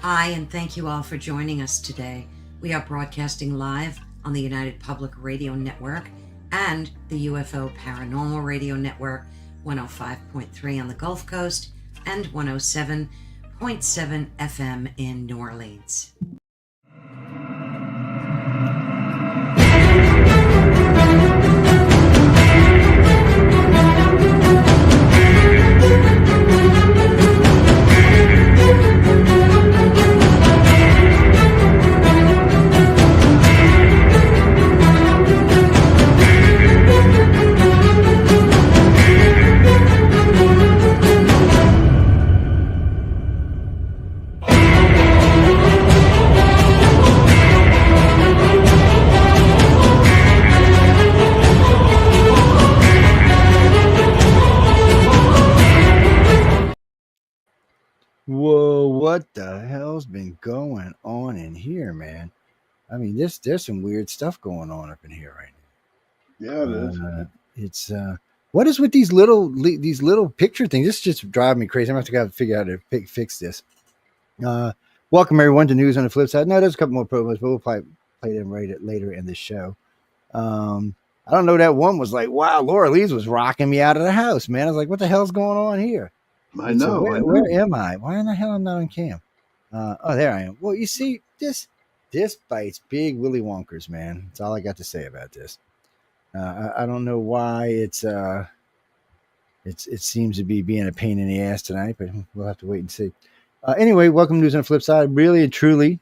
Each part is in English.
Hi, and thank you all for joining us today. We are broadcasting live on the United Public Radio Network and the UFO Paranormal Radio Network, 105.3 on the Gulf Coast and 107.7 FM in New Orleans. Whoa, what the hell's been going on in here, man? I mean, there's some weird stuff going on up in here right Yeah, it is. now. It's what is with these little picture things? This just drive me crazy. I'm gonna have to figure out how to fix this. Welcome everyone to News on the Flip Side. No, there's a couple more promos, but we'll probably play them later in the show. I don't know. That one was like, wow, Laura Lee's was rocking me out of the house, man. I was like, what the hell's going on here? I know. Where am I? Why in the hell am I not on cam? Oh, there I am. Well, you see, this bites big Willy Wonkers, man. That's all I got to say about this. I don't know why it seems to be being a pain in the ass tonight, but we'll have to wait and see. Anyway, welcome to News on the Flip Side. Really and truly,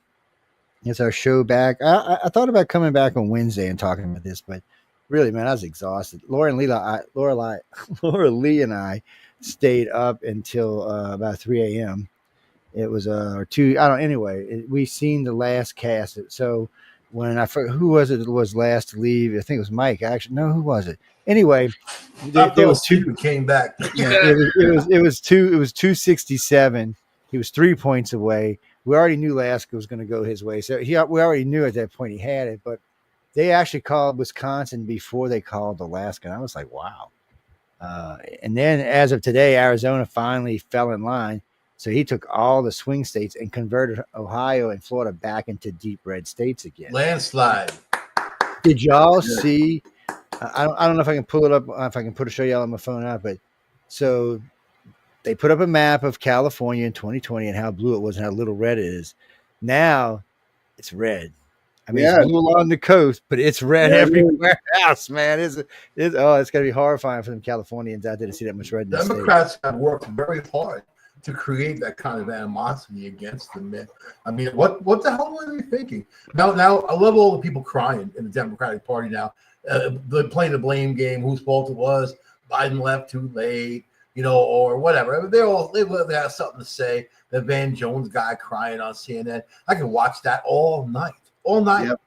it's our show back. I thought about coming back on Wednesday and talking about this, but really, man, I was exhausted. Laura Lee and I stayed up until about 3 a.m. It was we seen the last cast. So when I forgot who was it that was last to leave, I think it was Mike. Actually, no, who was it? Anyway, there was two who came back. Yeah, it was 267. He was 3 points away. We already knew Alaska was going to go his way, so we already knew at that point he had it. But they actually called Wisconsin before they called Alaska, and I was like, wow. And then as of today, Arizona finally fell in line. So he took all the swing states and converted Ohio and Florida back into deep red states again. Landslide. Did y'all see? I don't know if I can pull it up, if I can show y'all on my phone out, but so they put up a map of California in 2020 and how blue it was and how little red it is. Now it's red. I mean, it's blue along the coast, but it's red everywhere else, man. It's going to be horrifying for them Californians out there to see that much red. Democrats have worked very hard to create that kind of animosity against them. I mean, what the hell were they thinking? Now, I love all the people crying in the Democratic Party now. They're playing the blame game, whose fault it was. Biden left too late, or whatever. I mean, they have something to say. The Van Jones guy crying on CNN. I can watch that all night. To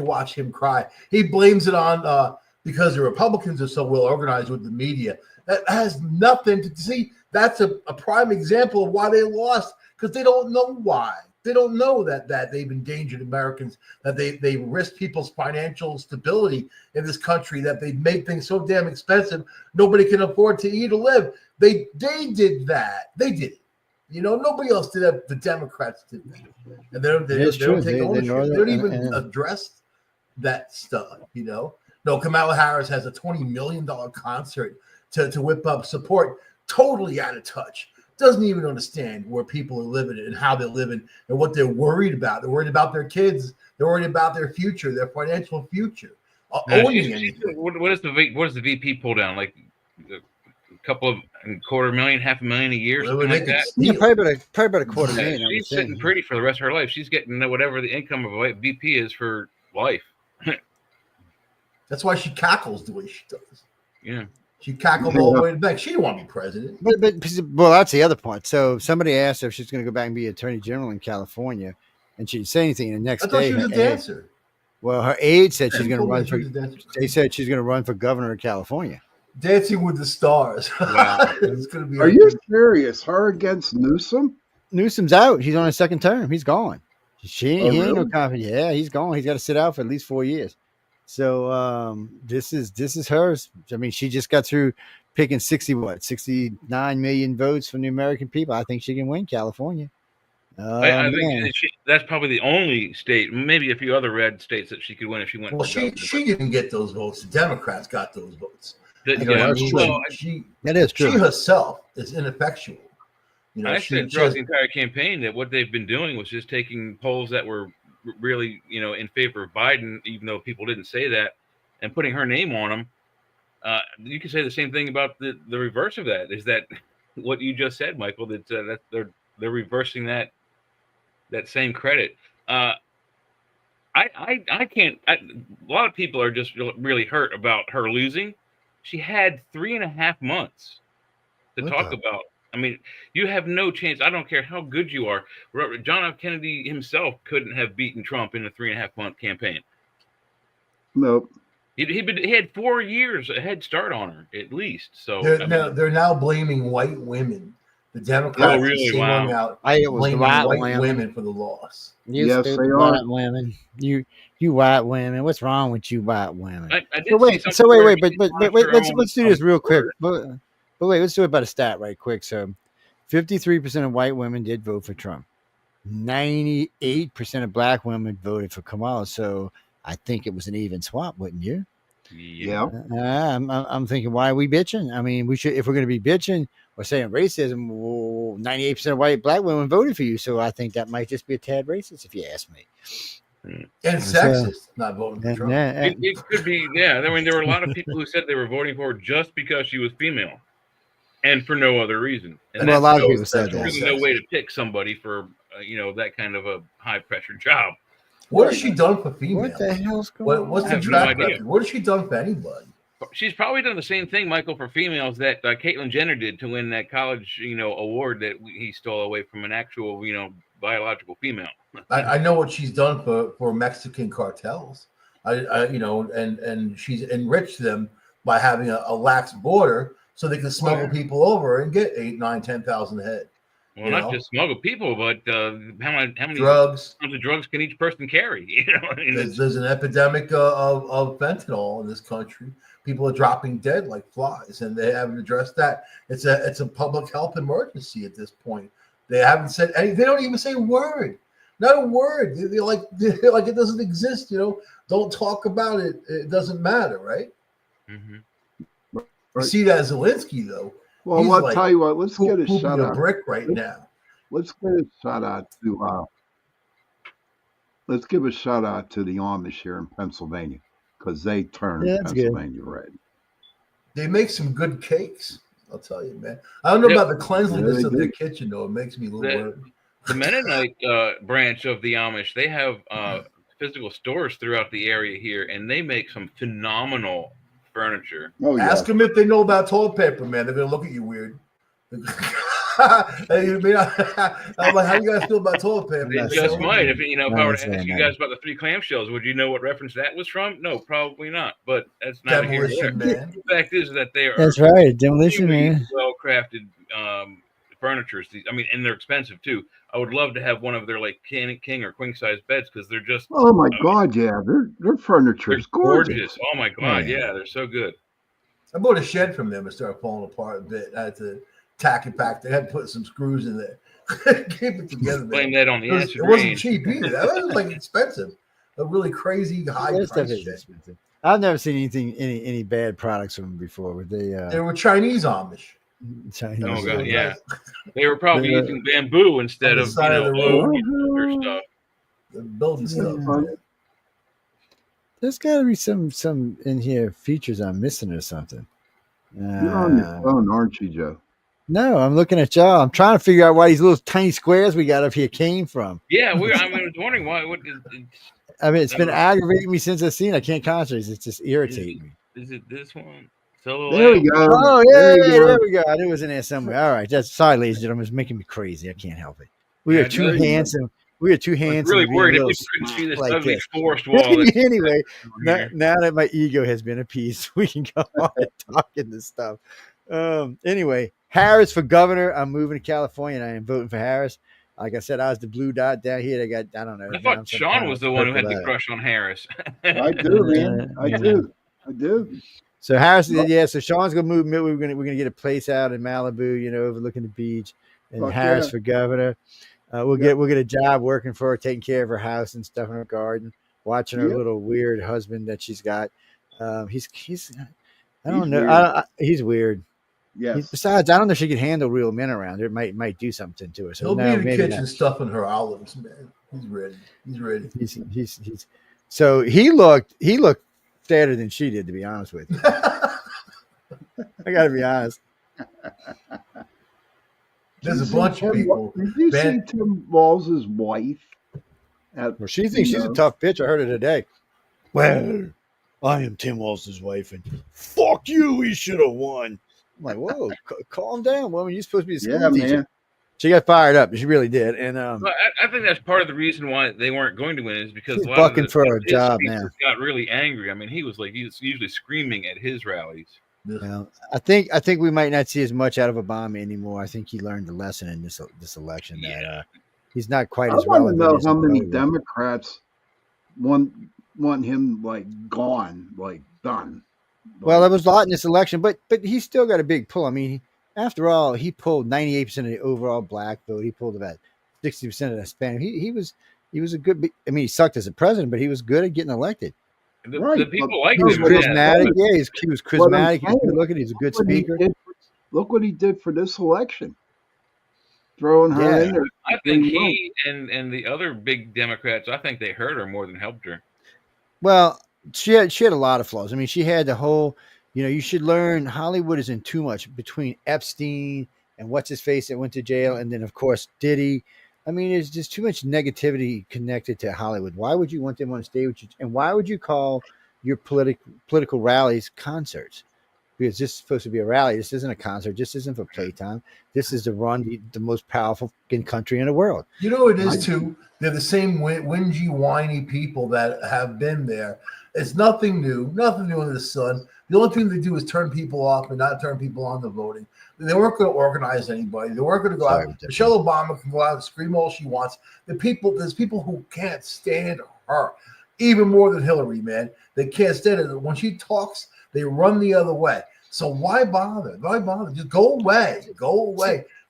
watch him cry. He blames it on because the Republicans are so well organized with the media. That has nothing to see. That's a prime example of why they lost, because they don't know why. They don't know that they've endangered Americans, that they risk people's financial stability in this country, that they made things so damn expensive nobody can afford to eat or live. They did that. They did it. Nobody else did that. The Democrats did that. And they don't take ownership. They don't even address that stuff, No, Kamala Harris has a $20 million concert to whip up support, totally out of touch. Doesn't even understand where people are living and how they're living and what they're worried about. They're worried about their kids. They're worried about their future, their financial future. Owning anything. What is the VP pull down? Like a couple of $250,000, $500,000 a year, something like that. Yeah, probably about a quarter million. She's sitting pretty for the rest of her life. She's getting whatever the income of a VP is for life. That's why she cackles the way she does. Yeah. She cackled all the way back. She didn't want to be president. But that's the other point. So somebody asked her if she's going to go back and be attorney general in California, and she didn't say anything. And the next day, she was a dancer. Well, her aide said she's going to run for. They said she's going to run for governor of California. Dancing with the Stars. Wow. It's going to be. Are you serious? Her against Newsom? Newsom's out. He's on his second term. He's gone. He ain't no confidence. Yeah, he's gone. He's got to sit out for at least 4 years. So this is hers. I mean, she just got through picking 69 million votes from the American people. I think she can win California. Oh, I man. think that's probably the only state, maybe a few other red states that she could win if she went. Well, for governor. she didn't get those votes. The Democrats got those votes. That, You know, yeah, that's true. well, That is true. She herself is ineffectual. You know, I she said throughout just the entire campaign that what they've been doing was just taking polls that were really, in favor of Biden, even though people didn't say that, and putting her name on them. You can say the same thing about the reverse of that. Is that what you just said, Michael? That they're reversing that same credit. I can't. A lot of people are just really hurt about her losing. She had 3.5 months to talk about. I mean, you have no chance. I don't care how good you are. John F. Kennedy himself couldn't have beaten Trump in a 3.5-month campaign. Nope. He had 4 years a head start on her at least. So they're now blaming white women. The Democrats really? are singling out It was blaming white women for the loss. You Yes, stupid they are. white women. You white women. What's wrong with you white women? I did So wait, see something where but wait, let's do this real quick. But wait, let's do it about a stat right quick. So 53% of white women did vote for Trump. 98% of black women voted for Kamala. So I think it was an even swap, wouldn't you? Yeah. I'm thinking, why are we bitching? I mean, we should, if we're going to be bitching or saying racism, 98% of black women voted for you. So I think that might just be a tad racist, if you ask me. And sexist, not voting for Trump. It could be, yeah. I mean, there were a lot of people who said they were voting for her just because she was female, and for no other reason. And a lot of people said that. There's really no way to pick somebody for that kind of a high pressure job. What has she done for females? What the hell's going on? What's the track record? What has she done for anybody? She's probably done the same thing, Michael, for females that Caitlyn Jenner did to win that college, award that he stole away from an actual, biological female. I know what she's done for Mexican cartels. And she's enriched them by having a lax border so they can smuggle people over and get 8, 9, 10,000 head. Well, not just smuggle people, but how many drugs? How many drugs can each person carry? There's an epidemic of fentanyl in this country. People are dropping dead like flies, and they haven't addressed that. It's a public health emergency at this point. They haven't said any. They don't even say a word. Not a word. They're like it doesn't exist. Don't talk about it. It doesn't matter, right? Mm-hmm. Right. You see that Zelensky though. Well, I'll tell you what. Let's get a shout out. Brick right now. Let's get a shout out to. Let's give a shout out to the Amish here in Pennsylvania because they turned Pennsylvania red. They make some good cakes. I'll tell you, man. I don't know about the cleanliness of their kitchen though. It makes me a little worried. The Mennonite branch of the Amish, they have physical stores throughout the area here, and they make some phenomenal furniture. Ask them if they know about toilet paper, man. They're gonna look at you weird. I'm like, how you guys feel about toilt paper? They just might. If I were to ask you guys about the 3 clamshells, would you know what reference that was from? No, probably not. But that's not here. The fact is that they are. That's right, demolition, man. Well crafted furniture. And they're expensive too. I would love to have one of their like king or queen size beds because they're just. Oh my God! Yeah, their furniture is gorgeous. Oh my God! Yeah, they're so good. I bought a shed from them and started falling apart a bit. I had to tack it back. They had to put some screws in there. Keep it together. Blame that on the acid rain. It wasn't cheap either. That was like expensive. A really crazy high price shed. Expensive. I've never seen any bad products from them before. They were Chinese Amish. Chinese. Oh God, yeah. They were probably using bamboo instead of oak stuff. They're building stuff. There's got to be some in here features I'm missing or something. You're on your phone, aren't you, Joe? No, I'm looking at y'all. I'm trying to figure out why these little tiny squares we got up here came from. Yeah, I was wondering why. It's been aggravating me since I've seen it. I can't concentrate. It's just irritating me. Is it this one? There we go. Oh, yeah, there we go. I knew it was in there somewhere. All right. Sorry, ladies and gentlemen. It's making me crazy. I can't help it. We are too handsome. We are too handsome. I'm really worried if you couldn't see this ugly forest wall. Anyway, now that my ego has been appeased, we can go on and talking this stuff. Anyway, Harris for governor. I'm moving to California, and I am voting for Harris. Like I said, I was the blue dot down here. They got, I don't know. I thought Sean was the one who had the crush on Harris. I do, man. I do. So Harris, so Sean's gonna move. We're gonna get a place out in Malibu, overlooking the beach, and Harris for governor. We'll get a job working for her, taking care of her house and stuff in her garden, watching her little weird husband that she's got. He's I don't know. Weird. He's weird. Yes. Besides, I don't know if she can handle real men around her. It might do something to her. So He'll be in the maybe kitchen not. stuffing her olives, man. He's ready. He's so he looked sadder than she did, to be honest with you. I gotta be honest. There's a bunch of people. Did you see Tim Walz's wife? Well, she thinks she's a tough bitch. I heard her today. Well, I am Tim Walz's wife, and fuck you. He should have won. I'm like, whoa, calm down, woman. You're supposed to be a school teacher. Man. She got fired up. She really did. And well, I think that's part of the reason why they weren't going to win is because he's bucking for a job now. Got really angry. I mean, he was usually screaming at his rallies. Well, I think we might not see as much out of Obama anymore. I think he learned a lesson in this election that he's not quite as relevant. I want to know how many Democrats want him gone, done. Well, there was a lot in this election, but he's still got a big pull. I mean, after all, he pulled 98% of the overall black vote. He pulled about 60% of the Hispanic. He was a good. I mean, he sucked as a president, but he was good at getting elected. The people like him. He was charismatic. Yeah, he was charismatic. He was good looking. He's a good speaker. Look what he did for this election. Throwing her in there. I think he and the other big Democrats, I think they hurt her more than helped her. Well, she had a lot of flaws. I mean, she had the whole, you should learn Hollywood isn't too much between Epstein and what's his face that went to jail. And then of course, Diddy. I mean, there's just too much negativity connected to Hollywood. Why would you want them on stage with you? And why would you call your political rallies concerts? Because this is supposed to be a rally. This isn't a concert. This isn't for playtime. This is to run the most powerful country in the world. You know what it is, too? They're the same whingy, whiny people that have been there. It's nothing new under the sun. The only thing they do is turn people off and not turn people on to voting. They weren't going to organize anybody. They weren't going to go out. Michelle Obama can go out and scream all she wants. There's people who can't stand her, even more than Hillary, man. They can't stand it. When she talks, they run the other way. So why bother? Just go away.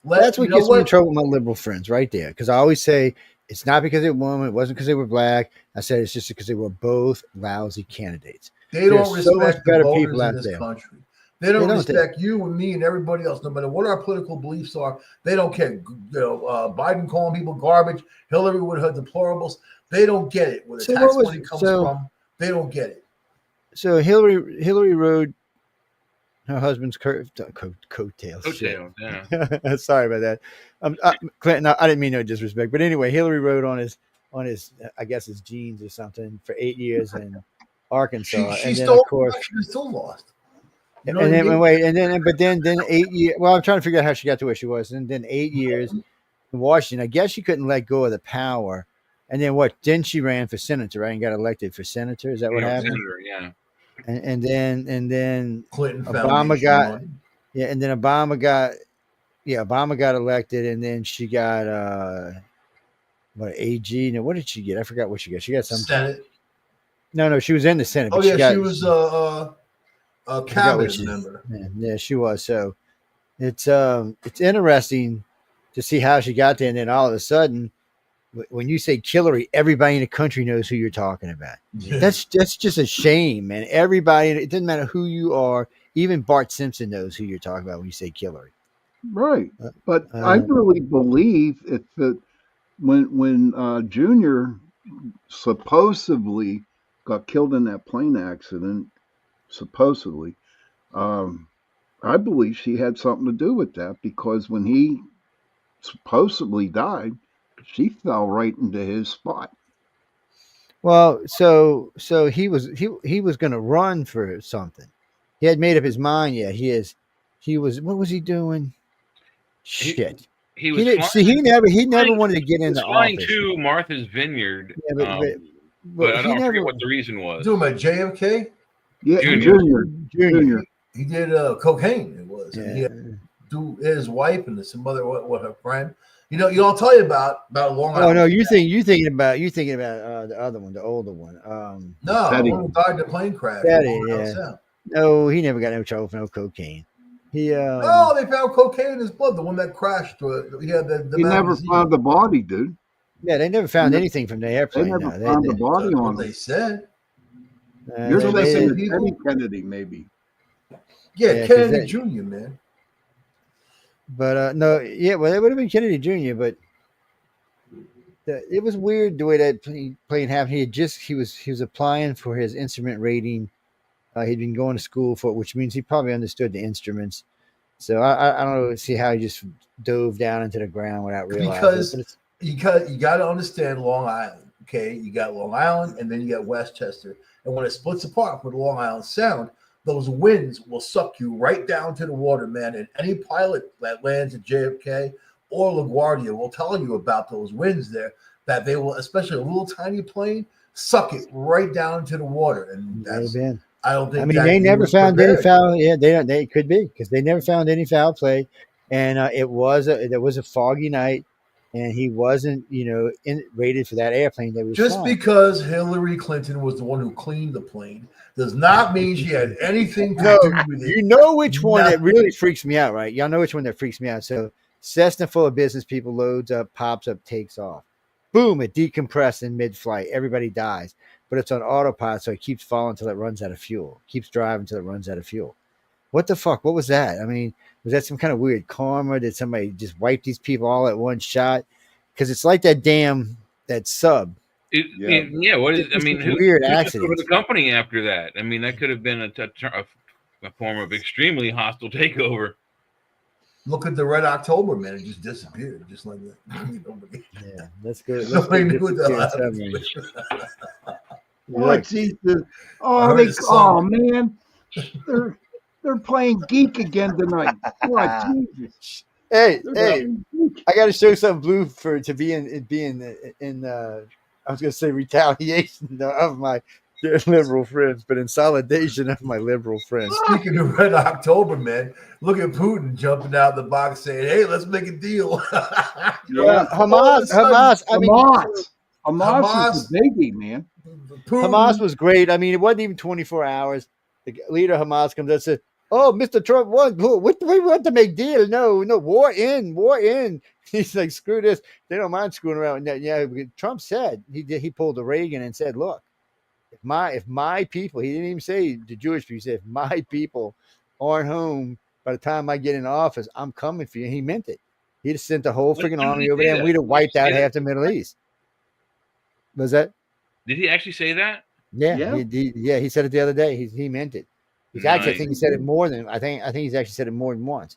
That's what gets me in trouble with my liberal friends right there. Because I always say, it's not because they were women. It wasn't because they were black. I said it's just because they were both lousy candidates. They don't respect the voters in this country. They don't respect you and me and everybody else, no matter what our political beliefs are. They don't care. Biden calling people garbage, Hillary with her deplorables. They don't get it. Where the tax money comes from, they don't get it. So Hillary rode her husband's coattails. Yeah. Sorry about that. Clinton, I didn't mean no disrespect, but anyway, Hillary rode on his I guess his jeans or something for 8 years in Arkansas, and then of course she still lost. And then 8 years. Well, I'm trying to figure out how she got to where she was, and then 8 years in Washington. I guess she couldn't let go of the power, and then what? Then she ran for senator, right, and got elected for senator. Is that what happened? Senator, yeah. And then Clinton Obama got and then Obama got elected, and then she got AG. No, what did she get? I forgot what she got. She got some Senate. No, she was in the Senate. Oh yeah, she was a cabinet member. Yeah, she was. So it's interesting to see how she got there, and then all of a sudden, when you say Hillary, everybody in the country knows who you're talking about. Yeah. That's just a shame, man. Everybody, it doesn't matter who you are. Even Bart Simpson knows who you're talking about when you say Hillary. Right, but I really believe that when Junior supposedly got killed in that plane accident, supposedly, I believe she had something to do with that, because when he supposedly died, she fell right into his spot. Well, so he was going to run for something. He had made up his mind. Yeah, he was. What was he doing? Shit. He was. He never wanted to get into flying office. To Martha's Vineyard. Yeah, but I don't forget what the reason was. Doing my JFK. Yeah, Junior. He did cocaine. It was. Yeah. He had his wife and some other what her friend. I'll tell you about Long Island. Oh no, you're thinking about the other one, the older one. No, the one who died in a plane crash. Petty, yeah. No, he never got no trouble for no cocaine. He Oh, they found cocaine in his blood. The one that crashed. He had the They never magazine. found the body, dude. yeah, they never found anything from the They airplane. never No, found the body That's on what they him. said. You're So they they thinking said of Teddy Kennedy, maybe. Yeah, Yeah, 'cause Kennedy that- Jr., man. But no, yeah, well, it would have been Kennedy Jr. But it was weird the way that plane happened. He was applying for his instrument rating. He'd been going to school for it, which means he probably understood the instruments. So I don't know, see how he just dove down into the ground without realizing. Because But you got to understand Long Island. Okay, you got Long Island, and then you got Westchester, and when it splits apart with Long Island Sound, those winds will suck you right down to the water, man. And any pilot that lands at JFK or LaGuardia will tell you about those winds there. That they will, especially a little tiny plane, suck it right down to the water, and that's. been. I don't think. I mean, that they he never was found any prepared. foul. Yeah, they could be because they never found any foul play, and there was a foggy night, and he wasn't rated for that airplane that was Just flying. because Hillary Clinton was the one who cleaned the plane does not mean she had anything to No, do with it. you know which one that Nothing. really freaks me out, right? Y'all know which one that freaks me out. So Cessna full of business people loads up, pops up, takes off. Boom! It decompressed in mid-flight. Everybody dies, but it's on autopilot, so it keeps falling until it runs out of fuel. Keeps driving until it runs out of fuel. What the fuck? What was that? I mean, was that some kind of weird karma? Did somebody just wipe these people all at one shot? Because it's like that sub. Yeah. What is? I mean, weird who took over accidents. the company after that? I mean, that could have been a form of extremely hostile takeover. Look at the Red October, man. It just disappeared, just like that. Yeah, that's good. Nobody knew what the Oh, Jesus. Oh, heard the song. man. They're playing geek again tonight. Oh, Jesus. Hey, They're hey, playing geek. I got to show something blue to be in I was going to say retaliation of my liberal friends, but in solidation of my liberal friends. Speaking of Red October, man, look at Putin jumping out the box saying, "Hey, let's make a deal." Yeah. Hamas. I mean, Hamas is the biggie, man. Putin, Hamas was great. I mean, it wasn't even 24 hours. The leader of Hamas comes out and says, "Oh, Mr. Trump won. What we want to make deal? No, war in." He's like, "Screw this. They don't mind screwing around." Yeah, Trump said he pulled a Reagan and said, "Look, if my people," he didn't even say the Jewish people. He said, "If my people aren't home by the time I get in office, I'm coming for you." And he meant it. He just sent the whole freaking army over there, and we'd have wiped out half the Middle East. Was that? Did he actually say that? Yeah. He said it the other day. He meant it. He's actually, I think he said it more than I think he's actually said it more than once.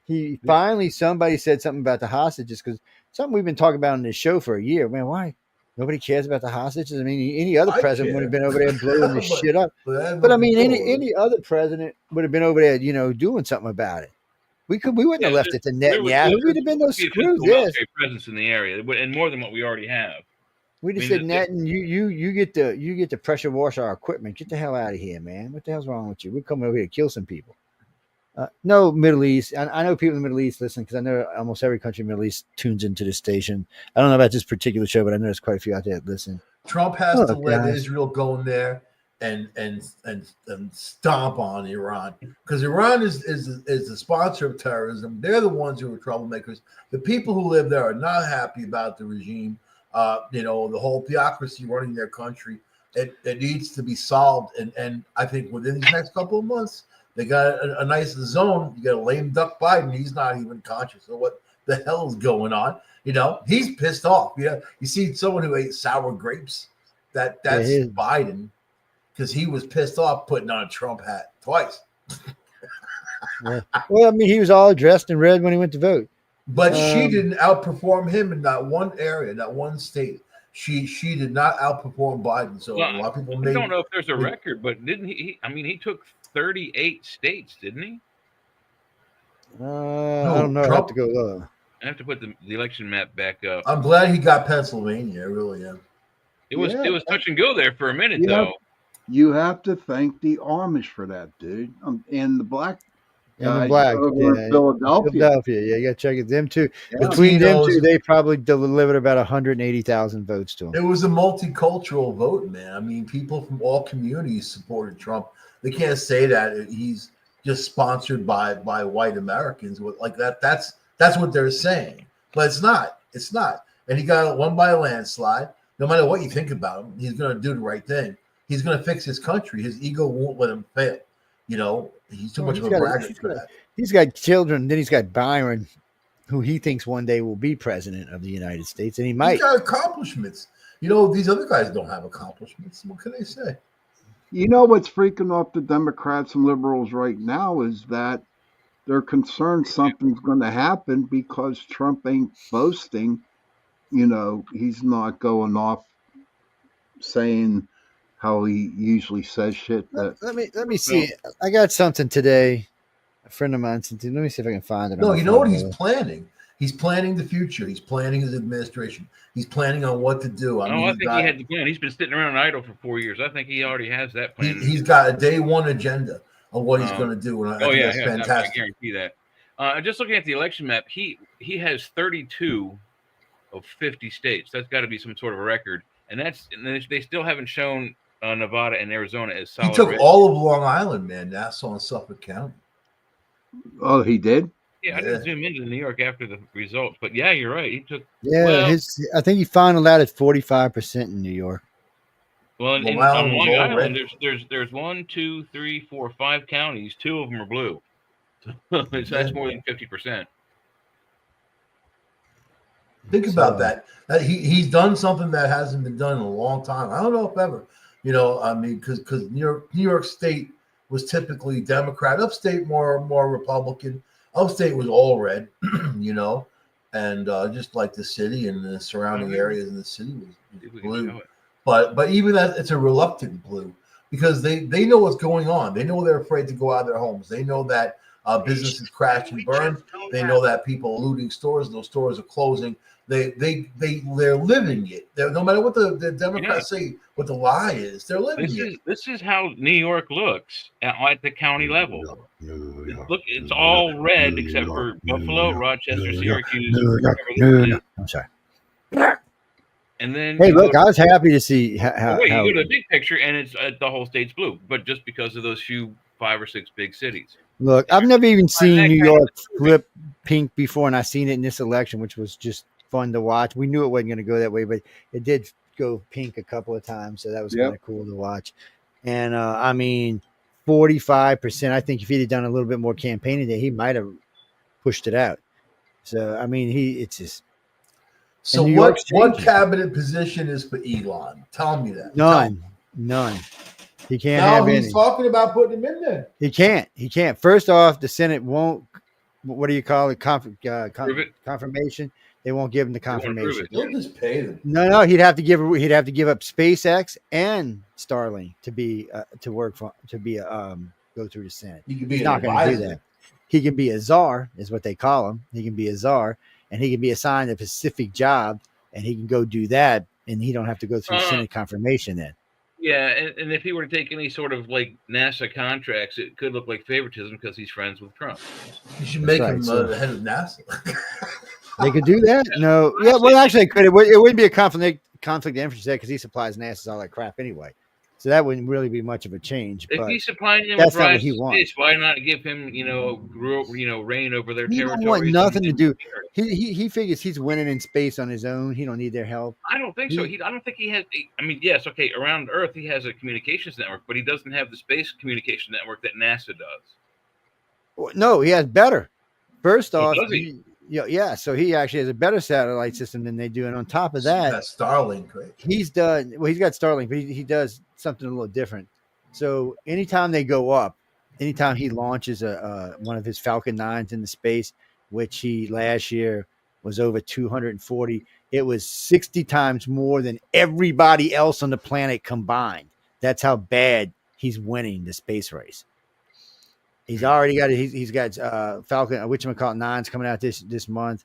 Somebody said something about the hostages because something we've been talking about on this show for a year. Man, why nobody cares about the hostages? I mean, any other president would have been over there blowing this shit up. But I mean, any other president would have been over there, doing something about it. We wouldn't have left it to Netanyahu. We'd have been no screw this. Presence in the area, and more than what we already have. We just said, Netan, you get to pressure wash our equipment. Get the hell out of here, man. What the hell's wrong with you? We're coming over here to kill some people. No, Middle East. I know people in the Middle East listen because I know almost every country in the Middle East tunes into this station. I don't know about this particular show, but I know there's quite a few out there that listen. Trump has to let Israel go in there and stomp on Iran because Iran is the sponsor of terrorism. They're the ones who are troublemakers. The people who live there are not happy about the regime. The whole theocracy running their country. It needs to be solved, and I think within these next couple of months, they got a nice zone. You got a lame duck Biden. He's not even conscious of what the hell is going on. He's pissed off. You see someone who ate sour grapes. That's Biden because he was pissed off putting on a Trump hat twice. Yeah. Well, I mean, he was all dressed in red when he went to vote. But she didn't outperform him in that one area, that one state. She did not outperform Biden. So a lot of people I don't know if there's a record, but didn't he? I mean, he took 38 states, didn't he? I don't know. I have to go low. I have to put the election map back up. I'm glad he got Pennsylvania. I really am. It was touch and go there for a minute, though. You have to thank the Amish for that, dude. And the black. And the Philadelphia. Yeah, you got to check it. Them two. Yeah. Between them two, they probably delivered about 180,000 votes to him. It was a multicultural vote, man. I mean, people from all communities supported Trump. They can't say that he's just sponsored by white Americans. Like that's what they're saying, but it's not. It's not. And he got won by a landslide. No matter what you think about him, he's going to do the right thing. He's going to fix his country. His ego won't let him fail. You know, he's too much of a braggart for that. He's got children. Then he's got Byron, who he thinks one day will be president of the United States, and he might. He's got accomplishments. You know, these other guys don't have accomplishments. What can they say? You know what's freaking off the Democrats and liberals right now is that they're concerned something's going to happen because Trump ain't boasting. You know, he's not going off saying how he usually says shit. That Let me see. I got something today. A friend of mine sent. Let me see if I can find it. No, you know what he's planning? He's planning the future. He's planning his administration. He's planning on what to do. I think he had the plan. He's been sitting around idle for 4 years. I think he already has that plan. He's got a day one agenda on what he's going to do. And I think that's fantastic. I guarantee that. Just looking at the election map, he has 32 of 50 states. That's got to be some sort of a record. And they still haven't shown Nevada and Arizona as solid. He took all of Long Island, man, Nassau and Suffolk County. Oh, he did? Yeah, I didn't zoom into New York after the results, but yeah, you're right. He took. Yeah, I think he finaled out at 45% in New York. Well, on Long Island, there's 1, 2, 3, 4, 5 counties. 2 of them are blue. So that's more than 50%. Think about that. He's done something that hasn't been done in a long time. I don't know if ever. You know, I mean, because New York State was typically Democrat, upstate more Republican. Upstate was all red, you know, and just like the city and the surrounding areas in the city was blue. But even that, it's a reluctant blue because they know what's going on. They know they're afraid to go out of their homes. They know that businesses crash and burn. They know that people are looting stores. Those stores are closing. They're living it. No matter what the Democrats say, what the lie is, they're living it. This is how New York looks at the county level. Look, it's all red except for Buffalo, Rochester, Syracuse. I'm sorry. And then hey, look, I was happy to see how. You go to the big picture, and it's the whole state's blue, but just because of those few 5 or 6 big cities. Look, I've never even seen New York flip pink before, and I seen it in this election, which was just fun to watch. We knew it wasn't going to go that way, but it did go pink a couple of times, so that was kind of cool to watch. And I mean, 45%. I think if he'd have done a little bit more campaigning there, he might have pushed it out. So I mean, it's just. So what cabinet position is for Elon? Tell me that. None. He can't have any. He's talking about putting him in there. He can't. First off, the Senate won't. What do you call it? Confirmation. They won't give him the confirmation. They'll just pay them. No. He'd have to give up SpaceX and Starlink to go through the Senate. He's not going to do that. He can be a czar, is what they call him. He can be a czar, and he can be assigned a specific job, and he can go do that, and he don't have to go through Senate confirmation then. Yeah, and if he were to take any sort of like NASA contracts, it could look like favoritism because he's friends with Trump. You should make him the head of NASA. They could do that? No. Yeah, well, actually, it could. It wouldn't be a conflict of interest there because he supplies NASA all that crap anyway. So that wouldn't really be much of a change. If he's supplying him with what he wants, why not give him, reign over their territory? He don't want nothing to do. He figures he's winning in space on his own. He don't need their help. I don't think so. I don't think he has. I mean, yes, okay. Around Earth, he has a communications network, but he doesn't have the space communication network that NASA does. No, he has better. First off, so he actually has a better satellite system than they do, and on top of that, that's Starlink, right? He's got Starlink, but he does something a little different. So anytime they go up, anytime he launches one of his Falcon 9s into space, which he last year was over 240, it was 60 times more than everybody else on the planet combined. That's how bad he's winning the space race. He's already got he's got Falcon, whatchamacallit 9s coming out this month.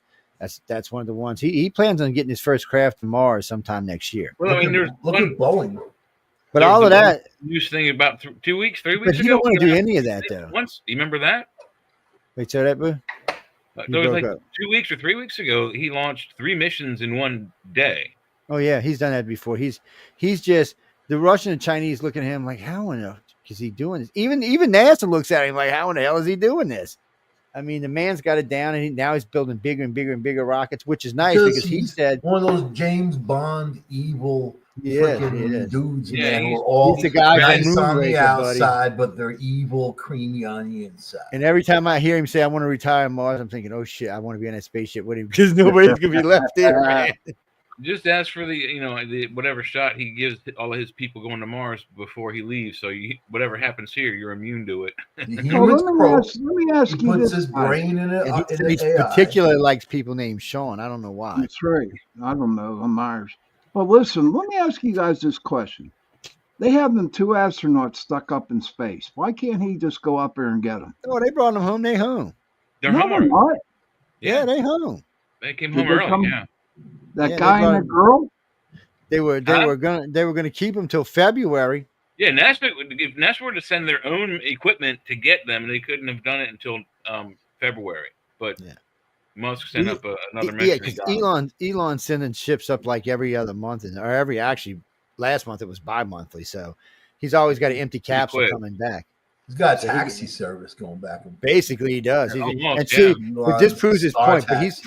That's one of the ones he plans on getting his first craft to Mars sometime next year. Well, I mean, look at Boeing. But all of that news thing about 2 weeks, 3 weeks but ago. He don't want to do any of that though. Once, you remember that? Wait, say that, boo? There was like 2 weeks or 3 weeks ago. He launched 3 missions in one day. Oh yeah, he's done that before. He's just the Russian and Chinese look at him like, how in the is he doing this? Even NASA looks at him like, how in the hell is he doing this? I mean, the man's got it down, and now he's building bigger and bigger and bigger rockets, which is nice because he said one of those James Bond evil freaking dudes, man, who are all he's the guy nice from on the Moonraker, outside, but they're evil, creamy on the inside. And every time I hear him say, I want to retire on Mars, I'm thinking, oh shit, I want to be on that spaceship with him because nobody's going to be left there, man. Just ask for the whatever shot he gives all of his people going to Mars before he leaves. So whatever happens here, you're immune to it. Let me ask he you puts this. his brain in it. He particularly likes people named Sean. I don't know why. That's right. I don't know. I'm Irish. But listen, let me ask you guys this question. They have them 2 astronauts stuck up in space. Why can't he just go up there and get them? Oh, they brought them home. They home. They're home. Yeah, they home. They came home early. Yeah. That guy and the girl. They were gonna keep them till February. Yeah, if NASA were to send their own equipment to get them, they couldn't have done it until February. But Musk sent up another mission. Yeah, because Elon's sending ships up like every other month, last month it was bi-monthly. So he's always got an empty capsule coming back. He's got a taxi service going back. Basically, he does. But this proves his point. But he's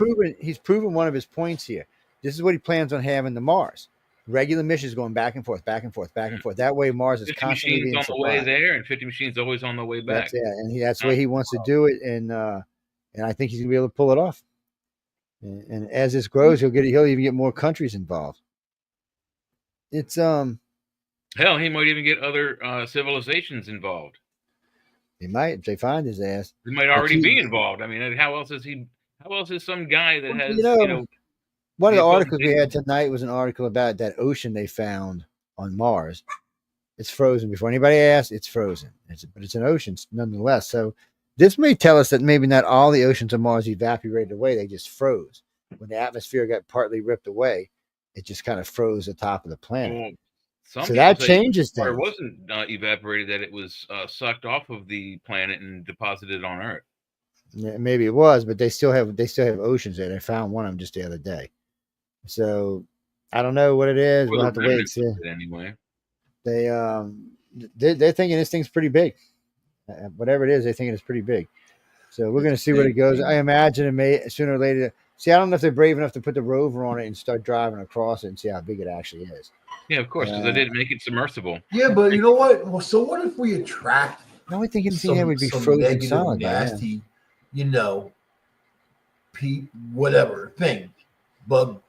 proven one of his points here. This is what he plans on having to Mars. Regular missions going back and forth, back and forth, back and forth. That way, Mars is 50 constantly being machines on the way there, and 50 machines always on the way back. That's the way he wants to do it, and I think he's gonna be able to pull it off. And as this grows, he'll even get more countries involved. It's hell, he might even get other civilizations involved. He might if they find his ass. He might already be involved. I mean, how else is some guy that has one of the articles we had tonight was an article about that ocean they found on Mars. It's frozen. Before anybody asks, it's frozen. But it's an ocean nonetheless. So this may tell us that maybe not all the oceans of Mars evaporated away. They just froze. When the atmosphere got partly ripped away, it just kind of froze the top of the planet. Well, so that changes things. It wasn't evaporated, that it was sucked off of the planet and deposited on Earth. Yeah, maybe it was, but they still have oceans there. They found one of them just the other day. So I don't know what it is. We'll have to wait and see. Anyway, they're thinking this thing's pretty big. Whatever it is, they're thinking it's pretty big. So we're going to see where it goes. I imagine it may sooner or later. See, I don't know if they're brave enough to put the rover on it and start driving across it and see how big it actually is. Yeah, of course, because they didn't make it submersible. Yeah, but you know what? Well, so what if we attract? I would think anything would be frozen solid, nasty, whatever thing, bug.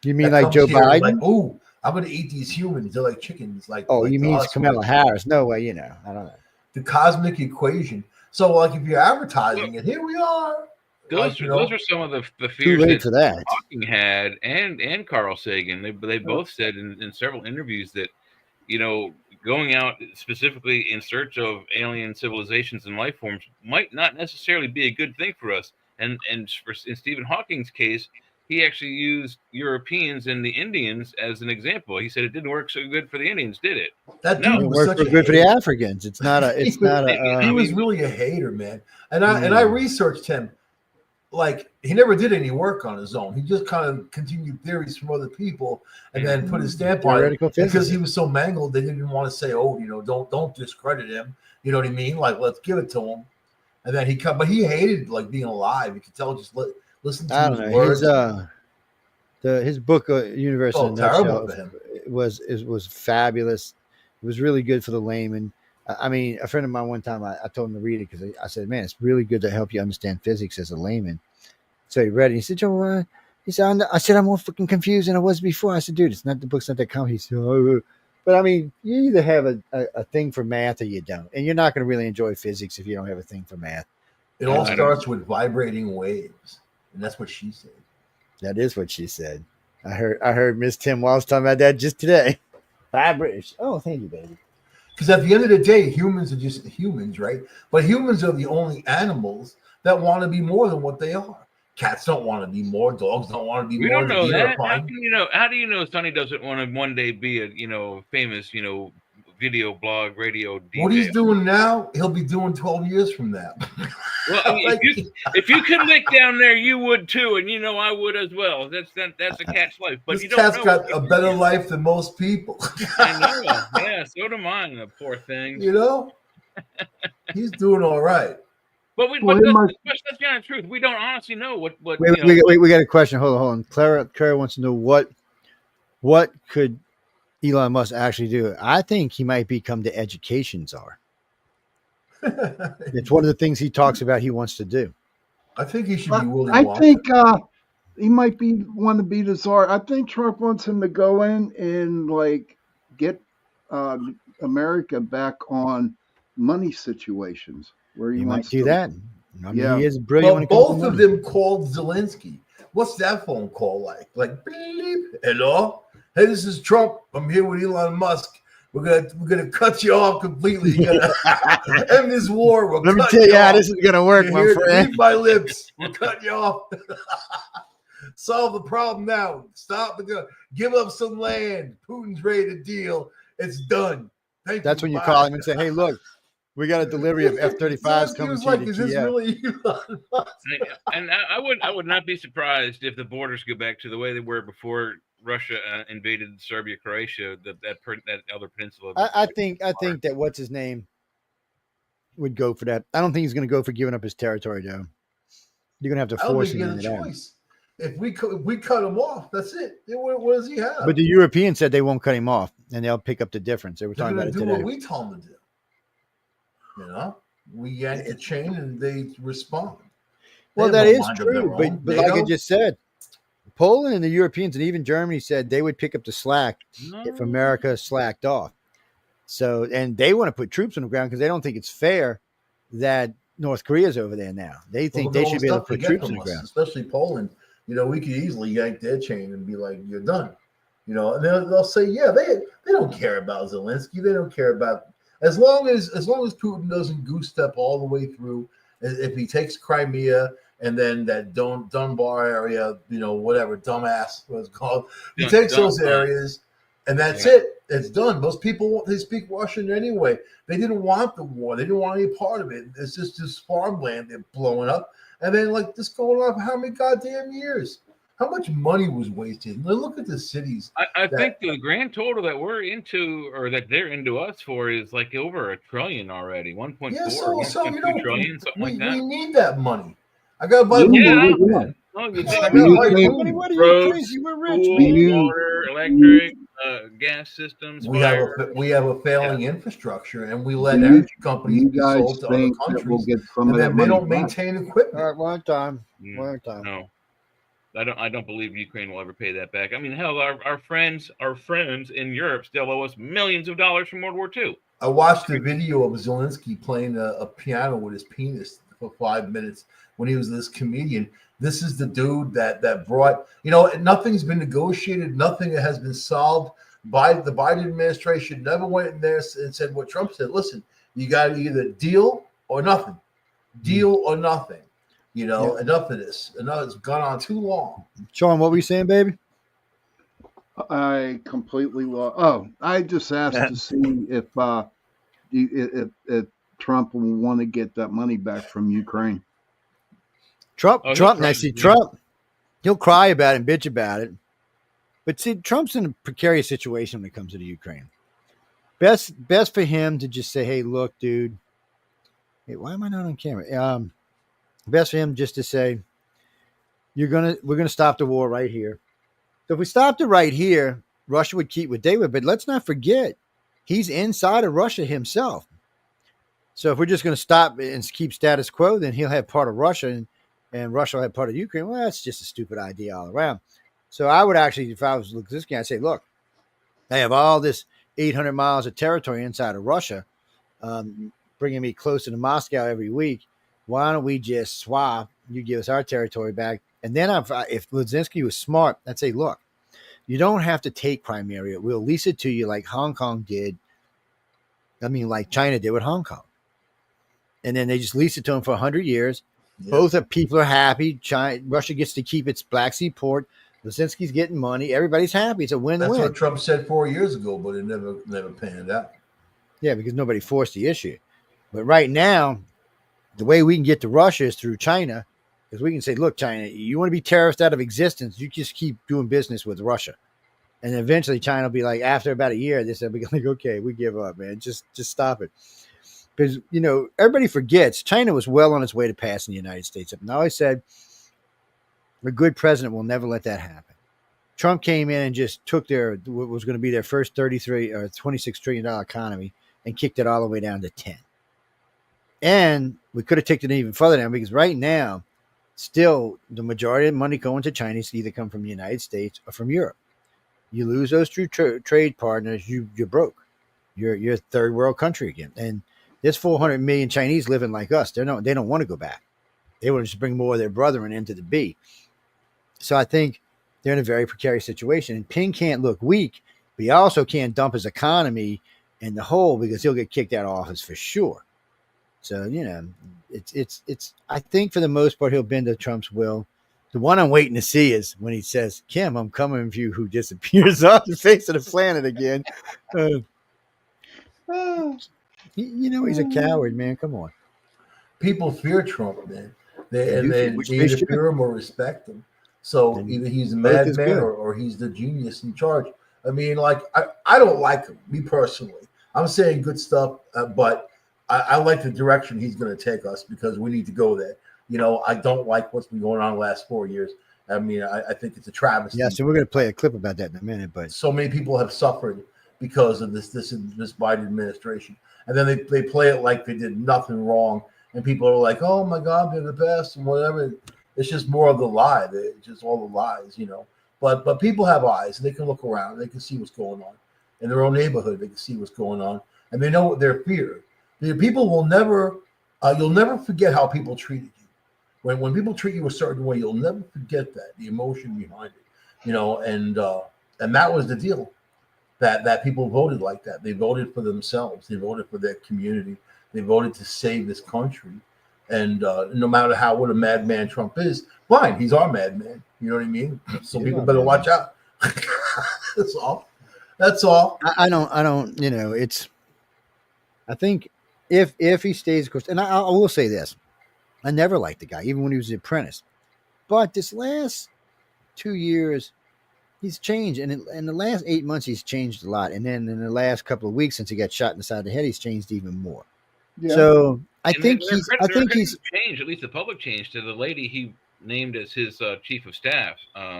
You mean like Joe Biden? Like, oh, I'm going to eat these humans. They're like chickens. You mean it's Kamala Harris? No way, I don't know. The cosmic equation. So, like, if you're advertising it, here we are. Those are some of the fears that Hawking had and Carl Sagan. They both said in several interviews that, going out specifically in search of alien civilizations and life forms might not necessarily be a good thing for us. And in Stephen Hawking's case, he actually used Europeans and the Indians as an example. He said it didn't work so good for the Indians, did it? That dude was so good for the Africans. It's not a. He was really a hater, man. And I researched him. Like, he never did any work on his own. He just kind of continued theories from other people and then put his stamp on it because he was so mangled. They didn't want to say, don't discredit him. You know what I mean? Like, let's give it to him. And then but he hated like being alive. You could tell just listen to his words. His book, Universe in a Nutshell, was fabulous. It was really good for the layman. I mean, a friend of mine one time, I told him to read it because I said, man, it's really good to help you understand physics as a layman. So he read it. He said, Joe, I said, I'm more fucking confused than I was before. I said, dude, the book's not that complicated. He said, oh. But I mean, you either have a thing for math or you don't. And you're not going to really enjoy physics if you don't have a thing for math. It all starts with vibrating waves. And that's what she said. That is what she said. I heard Miss Tim Walz talking about that just today. Vibration. Oh, thank you, baby. Because at the end of the day, humans are just humans, right? But humans are the only animals that want to be more than what they are. Cats don't want to be more. Dogs don't want to be more. We don't know that. How do you know Sonny doesn't want to one day be a famous video blog radio DJ? What he's doing now, he'll be doing 12 years from now. Well, I mean, if you could lick down there, you would too, and I would as well. That's a cat's life. But this you don't cat's know got a better life than most people. I know. Yeah, so do mine. The poor thing. He's doing all right. But that's the honest truth. We don't honestly know what. Wait, we got a question. Hold on. Clara wants to know what could Elon Musk actually do. I think he might become the education czar. It's one of the things he talks about he wants to do. I think he should be willing. I think he might want to be the czar. I think Trump wants him to go in and get America back on money situations where he might do that. I mean, yeah, he is brilliant. Well, both of them called Zelensky. What's that phone call like? Like, beep, hello, hey, this is Trump. I'm here with Elon Musk. We're gonna cut you off completely. You're gonna end this war. Let me tell you how this is gonna work, my friend. Read my lips. We're cutting you off. Solve the problem now. Stop the gun. Give up some land. Putin's ready to deal. It's done. That's when you call him and say, "Hey, look, we got a delivery of F-35s coming to you." Is this really Elon Musk? And I would not be surprised if the borders go back to the way they were before Russia invaded Serbia, Croatia, that other peninsula. I think that what's his name would go for that. I don't think he's going to go for giving up his territory, though. You're going to have to force him into that. If we cut him off, that's it. What does he have? But the Europeans said they won't cut him off, and they'll pick up the difference. They were talking about it today. What we told them to do. We yank the chain and they respond. Well, that is true, but like I just said, Poland and the Europeans and even Germany said they would pick up the slack if America slacked off. So, and they want to put troops on the ground because they don't think it's fair that North Korea's over there now. They think they should be able to put troops on the ground. Especially Poland. We could easily yank their chain and be like, you're done. And they'll say, yeah, they don't care about Zelensky. They don't care about as long as Putin doesn't goose step all the way through. If he takes Crimea and then that Dunbar area, whatever dumbass was called, he takes those areas, and that's it. It's done. Most people they speak Russian anyway. They didn't want the war. They didn't want any part of it. It's just this farmland they're blowing up, and then this going on for how many goddamn years? How much money was wasted? Look at the cities. I think the grand total that we're into, or that they're into us for, is like over $1 trillion already. 1.4, 1.2 trillion, something like that. We need that money. I got to buy money. Oh, you think what are you crazy? We're rich. Water, electric, gas systems. We have a failing infrastructure, and we let energy companies be sold to other countries, and then they don't maintain equipment. All right, one time. No. I don't believe Ukraine will ever pay that back. I mean, hell, our friends in Europe still owe us millions of dollars from World War II. I watched a video of Zelensky playing a piano with his penis for 5 minutes when he was this comedian. This is the dude that brought, nothing's been negotiated. Nothing has been solved. The Biden administration never went in there and said what Trump said. Listen, you got to either deal or nothing. Deal or nothing. Enough of this. Enough. It's gone on too long. Sean, what were you saying, baby? I completely lost. Oh, I just asked to see if Trump will want to get that money back from Ukraine. Trump. He'll cry about it and bitch about it. But see, Trump's in a precarious situation when it comes to the Ukraine. Best for him to just say, "Hey, look, dude. Hey, why am I not on camera?" Best for him just to say, we're gonna stop the war right here. So if we stopped it right here, Russia would keep what they would. But let's not forget, he's inside of Russia himself. So if we're just going to stop and keep status quo, then he'll have part of Russia and Russia will have part of Ukraine. Well, that's just a stupid idea all around. So I would actually, if I was looking at this guy, I'd say, look, I have all this 800 miles of territory inside of Russia, bringing me closer to Moscow every week. Why don't we just swap? You give us our territory back. And then if Zelensky was smart, I'd say, look, you don't have to take Crimea. We'll lease it to you like Hong Kong did. Like China did with Hong Kong. And then they just lease it to them for 100 years. Yeah. Both people are happy. Russia gets to keep its Black Sea port. Zelensky's getting money. Everybody's happy. It's a win-win. That's what Trump said 4 years ago, but it never panned out. Yeah, because nobody forced the issue. But right now, The way we can get to Russia is through China, because we can say, look, China, you want to be terrorist out of existence, you just keep doing business with Russia. And eventually China will be like, after about a year, they said, like, okay, we give up, man. Just stop it. Because, everybody forgets China was well on its way to passing the United States up. And I always said, a good president will never let that happen. Trump came in and just took what was going to be their first $26 trillion economy and kicked it all the way down to 10. And we could have taken it even further down, because right now, still the majority of the money going to China is either come from the United States or from Europe. You lose those two trade partners, you're broke. You're a third world country again. And there's 400 million Chinese living like us. They don't want to go back. They want to just bring more of their brethren into the B. So I think they're in a very precarious situation. And Ping can't look weak, but he also can't dump his economy in the hole, because he'll get kicked out of office for sure. So, it's I think for the most part, he'll bend to Trump's will. The one I'm waiting to see is when he says, Kim, I'm coming for you, who disappears off the face of the planet again. He's a coward, man. Come on. People fear Trump, man. They either fear him or respect him. So either he's a madman or he's the genius in charge. I mean, like, I don't like him, me personally. I'm saying good stuff, but I like the direction he's going to take us, because we need to go there. I don't like what's been going on the last 4 years. I mean, I think it's a travesty. Yeah, so we're going to play a clip about that in a minute. But so many people have suffered because of this Biden administration. And then they play it like they did nothing wrong. And people are like, oh, my God, they're the best and whatever. It's just more of the lie. It's just all the lies, But people have eyes, and they can look around. They can see what's going on. In their own neighborhood, they can see what's going on. And they know what they're feared. The people will never, you'll never forget how people treated you. When people treat you a certain way, you'll never forget that, the emotion behind it, and that was the deal, that people voted like that. They voted for themselves. They voted for their community. They voted to save this country. And no matter what a madman Trump is, fine, he's our madman. You know what I mean? So people better watch out. That's all. That's all. I don't, I think if he stays, of course, and I will say this, I never liked the guy, even when he was an apprentice. But this last 2 years, he's changed. And in the last 8 months, he's changed a lot. And then in the last couple of weeks, since he got shot in the side of the head, he's changed even more. Yeah. So I think he's changed. At least the public changed to the lady he named as his chief of staff.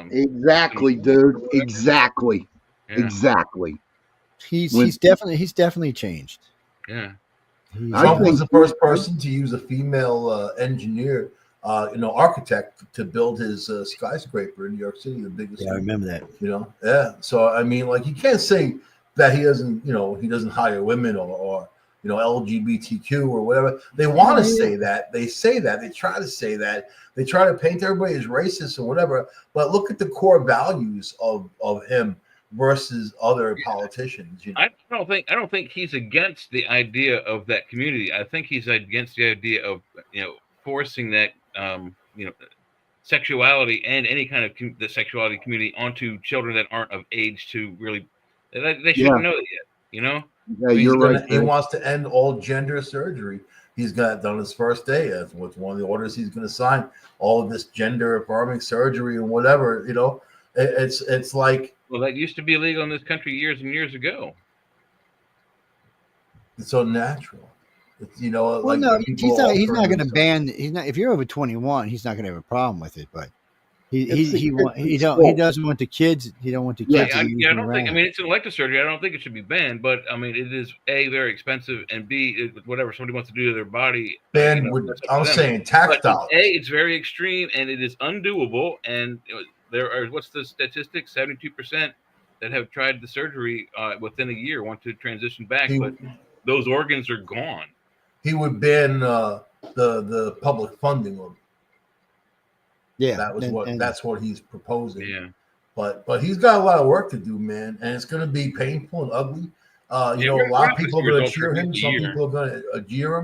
Exactly, dude. Exactly. Yeah. Exactly. He's definitely changed. Yeah. Trump was the first person to use a female engineer, architect, to build his skyscraper in New York City, the biggest. Yeah, I remember that. Yeah. So I mean, like, you can't say that he doesn't hire women or LGBTQ or whatever. They want to say that. They say that. They try to say that. They try to paint everybody as racist or whatever. But look at the core values of him versus other politicians. I don't think he's against the idea of that community. I think he's against the idea of forcing that sexuality and any kind of the sexuality community onto children that aren't of age to really they shouldn't know it yet. Yeah, you're right. He wants to end all gender surgery. He's got it done his first day. That's what's one of the orders he's going to sign. All of this gender affirming surgery and whatever. It's like. Well, that used to be illegal in this country years and years ago. It's so natural. It's, he's not going to ban. He's not. If you're over 21, he's not going to have a problem with it. But he doesn't want the kids. He don't want the kids. I don't think. I mean, it's an elective surgery. I don't think it should be banned. But I mean, it is A, very expensive, and B, whatever somebody wants to do to their body. I'm saying tax dollars. A, it's very extreme and it is undoable. And there are, what's the statistic? 72% that have tried the surgery within a year want to transition back, but those organs are gone. He would ban the public funding of it. Yeah, that's what he's proposing. Yeah, but he's got a lot of work to do, man, and it's going to be painful and ugly. A lot of people are going to cheer him. Some people are going to jeer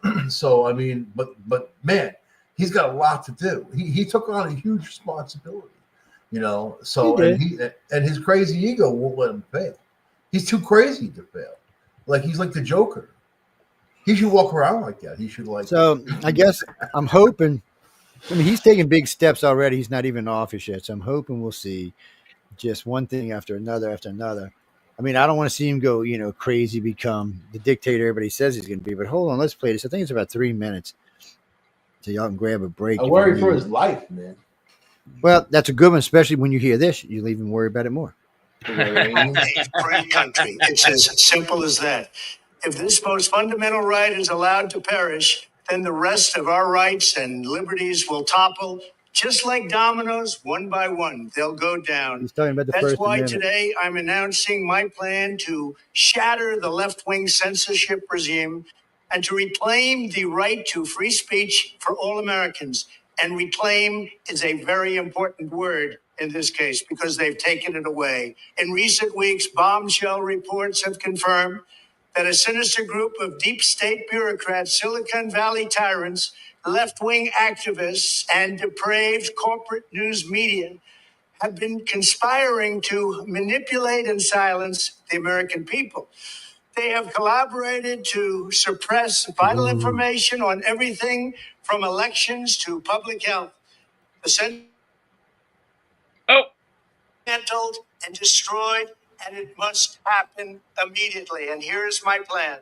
him. So I mean, but man, he's got a lot to do. He took on a huge responsibility. So and his crazy ego won't let him fail. He's too crazy to fail. Like, he's like the Joker. He should walk around like that. He should like. So I guess I'm hoping. I mean, he's taking big steps already. He's not even in office yet. So I'm hoping we'll see just one thing after another after another. I mean, I don't want to see him go, crazy, become the dictator everybody says he's going to be. But hold on, let's play this. I think it's about 3 minutes, so y'all can grab a break. I worry for his life, man. Well, that's a good one, especially when you hear this. You'll even worry about it more. A free country. It's as simple as that. If this most fundamental right is allowed to perish, then the rest of our rights and liberties will topple, just like dominoes, one by one. They'll go down. He's talking about the That's First why Amendment. today I'm announcing my plan to shatter the left-wing censorship regime and to reclaim the right to free speech for all Americans. And reclaim is a very important word in this case because they've taken it away. In recent weeks, bombshell reports have confirmed that a sinister group of deep state bureaucrats, Silicon Valley tyrants, left-wing activists, and depraved corporate news media have been conspiring to manipulate and silence the American people. They have collaborated to suppress vital information on everything from elections to public health. The dismantled and destroyed, and it must happen immediately. And here's my plan.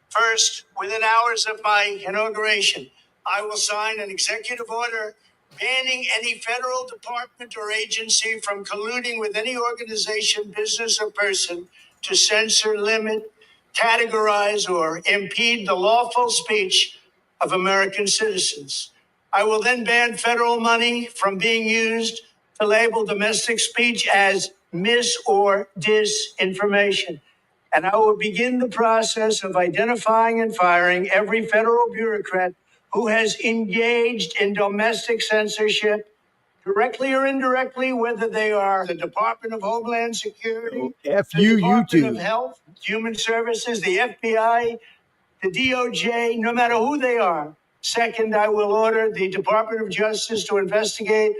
First, within hours of my inauguration, I will sign an executive order banning any federal department or agency from colluding with any organization, business, or person to censor, limit, categorize, or impede the lawful speech of American citizens. I will then ban federal money from being used to label domestic speech as mis or disinformation. And I will begin the process of identifying and firing every federal bureaucrat who has engaged in domestic censorship, directly or indirectly, whether they are the Department of Homeland Security, F the you, Department YouTube. of Health, Human Services, the FBI, the DOJ, no matter who they are. Second, I will order the Department of Justice to investigate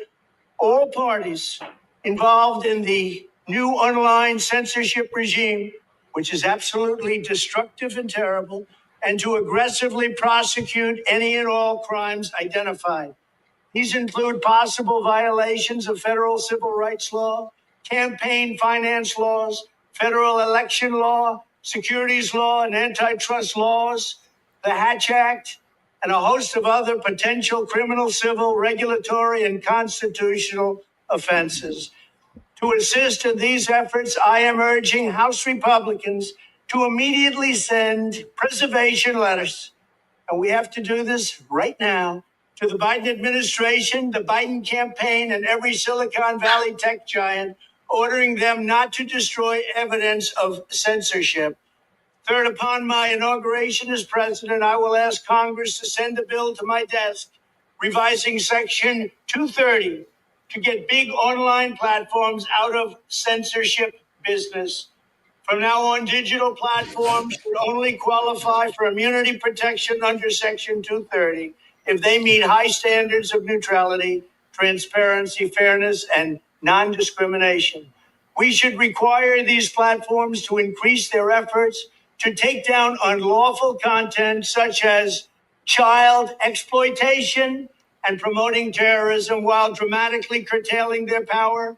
all parties involved in the new online censorship regime, which is absolutely destructive and terrible, and to aggressively prosecute any and all crimes identified. These include possible violations of federal civil rights law, campaign finance laws, federal election law, securities law, and antitrust laws, the Hatch Act, and a host of other potential criminal, civil, regulatory, and constitutional offenses. To assist in these efforts, I am urging House Republicans to immediately send preservation letters, and we have to do this right now, to the Biden administration, the Biden campaign, and every Silicon Valley tech giant, ordering them not to destroy evidence of censorship. Third, upon my inauguration as president, I will ask Congress to send a bill to my desk revising Section 230 to get big online platforms out of censorship business. From now on, digital platforms should only qualify for immunity protection under Section 230 if they meet high standards of neutrality, transparency, fairness, and non-discrimination. We should require these platforms to increase their efforts to take down unlawful content such as child exploitation and promoting terrorism, while dramatically curtailing their power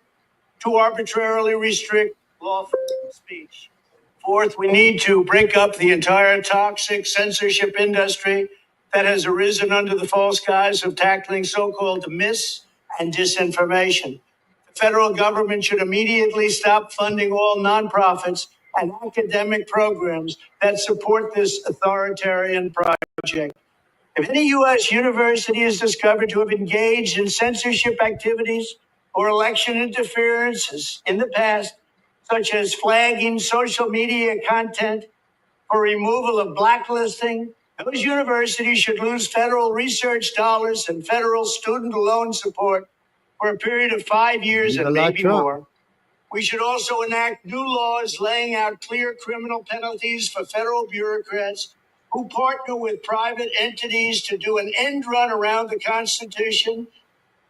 to arbitrarily restrict lawful speech. Fourth, we need to break up the entire toxic censorship industry that has arisen under the false guise of tackling so-called mis- and disinformation. The federal government should immediately stop funding all nonprofits and academic programs that support this authoritarian project. If any U.S. university is discovered to have engaged in censorship activities or election interferences in the past, such as flagging social media content for removal of blacklisting, those universities should lose federal research dollars and federal student loan support for a period of 5 years and maybe more. We should also enact new laws laying out clear criminal penalties for federal bureaucrats who partner with private entities to do an end run around the Constitution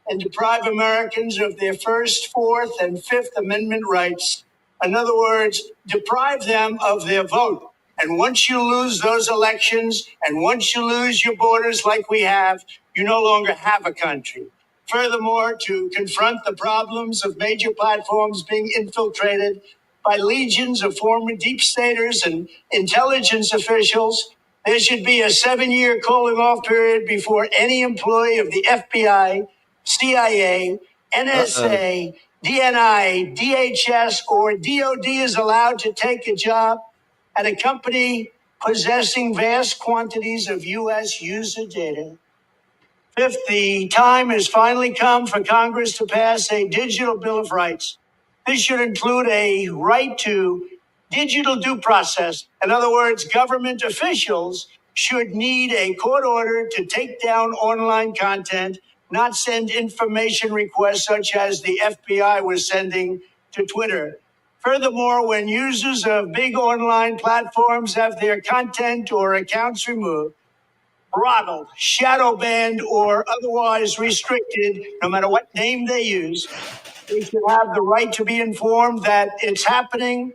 and deprive Americans of their First, Fourth, and Fifth Amendment rights. In other words, deprive them of their vote And once you lose those elections, and once you lose your borders like we have, you no longer have a country. Furthermore, to confront the problems of major platforms being infiltrated by legions of former deep staters and intelligence officials, there should be a 7-year cooling off period before any employee of the FBI, CIA, NSA, DNI, DHS, or DOD is allowed to take a job at a company possessing vast quantities of U.S. user data. Fifth, the time has finally come for Congress to pass a digital Bill of Rights. This should include a right to digital due process. In other words, government officials should need a court order to take down online content, not send information requests such as the FBI was sending to Twitter. Furthermore, when users of big online platforms have their content or accounts removed, throttled, shadow banned, or otherwise restricted, no matter what name they use, they should have the right to be informed that it's happening,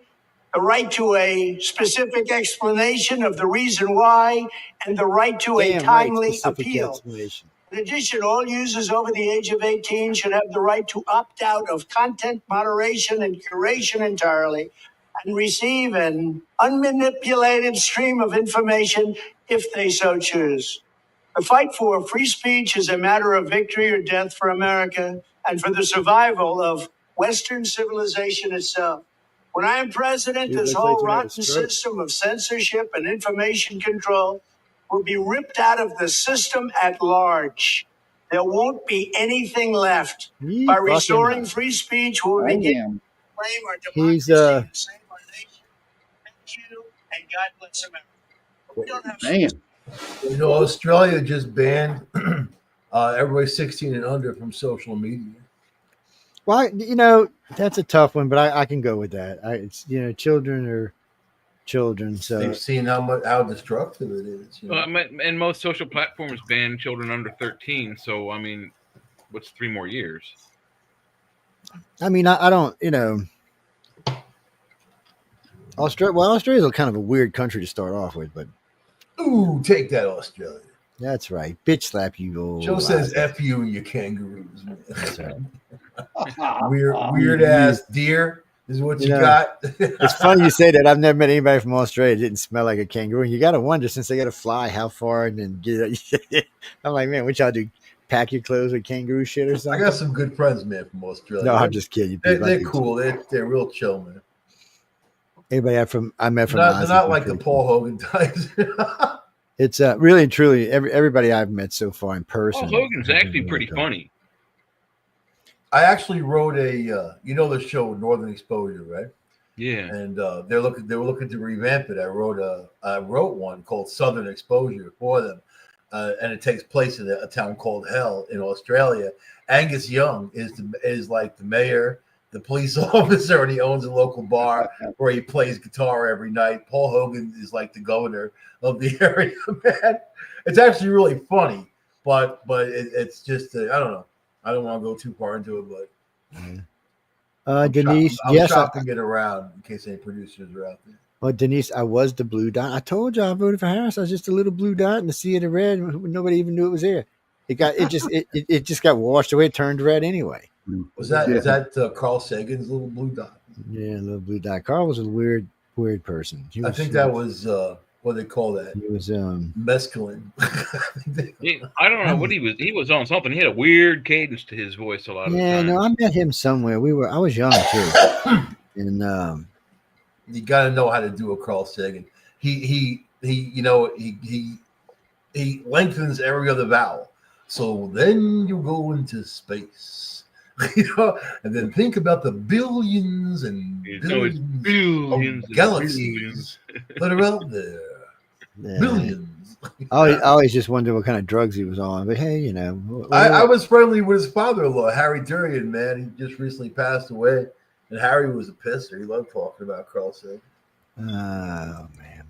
the right to a specific explanation of the reason why, and the right to a timely appeal. In addition, all users over the age of 18 should have the right to opt out of content moderation and curation entirely and receive an unmanipulated stream of information if they so choose. The fight for free speech is a matter of victory or death for America and for the survival of Western civilization itself. When I am president, this whole rotten system of censorship and information control will be ripped out of the system at large. There won't be anything left. By restoring free speech, we'll begin to claim our democracy and save our nation. Thank you, and God bless America. We don't have Man, Australia just banned everybody 16 and under from social media. Well, that's a tough one, but I can go with that. It's children are children, so They've seen how destructive it is. Well, and most social platforms ban children under 13. So I mean, what's 3 more years? I mean, I don't, Australia's a kind of a weird country to start off with, but Ooh, take that, Australia. that's right. Bitch slap you. Old Joe says lies. F you and your kangaroos, man. That's right. Weird ass deer is what you got. It's funny you say that. I've never met anybody from Australia that didn't smell like a kangaroo. And you got to wonder, since they got to fly, how far and then get. I'm like, man, what y'all do? Pack your clothes with kangaroo shit or I something? got some good friends, man, from Australia. No, I'm just kidding. They're cool. They're real chill, man. Anybody I met from They're not like the Paul Hogan types. It's really and truly everybody I've met so far in person. Paul Hogan's actually pretty funny. I actually wrote the show Northern Exposure, right? Yeah. And they were looking to revamp it. I wrote one called Southern Exposure for them, and it takes place in a town called Hell in Australia. Angus Young is like the mayor, the police officer, and he owns a local bar where he plays guitar every night. Paul Hogan is like the governor of the area, man. It's actually really funny, but it's just I don't know. I don't want to go too far into it, but Denise, I'm shopping it around in case any producers are out there. Well, Denise, I was the blue dot. I told you I voted for Harris. I was just a little blue dot in the sea of the red. Nobody even knew it was there. It just got washed away, turned red anyway. Was that Carl Sagan's little blue dot? Yeah, little blue dot. Carl was a weird person. I think that was what they call that. He was mescaline. I don't know what he was. He was on something. He had a weird cadence to his voice a lot of the time. No, I met him somewhere. I was young too, and you got to know how to do a Carl Sagan. He lengthens every other vowel. So then you go into space, and then think about the billions and billions of galaxies that are out there. Billions. I always just wondered what kind of drugs he was on. But hey, I was friendly with his father-in-law, Harry Durian, man. He just recently passed away. And Harry was a pisser. He loved talking about Carl Sagan. Oh, man.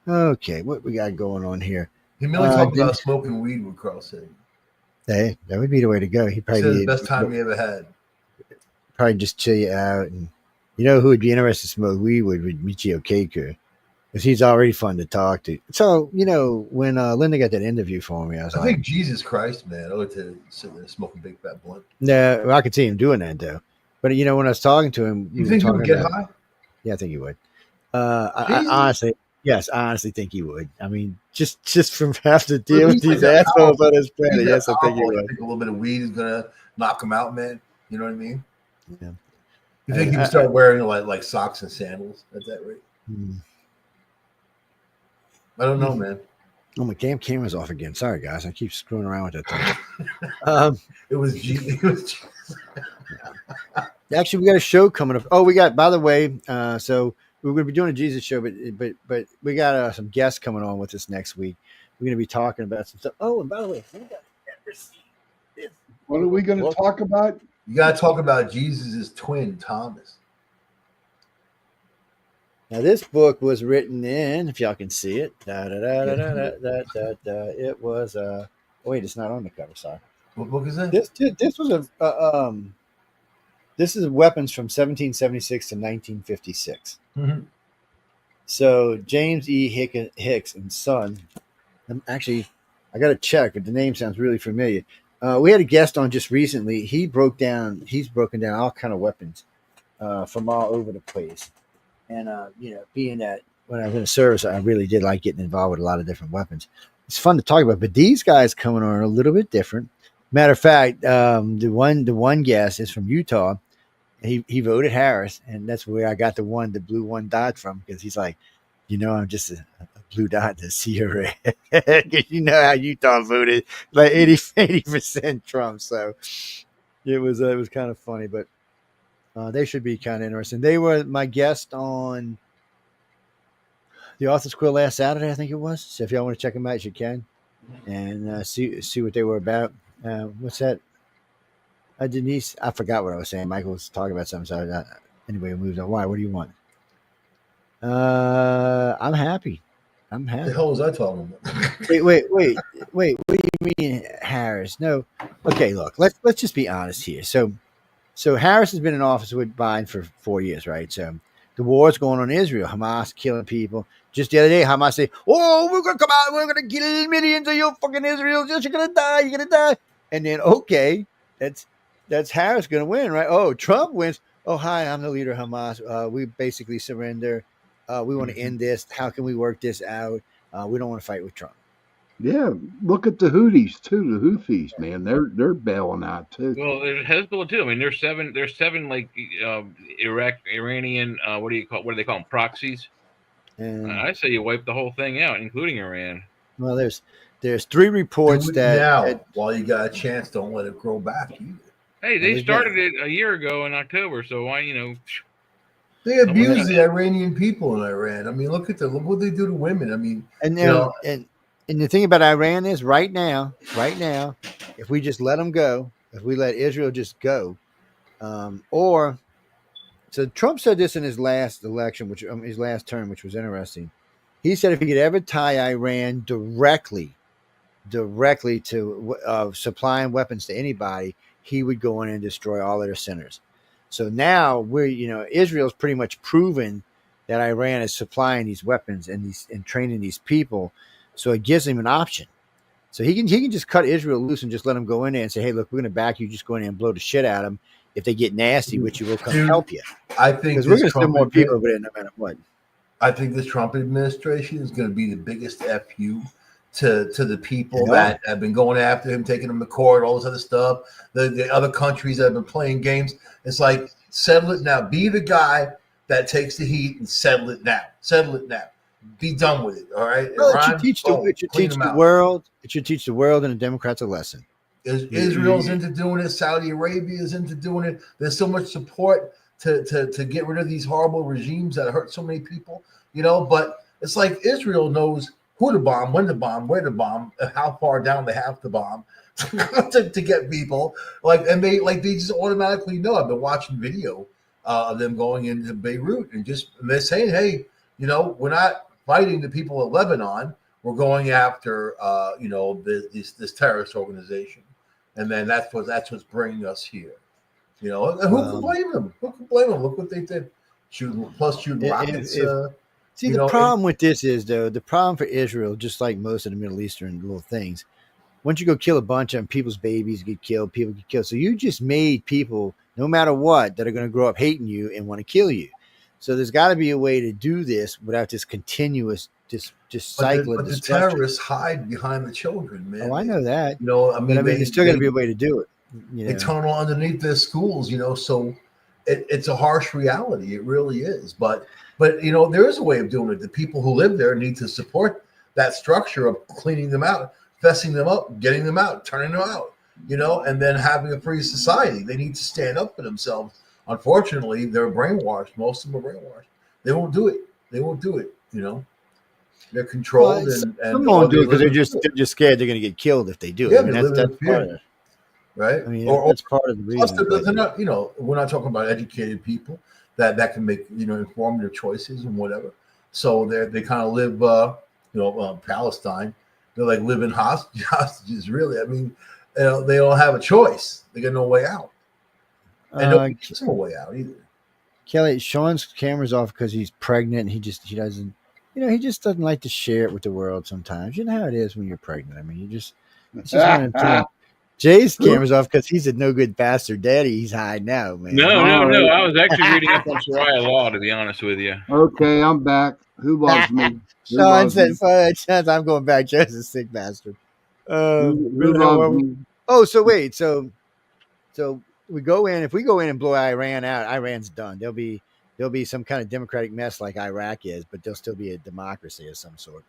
Okay, what we got going on here? He mainly talked about smoking weed with Carl Sagan. Hey, that would be the way to go. He probably said the best time he ever had. Probably just chill you out. And who would be interested to smoke weed with Michio Keiko. because he's already fun to talk to. So, when Linda got that interview for me, I was I like, think Jesus Christ, man. I like to sit there and smoke a big fat blunt. no, I could see him doing that though. But when I was talking to him, You think he would get high? Yeah, I think he would. I Jesus. I honestly think he would. I mean, just from having to deal Well, with he's these like that assholes powerful. on his He's planet. that Yes, I think he powerful. You would. think a little bit of weed is gonna knock him out, man? You know what I mean? Yeah. You think he would start wearing like socks and sandals at that rate? I don't know, man. Oh, my damn camera's off again. Sorry, guys. I keep screwing around with that thing. It was Jesus. Actually, we got a show coming up. Oh, we got, by the way, so we're going to be doing a Jesus show, but we got some guests coming on with us next week. We're going to be talking about some stuff. Oh, and by the way, What are we going to talk about? You got to talk about Jesus' twin, Thomas. Now, this book was written in, if y'all can see it, it was, wait, it's not on the cover, sorry. What book is that? This was this is weapons from 1776 to 1956. Mm-hmm. So James E. Hicks and Son. Actually, I got to check, but the name sounds really familiar. We had a guest on just recently. He's broken down all kind of weapons from all over the place. And, being that when I was in the service, I really did like getting involved with a lot of different weapons. It's fun to talk about, but these guys coming on are a little bit different. Matter of fact, the one guest is from Utah. He voted Harris, and that's where I got the blue one dot from, because he's like, I'm just a blue dot to see a red. Because you know how Utah voted, like 80% Trump. So it was kind of funny, but they should be kind of interesting. They were my guest on the Author's Quill last Saturday, I think it was. So if y'all want to check them out, you can, and see what they were about. What's that? Denise, I forgot what I was saying. Michael was talking about something. So anyway, we moved on. Why? What do you want? I'm happy. What the hell was I talking about? Wait. What do you mean, Harris? No. Okay, look. Let's just be honest here. So Harris has been in office with Biden for 4 years, right? So the war's going on in Israel. Hamas killing people. Just the other day, Hamas say, "Oh, we're gonna come out. We're gonna kill millions of you fucking Israel. You're gonna die. You're gonna die." And then that's Harris going to win, right? Oh, Trump wins. Oh, hi, I'm the leader of Hamas. We basically surrender. We want to end this. How can we work this out? We don't want to fight with Trump. Yeah, look at the Houthis too. The Houthis, man, they're bailing out too. Well, there's Hezbollah too. I mean, there's seven like Iranian. What do they call them? Proxies. And I say you wipe the whole thing out, including Iran. well, there's 3 reports while you got a chance, don't let it grow back either. Hey, they started it a year ago in October, so why, They abuse the Iranian people in Iran. I mean, look what they do to women. I mean, and the thing about Iran is right now, if we just let them go, if we let Israel just go, so Trump said this in his last election, his last term, which was interesting. He said if he could ever tie Iran directly to supplying weapons to anybody, he would go in and destroy all of their centers. So now Israel's pretty much proven that Iran is supplying these weapons and training these people. So it gives him an option. So he can just cut Israel loose and just let them go in there and say, "Hey, look, we're going to back you. Just go in there and blow the shit out of them. If they get nasty, which will come help you." I think because we're going to send more people over there no matter what. I think this Trump administration is going to be the biggest FU to the people that have been going after him, taking him to court, all this other stuff. The other countries that have been playing games. It's like, settle it now. Be the guy that takes the heat and settle it now. Be done with it. All right. Well, it should teach the world. It should teach the world and the Democrats a lesson. Israel's into doing it. Saudi Arabia is into doing it. There's so much support to get rid of these horrible regimes that hurt so many people. But it's like Israel knows who to bomb, when to bomb, where to bomb, and how far down they have to bomb to get people. They just automatically know. I've been watching video of them going into Beirut and they're saying, "Hey, we're not fighting the people of Lebanon. We're going after this terrorist organization." And then that's what's bringing us here. And who can blame them? Look what they did. Shooting rockets See, the problem with this is, though, the problem for Israel, just like most of the Middle Eastern little things, once you go kill a bunch of them, people's babies get killed, people get killed. So you just made people, no matter what, that are going to grow up hating you and want to kill you. So there's got to be a way to do this without this continuous, just cycle of destruction. The terrorists hide behind the children, man. Oh, I know that. I mean, there's still got to be a way to do it. They tunnel underneath their schools, so it's a harsh reality. It really is. But there is a way of doing it. The people who live there need to support that structure of cleaning them out, fessing them up, getting them out, turning them out, and then having a free society. They need to stand up for themselves. Unfortunately, they're brainwashed. Most of them are brainwashed. They won't do it. They're controlled, and some won't do it because they're just scared they're going to get killed if they do it. Yeah, I mean, that's part of it. Right? I mean, that's part of the reason. They're not, we're not talking about educated people that can make, inform their choices and whatever. So they kind of live, Palestine. They're like living hostages, really. I mean, they don't have a choice. They got no way out. And nobody gives them a way out either. Kelly, Sean's camera's off because he's pregnant. He doesn't like to share it with the world sometimes. You know how it is when you're pregnant. I mean, it's just one of them. Jay's camera's off because he's a no good bastard daddy. He's hiding out, man. No. I was actually reading up on Sharia law, to be honest with you. Okay, I'm back. Who loves me? Sean said, I'm going back. Joe's a sick bastard. So wait. So we go in. If we go in and blow Iran out, Iran's done. There'll be some kind of democratic mess like Iraq is, but there'll still be a democracy of some sort.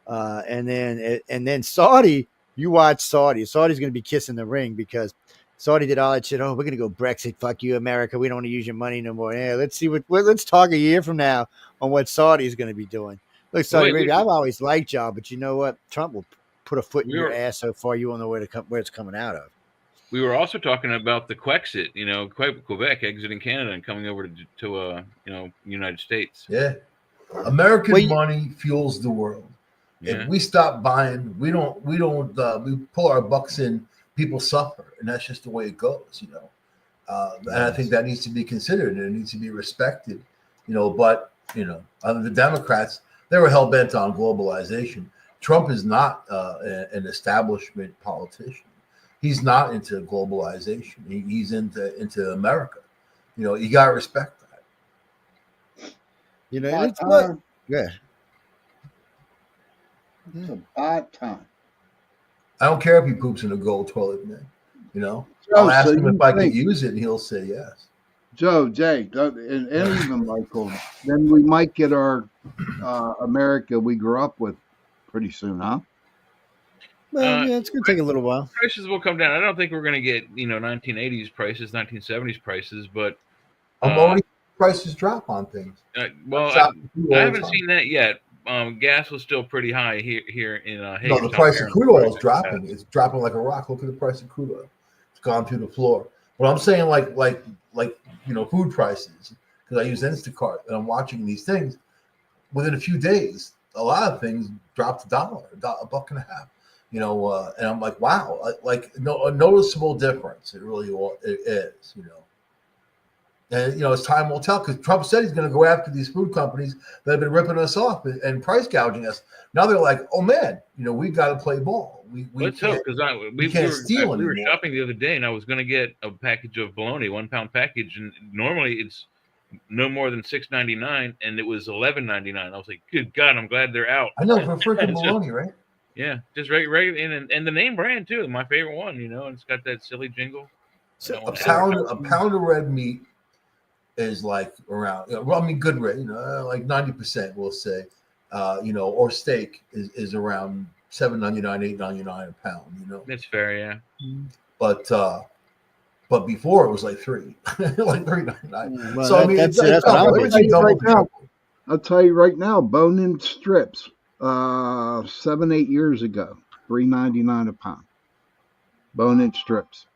And then Saudi. You watch Saudi. Saudi's going to be kissing the ring because Saudi did all that shit. Oh, we're going to go Brexit. Fuck you, America. We don't want to use your money no more. Yeah, let's see let's talk a year from now on what Saudi is going to be doing. Look, Saudi Arabia, I've always liked y'all, but you know what? Trump will put a foot in your ass so far you won't know where it's coming out of. We were also talking about the Quexit, Quebec exiting Canada and coming over to United States. Yeah. American money fuels the world. Yeah. If we stop buying, we pull our bucks in, people suffer, and that's just the way it goes, And I think that needs to be considered and it needs to be respected, But the Democrats, they were hell bent on globalization. Trump is not an establishment politician. He's not into globalization. He's into America. You gotta respect that. It's what? Yeah. It's a bad time. I don't care if he poops in a gold toilet, man. I'll ask him if I can use it, and he'll say yes. Joe, Jay, and even Michael, then we might get our America we grew up with pretty soon, huh? Well, it's going to take a little while. Prices will come down. I don't think we're going to get 1980s prices, 1970s prices, but I'm already prices drop on things. I haven't seen that yet. Gas was still pretty high here in Hagerstown. No, the price of crude oil is dropping. It's dropping like a rock. Look at the price of crude oil. It's gone through the floor. But I'm saying like food prices, because I use Instacart and I'm watching these things. Within a few days, a lot of things dropped $1, $1.50. And I'm like, wow, a noticeable difference. It really is, And, as time will tell, because Trump said he's going to go after these food companies that have been ripping us off and price gouging us. Now they're like, oh, man, we've got to play ball. Let's hope, because we were shopping the other day, and I was going to get a package of bologna, 1 pound package, and normally it's no more than $6.99, and it was $11.99. I was like, good God, I'm glad they're out. I know, for freaking bologna, right? Yeah, just right, and the name brand, too, my favorite one, and it's got that silly jingle. So a pound of red meat is like around, good red, like 90%, we'll say, or steak is around $7.99, $8.99 a pound, That's fair, yeah. But before it was like $3, like $3.99. Well, so I'll tell you right now, bone-in strips, 7-8 years ago, $3.99 a pound. Bone-in strips.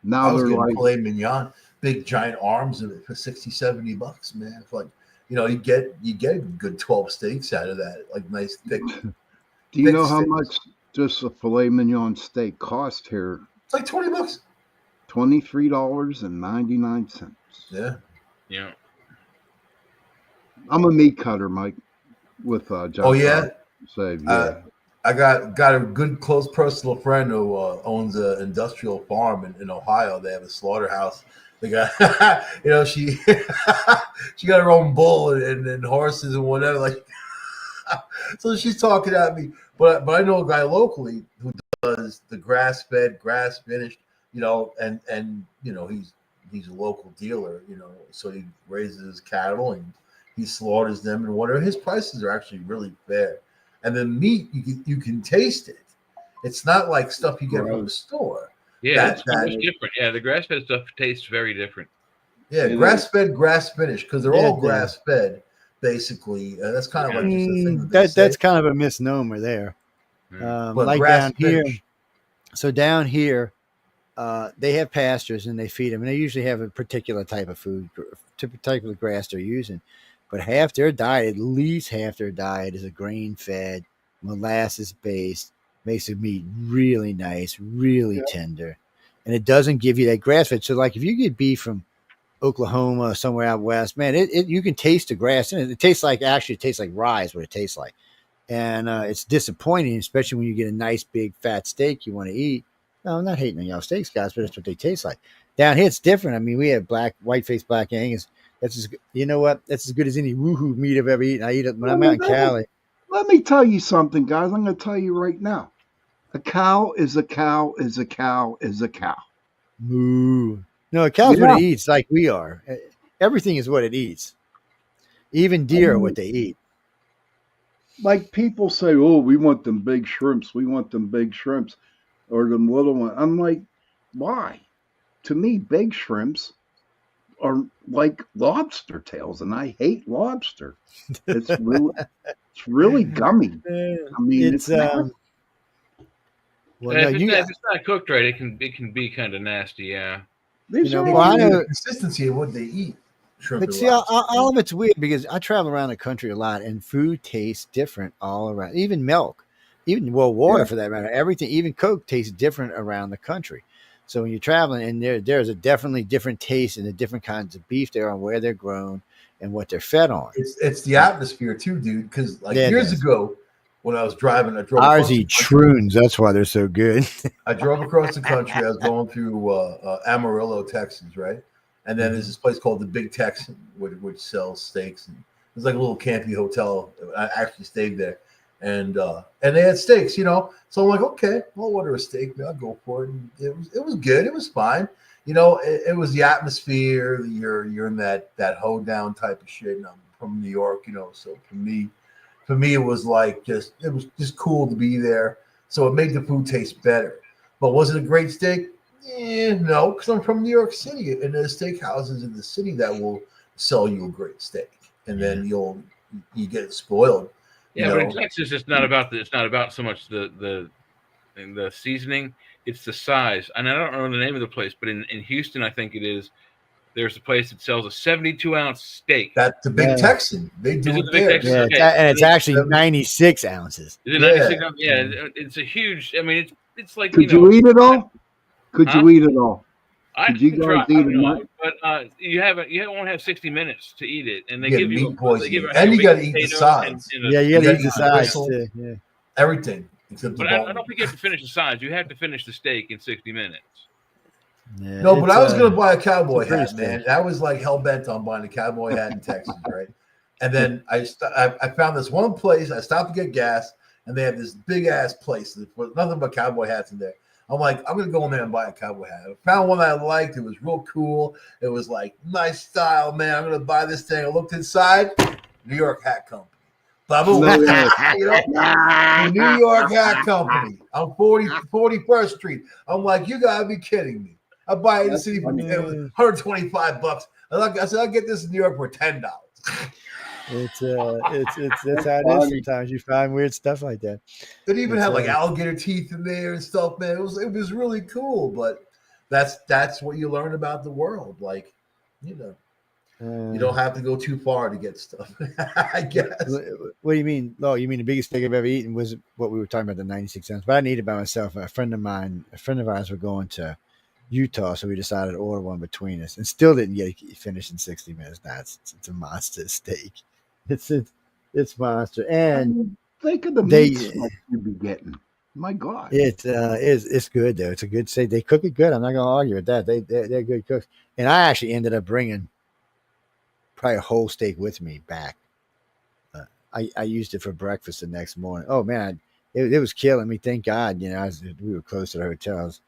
Now they're like filet mignon, big giant arms of it for $60-$70, man. It's like, you get a good 12 steaks out of that, like nice thick. Do you know how much just a filet mignon steak cost here? It's like $20. $23.99. Yeah. Yeah. I'm a meat cutter, Mike, with John. Oh yeah. Save, yeah. I got a good close personal friend who owns an industrial farm in Ohio. They have a slaughterhouse. They got, she she got her own bull and horses and whatever. Like, so she's talking at me. But I know a guy locally who does the grass fed, grass finished. And he's a local dealer. So he raises cattle and he slaughters them and whatever. His prices are actually really fair. And the meat, you can taste it. It's not like stuff you get from the store. Yeah, it's different. Yeah, the grass-fed stuff tastes very different. Yeah, grass-fed, grass-finished, because they're all grass-fed, basically. That's kind of like just a thing that's kind of a misnomer there. Like down here. So down here, they have pastures and they feed them. And they usually have a particular type of food, type of grass they're using. But half their diet, at least half their diet, is a grain-fed, molasses-based, makes the meat really nice, really tender. And it doesn't give you that grass-fed. So, like, if you get beef from Oklahoma or somewhere out west, man, you can taste the grass in it. It tastes like rye is what it tastes like. And it's disappointing, especially when you get a nice, big, fat steak you want to eat. No, I'm not hating on y'all steaks, guys, but that's what they taste like. Down here, it's different. I mean, we have white-faced black Angus. That's you know what? That's as good as any woohoo meat I've ever eaten. I eat it when I'm out in Cali. Let me tell you something, guys. I'm going to tell you right now. A cow is a cow is a cow is a cow. Moo. No, a cow's what it eats, like we are. Everything is what it eats. Even deer are what they eat. Like people say, oh, we want them big shrimps. We want them big shrimps or them little ones. I'm like, why? To me, big shrimps are like lobster tails, and I hate lobster. It's really gummy. I mean, it's well, if it's not cooked right, it can be kind of nasty. Yeah, I know the consistency of what they eat. But see, all of it's weird because I travel around the country a lot, and food tastes different all around. Even milk, water for that matter. Everything, even Coke, tastes different around the country. So when you're traveling, and there's a definitely different taste and the different kinds of beef there on where they're grown and what they're fed on. It's the atmosphere too, dude. Because years ago, when I was driving, ours eat shroons. That's why they're so good. I drove across the country. I was going through Amarillo, Texas, right? And then there's this place called the Big Texan, which sells steaks. And it's like a little campy hotel. I actually stayed there. And they had steaks, So I'm like, okay, I'll order a steak. I'll go for it. And it was good. It was fine. It was the atmosphere. You're in that hoedown type of shit. And I'm from New York, So for me, it was like it was just cool to be there. So it made the food taste better. But was it a great steak? No, because I'm from New York City, and there's steakhouses in the city that will sell you a great steak, and then you get spoiled. Yeah, but in Texas, it's not about so much the seasoning; it's the size. And I don't know the name of the place, but in Houston, I think it is. There's a place that sells a 72-ounce steak. That's the Big Texan. They do it there. Yeah, and it's actually 96 ounces. Is it 96 ounces? Yeah, it's a huge. I mean, it's like. Could you eat it all? Could you eat it all? Could you guys eat it all? But you won't have 60 minutes to eat it, and they give you meat poisoning, and you got to eat the sides. You got to eat the sides too. Yeah, everything. But I don't think you have to finish the sides. You have to finish the steak in 60 minutes. Yeah, no, but I was going to buy a cowboy hat, man. I was like hell bent on buying a cowboy hat in Texas, right? And then I found this one place. I stopped to get gas, and they had this big ass place with nothing but cowboy hats in there. I'm like, I'm going to go in there and buy a cowboy hat. I found one that I liked. It was real cool. It was like nice style, man. I'm going to buy this thing. I looked inside, New York Hat Company. The New York Hat Company on 41st Street. I'm like, you got to be kidding me. I buy it in the city for $125. I said, I'll get this in New York for $10. It's that's how it is. Sometimes you find weird stuff like that. It even had like alligator teeth in there and stuff, man. It was really cool, but that's what you learn about the world. Like, you don't have to go too far to get stuff. I guess. What do you mean? Oh, you mean the biggest steak I've ever eaten was what we were talking about, the 96 ounce. But I didn't eat it by myself. A friend of ours were going to Utah, so we decided to order one between us, and still didn't get it finished in 60 minutes. It's a monster steak. It's monster. And think of the they meat smoke you'd be getting. My God. it's good though. It's a good steak. They cook it good. I'm not gonna argue with that. They're good cooks. And I actually ended up bringing probably a whole steak with me back. I used it for breakfast the next morning. Oh man, it was killing me. Thank God, we were close to the hotels.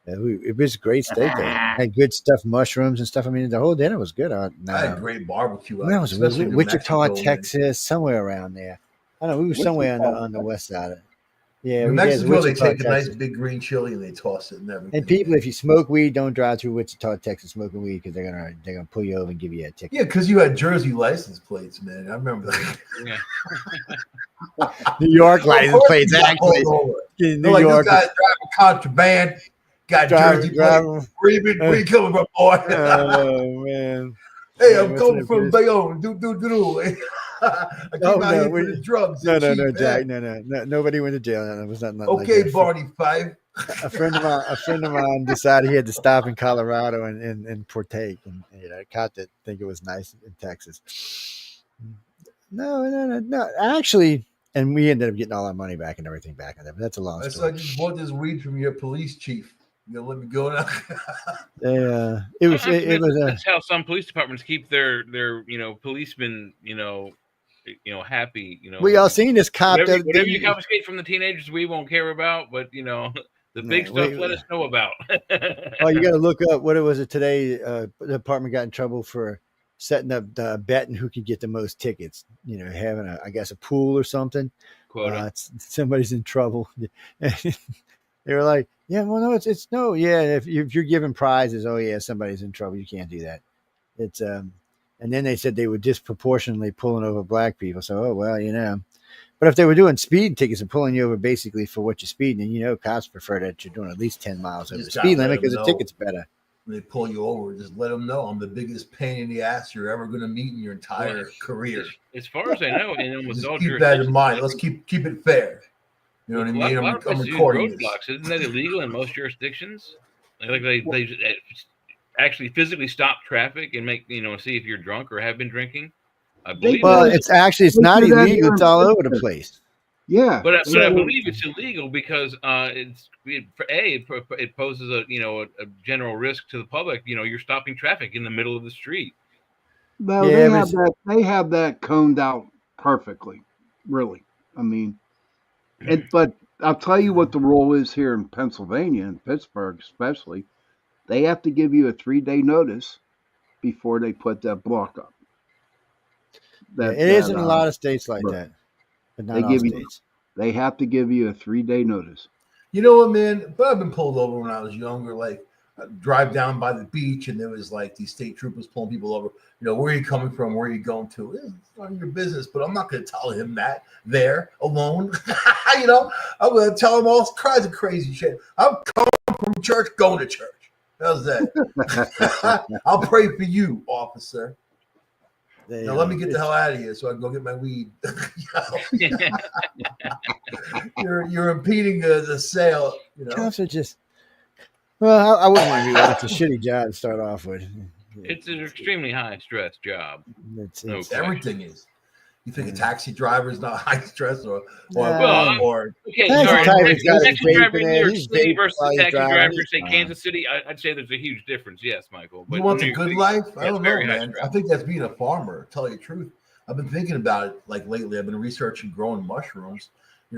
It was a great steak though. Had good stuff, mushrooms and stuff. I mean, the whole dinner was good. I had great barbecue. Where was it? Especially New Wichita, Mexico, Texas, somewhere around there. I don't know. We were somewhere on the west side of it. Yeah, New we did Mexico, they Wichita, take a nice Texas. big green chili and they toss it and everything. And people, if you smoke weed, don't drive through Wichita, Texas smoking weed because they're gonna pull you over and give you a ticket. Yeah, because you had Jersey license plates, man. I remember that. Yeah. New York license plates, actually. New Like, York. this guy's driving contraband, got Jersey plates. Where you coming from, boy? Oh man. Hey, I'm coming from Bayonne. I came out here for the drugs. No, Jack. No. Nobody went to jail. No, it was nothing okay, like that. Barney Five. A friend of mine decided he had to stop in Colorado and partake, and caught that think it was nice in Texas. No. Actually, and we ended up getting all our money back and everything back on that. But that's a long story. So I just bought this weed from your police chief. You gonna let me go now? That's how some police departments keep their policemen happy. We all seen this cop. Whatever you confiscate from the teenagers, we won't care about. But the big stuff, let us know about. Oh, you got to look up what it was today. The department got in trouble for setting up betting who could get the most tickets. Having a pool or something. Somebody's in trouble. They were like, yeah, well, no, it's no, yeah. If you're giving prizes, oh yeah, somebody's in trouble. You can't do that. It's and then they said they were disproportionately pulling over black people. So, oh well, But if they were doing speed tickets and pulling you over basically for what you're speeding, and cops prefer that you're doing at least 10 miles over the speed limit because the ticket's better. When they pull you over, just let them know I'm the biggest pain in the ass you're ever going to meet in your entire career. As far as I know, and almost all keep that in mind. Let's keep it fair. You know what I mean? I'm recording roadblocks. Isn't that illegal in most jurisdictions? Like they actually physically stop traffic and make see if you're drunk or have been drinking. I believe. Well, it's not illegal. It's all over the place. Yeah, but I believe it's illegal because it poses a general risk to the public. You're stopping traffic in the middle of the street. No, they have that coned out perfectly. Really, I mean. But I'll tell you what the rule is here in Pennsylvania, in Pittsburgh especially. They have to give you a 3-day notice before they put that block up. It is in a lot of states like that, but not all states. They have to give you a 3-day notice. You know what, man? But I've been pulled over when I was younger. Like, I'd drive down by the beach, and there was like these state troopers pulling people over. Where are you coming from? Where are you going to? It's none of your business, but I'm not going to tell him that there alone. I'm going to tell him all kinds of crazy shit. I'm coming from church, going to church. How's that? I'll pray for you, officer. Now let me get the hell out of here so I can go get my weed. You're impeding the sale. Cops are just. Well, I wouldn't want to do that. It's a shitty job to start off with. It's an extremely high stress job. Everything is. You think a taxi driver is not high stress or okay, taxi driver in New York City versus a taxi driver in say Kansas City, I'd say there's a huge difference. Yes, Michael. But you want a good life? I don't know, man. I think that's being a farmer. Tell you the truth, I've been thinking about it. Like lately, I've been researching growing mushrooms.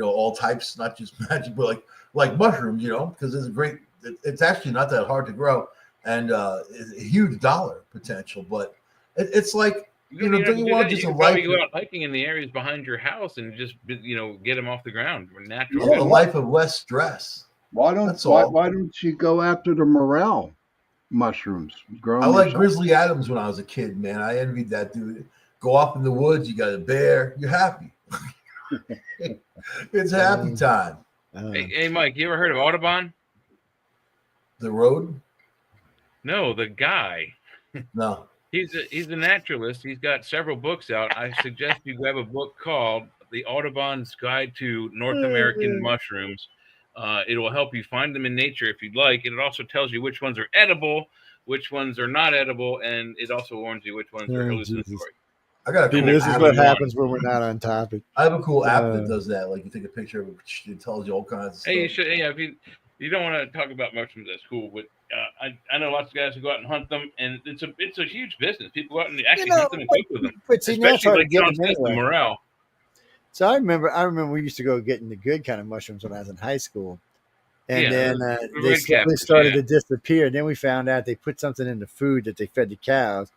All types, not just magic, but like mushrooms. Because it's a great. It's actually not that hard to grow, and it's a huge dollar potential. But it's like. Don't you want just a life? Go out hiking in the areas behind your house and just get them off the ground. Natural. A life of less stress. Why don't you go after the morel mushrooms? I like Grizzly Adams when I was a kid, man. I envied that dude. Go off in the woods, you got a bear, you're happy. It's happy time. Hey, Mike, you ever heard of Audubon? The road? No, the guy. No. He's a naturalist. He's got several books out. I suggest you grab a book called The Audubon's Guide to North American Mushrooms. It will help you find them in nature if you'd like. And it also tells you which ones are edible, which ones are not edible, and it also warns you which ones are hallucinatory. I got a See, cool this is app. what happens when we're not on topic. I have a cool app that does that. Like you take a picture of it, it tells you all kinds of Hey, you stuff. should. Hey, if you don't want to talk about mushrooms, that's cool. But I know lots of guys who go out and hunt them, and it's a huge business. People go out and actually hunt them and cook with them. But see, now it's Especially hard like to get John them says, the anyway. morale. So I remember we used to go getting the good kind of mushrooms when I was in high school. And Yeah, then the they red slowly cappers, started yeah. to disappear. Then we found out they put something in the food that they fed the cows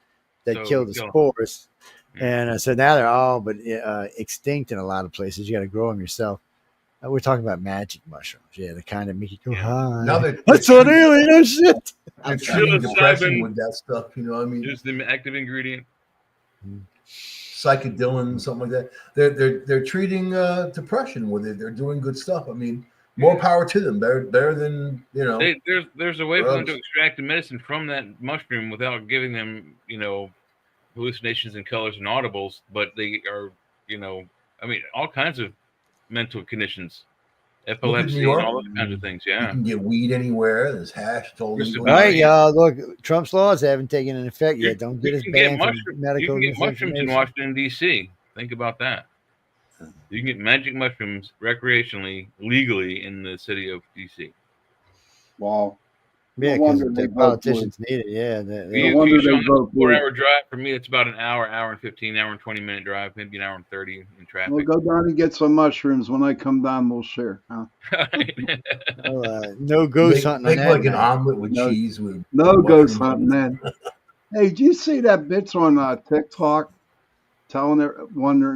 that So killed the kill 'em. spores. Yeah. And so now they're all but extinct in a lot of places. You got to grow them yourself. We're talking about magic mushrooms. Yeah, the kind that make you go Yeah. high. Now they're That's treating- an alien. Oh, shit. They're treating Psilocybin. depression with that stuff. You know what I mean? Just the active ingredient. Psychedelic, something like that. They're treating depression with it. They're doing good stuff. I mean, more power to them. Better than There's a way for them drugs. to extract the medicine from that mushroom without giving them, hallucinations and colors and audibles. But they are, all kinds of mental conditions, epilepsy, York. and all those kinds of things. You Yeah. can get weed anywhere. There's hash. It's all Just legal. about All right, y'all. Look, Trump's laws haven't taken an effect You- yet. Don't get us You can banned from you medical can get mushrooms in misinformation. Washington D.C. Think about that. You can get magic mushrooms recreationally, legally in the city of D.C. Wow. Yeah, No because wonder they the vote politicians need it. Yeah, For No you, wonder Sean, they that's vote a blue. 4-hour drive. For me, it's about an hour and 15, hour and 20-minute drive, maybe an hour and 30 in traffic. We'll go down and get some mushrooms. When I come down, we'll share. Huh? no ghost hunting on Make that like an night. omelet with No- cheese with No mushrooms ghost on hunting, it. man. Hey, did you see that bitch on TikTok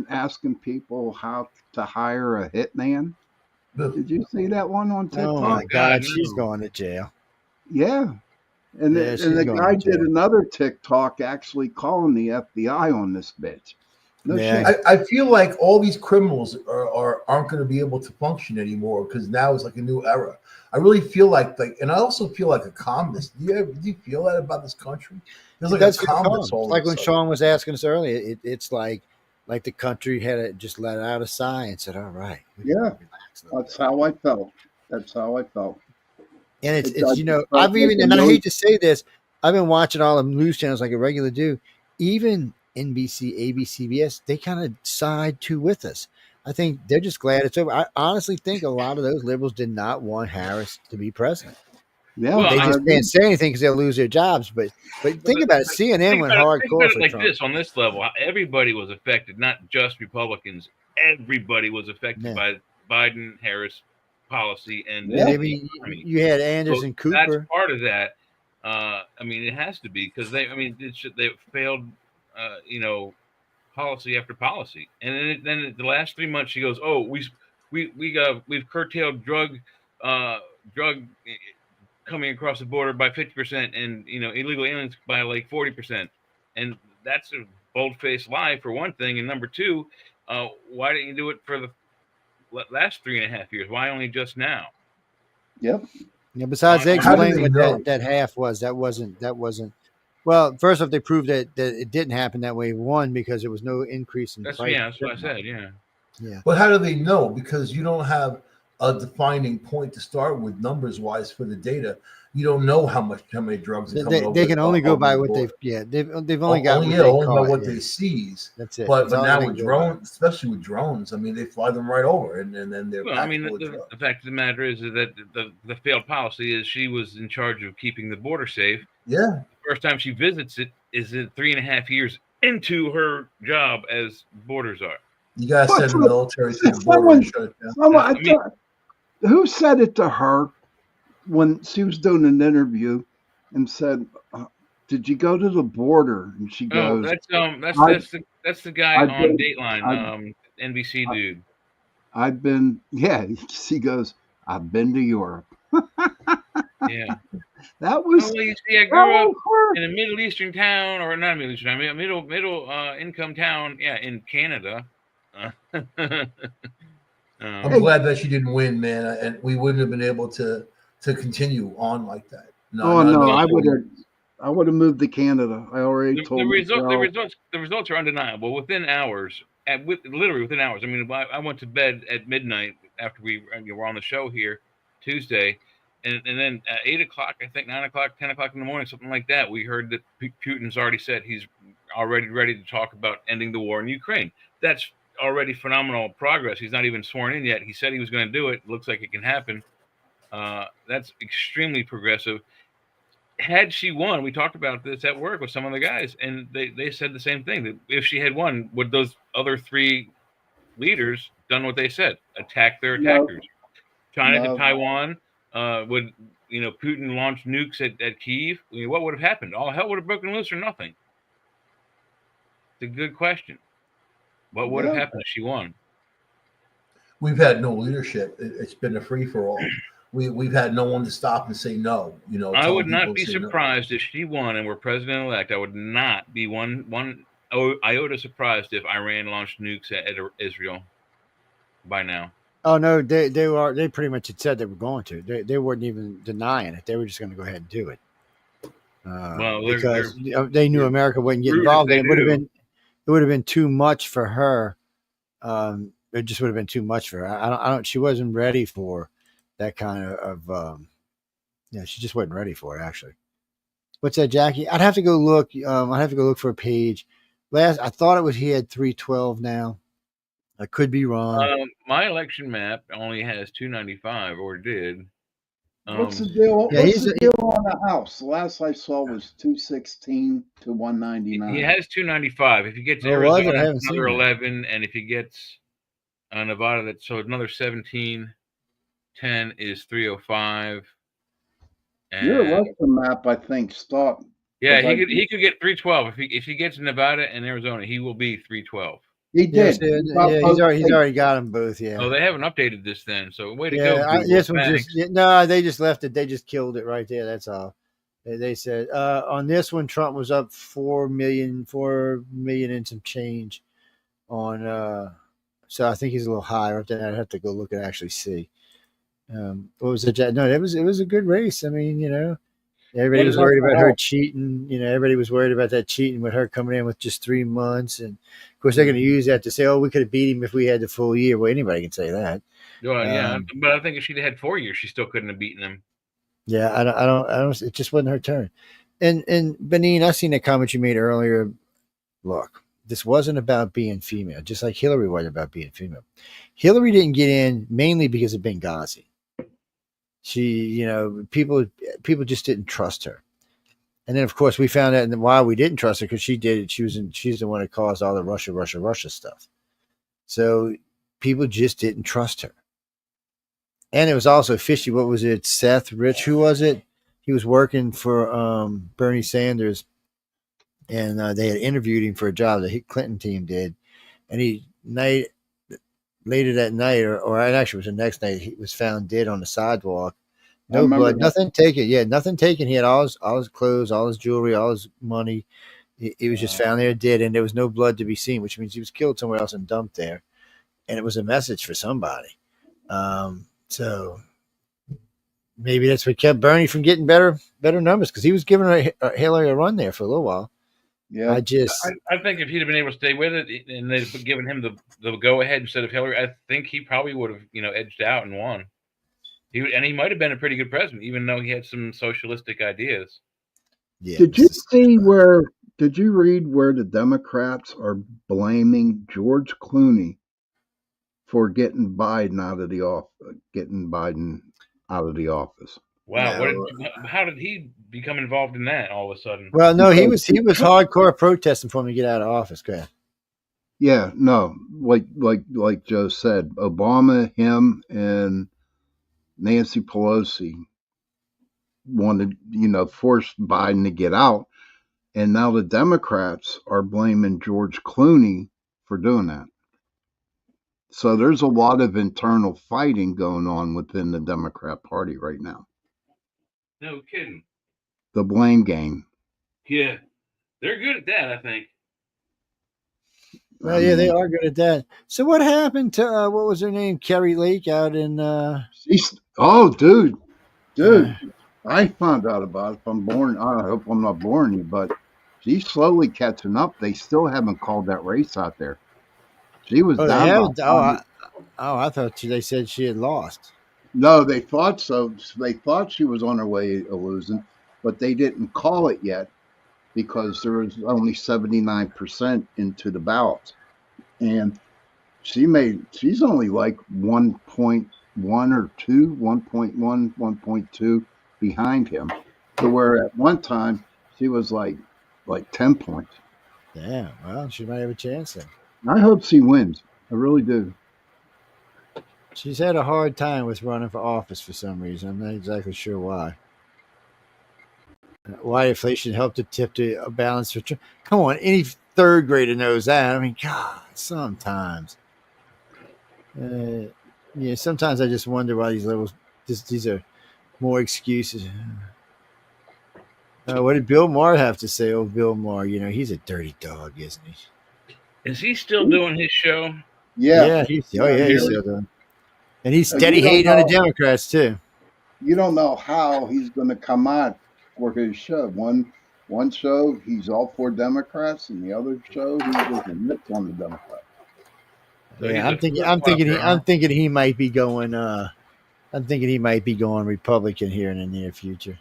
asking people how to hire a hitman? Did you see that one on TikTok? Oh my God, God, she's no. going to jail. Yeah. And, Yeah, she's the going guy to did jail. another TikTok actually calling the FBI on this bitch. No Yeah. shit. I feel like all these criminals aren't going to be able to function anymore because now it's like a new era. I really feel like, and I also feel like a calmness. Do you feel that about this country? There's like That's a calmness. calm. All It's like of a when sudden. Sean was asking us earlier. It's like the country had just let out a sigh and said, "All right, we can Yeah. relax a little That's bit." how I felt. That's how I felt. And it's does I've make even, a and I noise. hate to say this, I've been watching all the news channels like a regular do. Even NBC, ABC, CBS, they kind of side too with us. I think they're just glad it's over. I honestly think a lot of those liberals did not want Harris to be president. Yeah. Well, They I just agree. can't say anything because they'll lose their jobs. But think about it. CNN went Think about hardcore it for like Trump. this on this level. Everybody was affected, not just Republicans. Everybody was affected Yeah. by Biden-Harris policy and Yeah. And I mean, you had Anderson so that's Cooper. part of that. It has to be because they failed, policy after policy, and then the last 3 months she goes, oh, we've curtailed drug coming across the border by 50%, and illegal aliens by like 40%, and that's a bold-faced lie for one thing, and number two, why didn't you do it for the last 3.5 years? Why only just now? Yep. Yeah, besides, they How do explained they what know? that half was. That wasn't. Well, first off, they proved that it didn't happen that way. One, because there was no increase in That's price. that's what I said. Yeah. Yeah. But how do they know? Because you don't have a defining point to start with numbers wise for the data. You don't know how many drugs are coming over. They can only go by the what border. they've only got what only they by caught, what yeah. they seize. That's it. But That's all now they with can go by. drones, especially with drones, I mean, they fly them right over, and then they're Well, packed full of the drugs. fact of the matter is that the failed policy is she was in charge of keeping the border safe. Yeah. The first time she visits it is in 3.5 years into her job as borders are. You gotta What's send the with- military to the border and shut it down. Who said it to her when she was doing an interview and said, "Did you go to the border?" And she Oh, goes, that's the guy I've on been- Dateline, NBC dude. "I've been." Yeah, she goes, "I've been to Europe." Yeah. That was. Well, you see, I grew up in a Middle Eastern town, or not Middle Eastern, I mean a middle income town, in Canada. I'm glad that she didn't win, man, and we wouldn't have been able to continue on like that. I would have moved to Canada. I already told the myself. results are undeniable within hours. Literally within hours. I mean, I went to bed at midnight after we were on the show here Tuesday, and then at 8 o'clock, I think 9 o'clock, 10 o'clock in the morning, something like that, we heard that Putin's already said he's already ready to talk about ending the war in Ukraine. That's already phenomenal progress. He's not even sworn in yet. He said he was going to do it. Looks like it can happen. That's extremely progressive. Had she won, we talked about this at work with some of the guys, and they said the same thing. That if she had won, would those other three leaders done what they said? Attack their attackers. China to Taiwan. Would Putin launch nukes at Kyiv? What would have happened? All hell would have broken loose or nothing? It's a good question. What would have happened if she won? We've had no leadership. It's been a free for all. We've had no one to stop and say no. I would not be surprised if she won and were president elect. I would not be one iota surprised if Iran launched nukes at Israel by now. Oh no, they pretty much had said they were going to. They weren't even denying it. They were just going to go ahead and do it. Because they knew America wouldn't get involved. It would have been too much for her. It just would have been too much for her. I don't. She wasn't ready for that kind of. She just wasn't ready for it. Actually, what's that, Jackie? I'd have to go look. I'd have to go look for a page. I thought it was he had 312 now. I could be wrong. My election map only has 295, or did. What's the deal? What's the deal on the House? The last I saw was 216 to 199. He has 295. If he gets Arizona, another 11, and if he gets Nevada, so another 17. 10 is 305. And your election map, I think, stopped. Yeah, he could get 312 if he gets Nevada and Arizona. He will be 312. He did. He's already got them both. Yeah. Oh, they haven't updated this then. So way to go. They just left it. They just killed it right there. That's all. They said on this one, Trump was up 4 million and some change on. So I think he's a little higher up there. I'd have to go look and actually see. What was it? No, it was a good race. I mean, everybody was worried about her cheating. Everybody was worried about that cheating with her coming in with just 3 months, and of course they're going to use that to say, "Oh, we could have beat him if we had the full year." Well, anybody can say that. Well, but I think if she'd had 4 years, she still couldn't have beaten him. Yeah, I don't. It just wasn't her turn. And Benin, I seen that comment you made earlier. Look, this wasn't about being female, just like Hillary wasn't about being female. Hillary didn't get in mainly because of Benghazi. She, people just didn't trust her. And then, of course, we found out why we didn't trust her, because she did it. She's the one that caused all the Russia stuff. So people just didn't trust her. And it was also fishy. What was it? Seth Rich, who was it? He was working for Bernie Sanders, and they had interviewed him for a job. The Clinton team did. And later that night, or actually it was the next night, he was found dead on the sidewalk. No blood, nothing taken. Yeah, nothing taken. He had all his clothes, all his jewelry, all his money. He was just found there dead, and there was no blood to be seen, which means he was killed somewhere else and dumped there. And it was a message for somebody. So maybe that's what kept Bernie from getting better numbers, because he was giving Hillary a run there for a little while. Yeah, I think if he'd have been able to stay with it and they'd given him the go ahead instead of Hillary, I think he probably would have edged out and won. He might have been a pretty good president, even though he had some socialistic ideas. Yeah. Did you read where the Democrats are blaming George Clooney for getting Biden out of the office? Wow, how did he become involved in that all of a sudden? Well, no, he was hardcore protesting for him to get out of office. Go ahead. Yeah, no, like Joe said, Obama, him, and Nancy Pelosi wanted, forced Biden to get out, and now the Democrats are blaming George Clooney for doing that. So there's a lot of internal fighting going on within the Democrat Party right now. No kidding. The blame game. Yeah, they're good at that, I think. Well, yeah, they are good at that. So what happened to what was her name, Carrie Lake, out in? Dude, I found out about it. If I'm born, I hope I'm not boring you, but she's slowly catching up. They still haven't called that race out there. She was down. I thought they said she had lost. No, they thought so. They thought she was on her way to losing, but they didn't call it yet. because there was only 79% into the ballots. And she's only like 1.1 or 2, 1.1, 1.2 behind him. To where at one time she was like 10 points. Yeah, well, she might have a chance then. I hope she wins. I really do. She's had a hard time with running for office for some reason. I'm not exactly sure why. Why inflation helped to tip to a balance for Trump. Come on, any third grader knows that. I mean, God, sometimes. Yeah, sometimes I just wonder why these are more excuses. What did Bill Maher have to say? Oh, Bill Maher, he's a dirty dog, isn't he? Is he still doing his show? Yeah. He's still doing. And he's You steady don't hating on the know. Democrats too. You don't know how he's going to come out for his show. One show he's all for Democrats, and the other show he's just a nit on the Democrats. So Yeah, he's I'm thinking flip-flopper, he might be going. I'm thinking he might be going Republican here in the near future,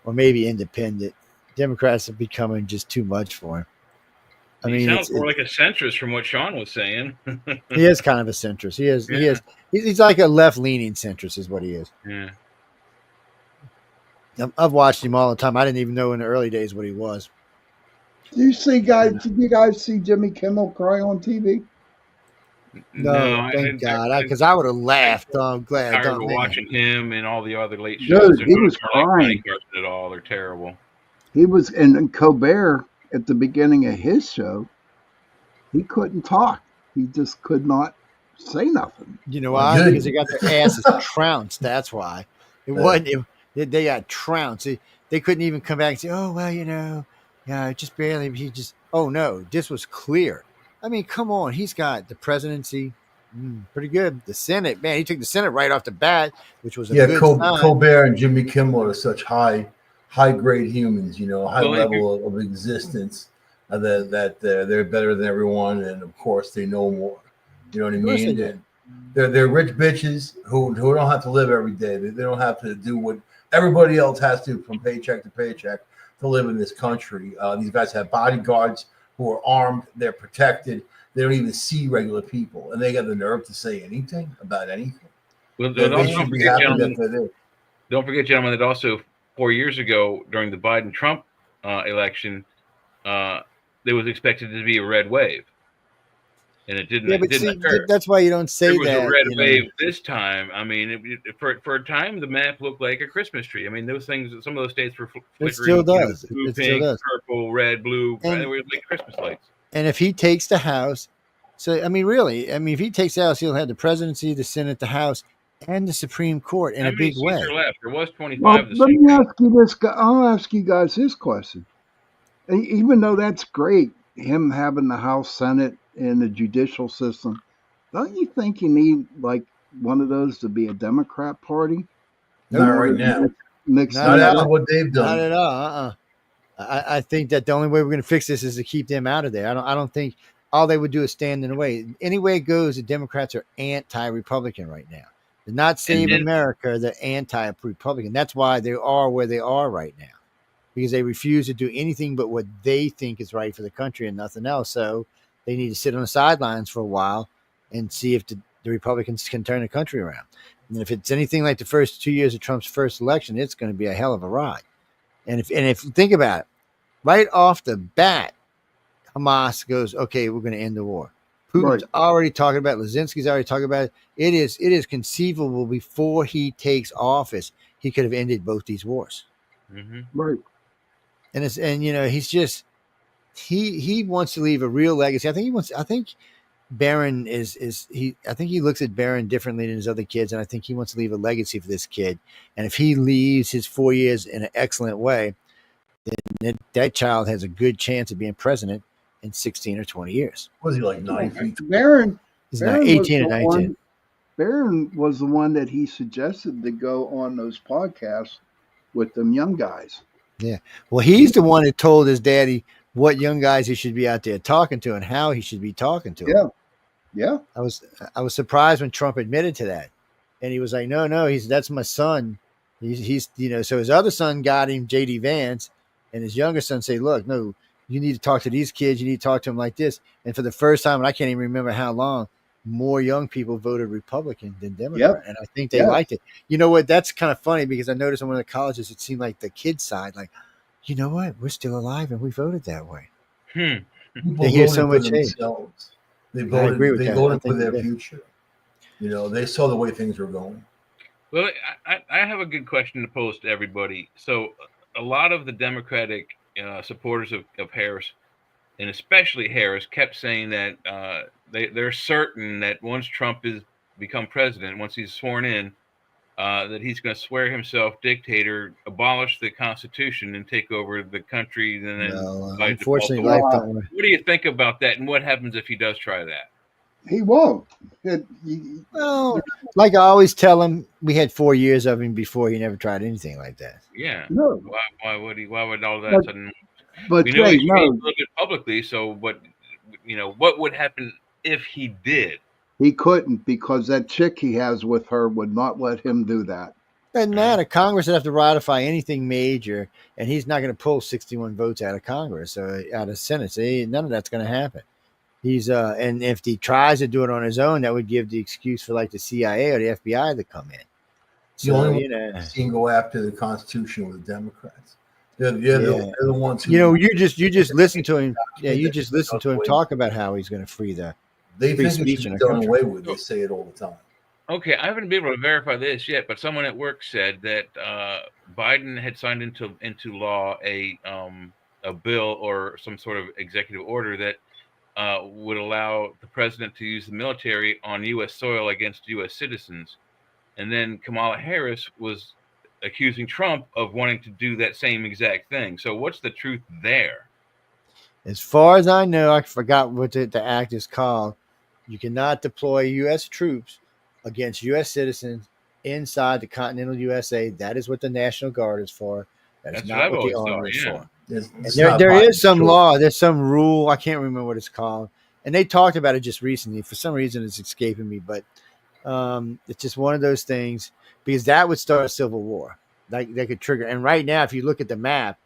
or maybe Independent. Democrats are becoming just too much for him. I He mean, sounds more like a centrist from what Sean was saying. he is kind of a centrist. He is. He's like a left-leaning centrist, is what he is. Yeah. I've watched him all the time. I didn't even know in the early days what he was. Did you guys see Jimmy Kimmel cry on TV? No, thank God, because I would have laughed. I'm glad. Tired of watching him and all the other late shows. Dude, They're he not was like crying. Carson at all. They're terrible. He was in Colbert at the beginning of his show. He couldn't talk. He just could not say nothing. You know why? Because they got their asses trounced. That's why. It wasn't. They got trounced. They couldn't even come back and say, "Oh well, yeah, just barely." He just. Oh no, this was clear. I mean, come on. He's got the presidency, pretty good. The Senate, man, he took the Senate right off the bat, which was a good sign. Colbert and Jimmy Kimmel are such high grade humans. High level of existence. That they're better than everyone, and of course they know more. You know what I mean? They're rich bitches who don't have to live every day. They don't have to do what everybody else has to from paycheck to paycheck to live in this country. These guys have bodyguards who are armed. They're protected. They don't even see regular people, and they got the nerve to say anything about anything. Well, They should be happy that they're there. Don't forget, gentlemen, that also 4 years ago during the Biden-Trump election, there was expected to be a red wave, and it didn't. Yeah, but it didn't occur. That's why you don't say there was that. a red wave this time. I mean, for a time, the map looked like a Christmas tree. I mean, those things. Some of those states were flickering. It still does. Blue, it pink, still does. purple, red, blue. And they were like Christmas lights. And if he takes the House, so I mean, really, if he takes the House, he'll have the presidency, the Senate, the House, and the Supreme Court in a big way. Left? There was 25. Well, let me ask you this. I'll ask you guys this question. Even though that's great, him having the House, Senate, and the judicial system, don't you think you need like one of those to be a Democrat party? Not right now. Not after what they've done. Not at all. I think that the only way we're going to fix this is to keep them out of there. I don't think all they would do is stand in the way. Any way it goes, the Democrats are anti-Republican right now. They're not Save America. They're anti-Republican. That's why they are where they are right now, because they refuse to do anything but what they think is right for the country and nothing else. So they need to sit on the sidelines for a while and see if the Republicans can turn the country around. And if it's anything like the first 2 years of Trump's first election, it's going to be a hell of a ride. And if think about it, right off the bat, Hamas goes, okay, we're going to end the war. Putin's already talking about it. Zelensky's already talking about it. It is conceivable before he takes office, he could have ended both these wars. Mm-hmm. Right. And he's just he wants to leave a real legacy. I think Barron I think he looks at Barron differently than his other kids, and I think he wants to leave a legacy for this kid. And if he leaves his 4 years in an excellent way, then that child has a good chance of being president in 16 or 20 years. Was he like 9 feet? Barron He's not 18 or 19. Barron was the one that he suggested to go on those podcasts with them young guys. Yeah. Well, he's the one that told his daddy what young guys he should be out there talking to and how he should be talking to them. Yeah. I was surprised when Trump admitted to that. And he was like, no, that's my son. He's so his other son got him, JD Vance, and his younger son say, look, no, you need to talk to these kids. You need to talk to them like this. And for the first time, and I can't even remember how long, more young people voted Republican than Democrat. And I think they liked it. You know what? That's kind of funny because I noticed in one of the colleges, it seemed like the kids' side, like, you know what? We're still alive and we voted that way. People they hear voted so much for hate. themselves. They voted for their future. You know, they saw the way things were going. Well, I have a good question to pose to everybody. So a lot of the Democratic supporters of Harris, and especially Harris, kept saying that they're certain that once Trump is become president, once he's sworn in, that he's going to swear himself dictator, abolish the Constitution, and take over the country. And then, unfortunately, life don't work. What do you think about that? And what happens if he does try that? He won't. Well, like I always tell him, we had 4 years of him before. He never tried anything like that. Yeah. No. Why would he? Why would all that sudden? But we know he changed a little bit publicly. So, what would happen if he did? He couldn't, because that chick he has with her would not let him do that. Doesn't matter. Congress would have to ratify anything major, and he's not going to pull 61 votes out of Congress or out of Senate. So none of that's going to happen. He's and if he tries to do it on his own, that would give the excuse for like the CIA or the FBI to come in. So, the only one go after the Constitution with the Democrats. They're the ones who, you just listen to him. Yeah, you just listen to him talk about how he's going to free the free speech in the done country. away with. They say it all the time. Okay, I haven't been able to verify this yet, but someone at work said that Biden had signed into law a bill or some sort of executive order that would allow the president to use the military on U.S. soil against U.S. citizens. And then Kamala Harris was accusing Trump of wanting to do that same exact thing. So what's the truth there? As far as I know, I forgot what the act is called. You cannot deploy U.S. troops against U.S. citizens inside the continental USA. That is what the National Guard is for. That's not what the Army is for. There is some law. There's some rule. I can't remember what it's called. And they talked about it just recently. For some reason, it's escaping me. But it's just one of those things, because that would start a civil war. Like they could trigger. And right now, if you look at the map,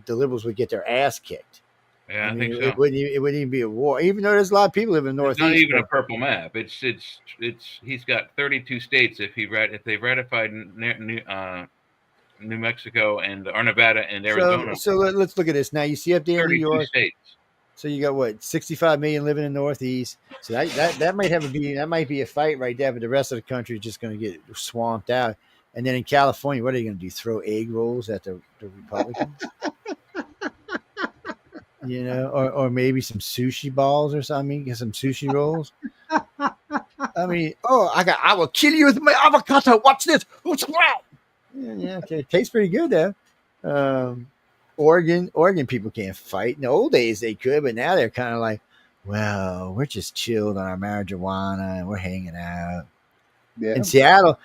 the liberals would get their ass kicked. Yeah, I think so. It wouldn't even be a war, even though there's a lot of people living in the Northeast. It's not even a purple map. It's he's got 32 states. If they've ratified New Mexico or Nevada and Arizona. So let's look at this now. You see up there in New York. States. So you got what, 65 million living in the Northeast. So that might be a fight right there, but the rest of the country is just going to get swamped out. And then in California, what are you going to do? Throw egg rolls at the Republicans? Or maybe some sushi balls or something. Get some sushi rolls. I mean, I will kill you with my avocado. Watch this. Yeah, okay. It tastes pretty good though. Oregon people can't fight. In the old days they could, but now they're kind of like, well, we're just chilled on our marijuana and we're hanging out. Yeah. In Seattle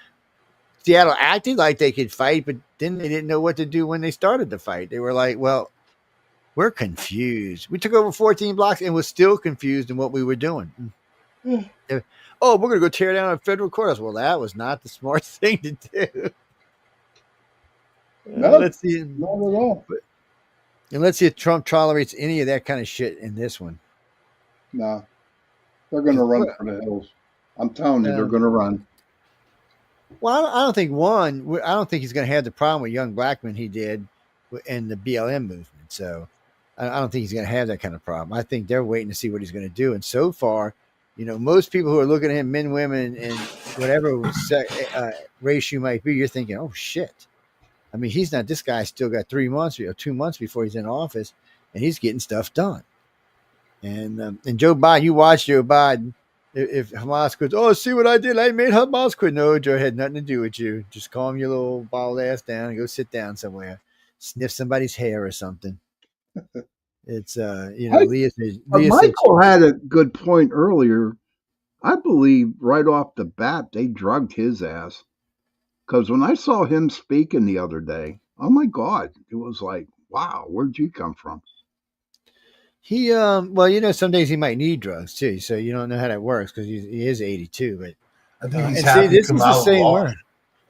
acted like they could fight, but then they didn't know what to do when they started the fight. They were like, well, we're confused. We took over 14 blocks and was still confused in what we were doing. We're going to go tear down a federal courthouse. Well, that was not the smart thing to do. No, let's see. Not at all. And let's see if Trump tolerates any of that kind of shit in this one. No. They're going to run for the hills. I'm telling you, they're going to run. Well, I don't think he's going to have the problem with young black men he did in the BLM movement. So I don't think he's going to have that kind of problem. I think they're waiting to see what he's going to do. And so far, most people who are looking at him, men, women, and whatever race you might be, you're thinking, oh, shit. I mean, this guy's still got 3 months or 2 months before he's in office, and he's getting stuff done. And Joe Biden, you watch Joe Biden. If Hamas quits, see what I did? I made Hamas quit. No, Joe had nothing to do with you. Just calm your little bald ass down and go sit down somewhere. Sniff somebody's hair or something. It's, Michael had a good point earlier. I believe right off the bat, they drugged his ass. Because when I saw him speaking the other day, oh my God, it was like, wow, where'd you come from? He, some days he might need drugs too. So you don't know how that works because he is 82. But I think he's happy this to come is out the same word.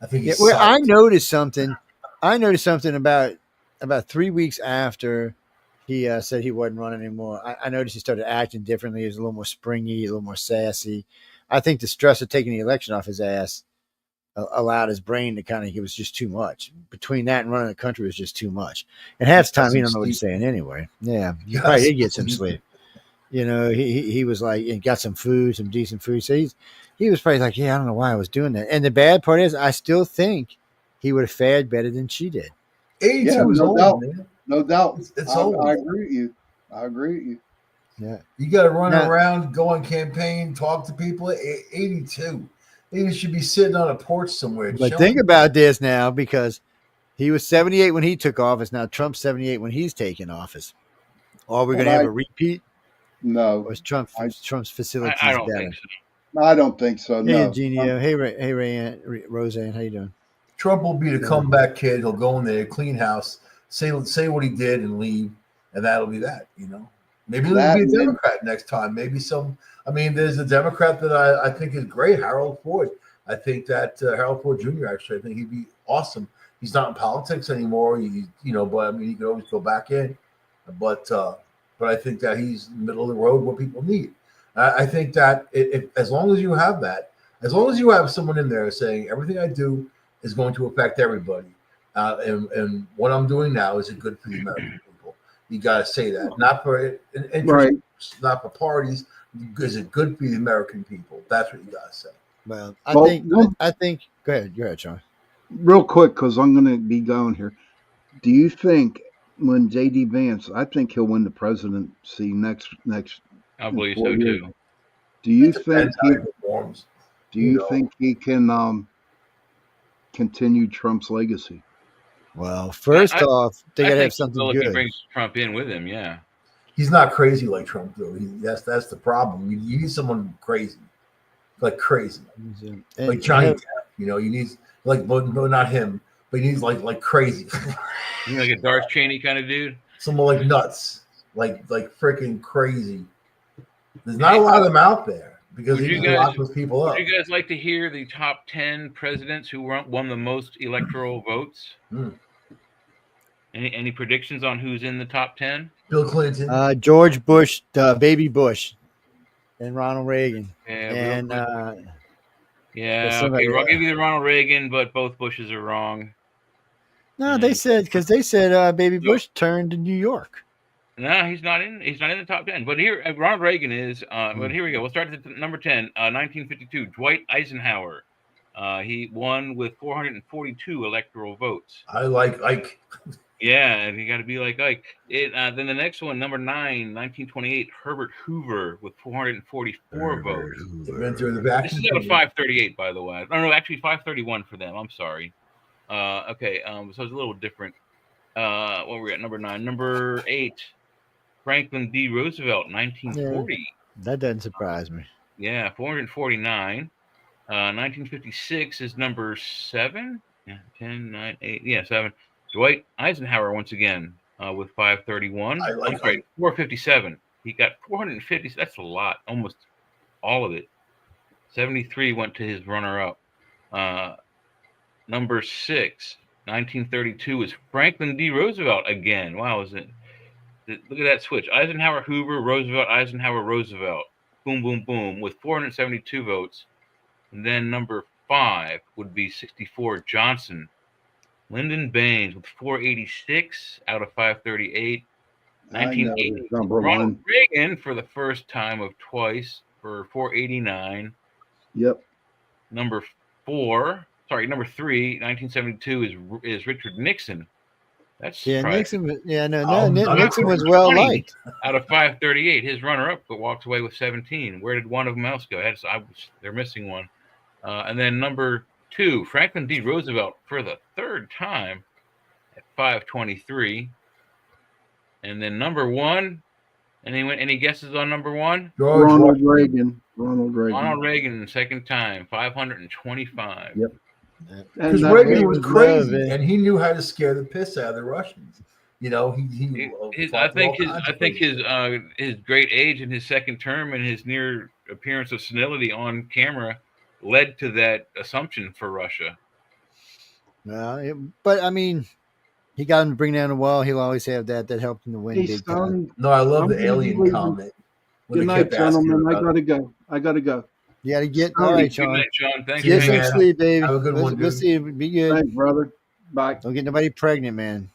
I think I noticed something. I noticed something about about 3 weeks after he said he wasn't running anymore, I noticed he started acting differently. He was a little more springy, a little more sassy. I think the stress of taking the election off his ass allowed his brain to kind of, it was just too much. Between that and running the country was just too much. And half the time, he don't know what he's saying anyway. Yeah, he probably did get some sleep. You know, he was like, and got some food, some decent food. So he was probably like, yeah, I don't know why I was doing that. And the bad part is, I still think he would have fared better than she did. 82 is old, doubt. man. No doubt. It's old. I agree with you. I agree with you. Yeah. You got to run around, go on campaign, talk to people. 82. He should be sitting on a porch somewhere. But think about this now, because he was 78 when he took office. Now Trump's 78 when he's taking office. Are we going to have a repeat? No. Or is Trump's facilities I don't better? think so. I don't think so. Hey, No. Eugenio. Hey, Roseanne. How you doing? Trump will be the comeback kid. He'll go in there, clean house, say what he did, and leave, and that'll be that. You know, maybe he'll be a Democrat next time. Maybe some. I mean, there's a Democrat that I think is great, Harold Ford. I think that Harold Ford Jr. Actually, I think he'd be awesome. He's not in politics anymore. But I mean, he could always go back in. But I think that he's middle of the road, what people need. I think that as long as you have that, as long as you have someone in there saying everything I do is going to affect everybody, and what I'm doing now is it good for the American people? You got to say that, not for interests, not for parties. Is it good for the American people? That's what you got to say. Well, I think. Go ahead, Sean. Real quick, because I'm going to be going here. Do you think when J.D. Vance, I think he'll win the presidency next? I believe so too. Do you think he can continue Trump's legacy? Well, first off, they got to have something good. He brings Trump in with him, yeah. He's not crazy like Trump, though. That's the problem. You need someone crazy, like crazy, like Johnny Depp. You know, you need no, not him, but he needs like crazy. You know, like a Darth Cheney kind of dude. Someone like nuts, like freaking crazy. There's not a lot of them out there because he locks those people up. Would you guys like to hear the top 10 presidents who won the most electoral votes? Any predictions on who's in the top 10? Bill Clinton, George Bush, baby Bush, and Ronald Reagan. Okay, I'll give you the Ronald Reagan, but both Bushes are wrong. No, they said baby Bush turned to New York. No, he's not in the top 10. But here, Ronald Reagan is. But here we go. We'll start at number 10, 1952. Dwight Eisenhower. He won with 442 electoral votes. I like Ike. Yeah, and you got to be like Ike. Then the next one, number 9, 1928, Herbert Hoover with 444 votes. Went through the back. This is at 538, by the way. No, actually 531 for them. I'm sorry. Okay, so it's a little different. What were we at? Number 9. Number 8, Franklin D. Roosevelt, 1940. Yeah, that doesn't surprise me. Yeah, 449. 1956 is number 7. Yeah, 10, 9, 8. Yeah, 7. Dwight Eisenhower once again with 531. I like 457. He got 450. That's a lot, almost all of it. 73 went to his runner-up. Number 6, 1932 is Franklin D. Roosevelt again. Wow, is it? Look at that switch. Eisenhower, Hoover, Roosevelt, Eisenhower, Roosevelt. Boom, boom, boom, with 472 votes. And then number 5 would be 64, Johnson. Lyndon Baines with 486 out of 538. 1980, Ronald Reagan for the first time of twice for 489. Yep. Number 3, 1972 is Richard Nixon. That's Nixon. Nixon was well liked. Out of 538, his runner-up walks away with 17. Where did one of them else go? They're missing one. And then number 2, Franklin D. Roosevelt for the third time at 523. And then number 1, any guesses on number 1? Ronald Reagan, the second time, 525. Yep. Because Reagan was crazy, and he knew how to scare the piss out of the Russians. You know, I think his great age in his second term and his near appearance of senility on camera led to that assumption for Russia. But I mean, He got him to bring down the wall. He'll always have that. That helped him to win Hey, big time. son. No, I love I'm the gonna alien leave. comment. when Good they night, kept asking gentlemen. I about- gotta go. I gotta go. You got to get. All All right, Good Sean. night, Sean. Thanks See you, Get for some hanging man. out. sleep, baby. Have a good one, We'll dude. see you. Be good. Thanks, brother. Bye. Don't get nobody pregnant, man.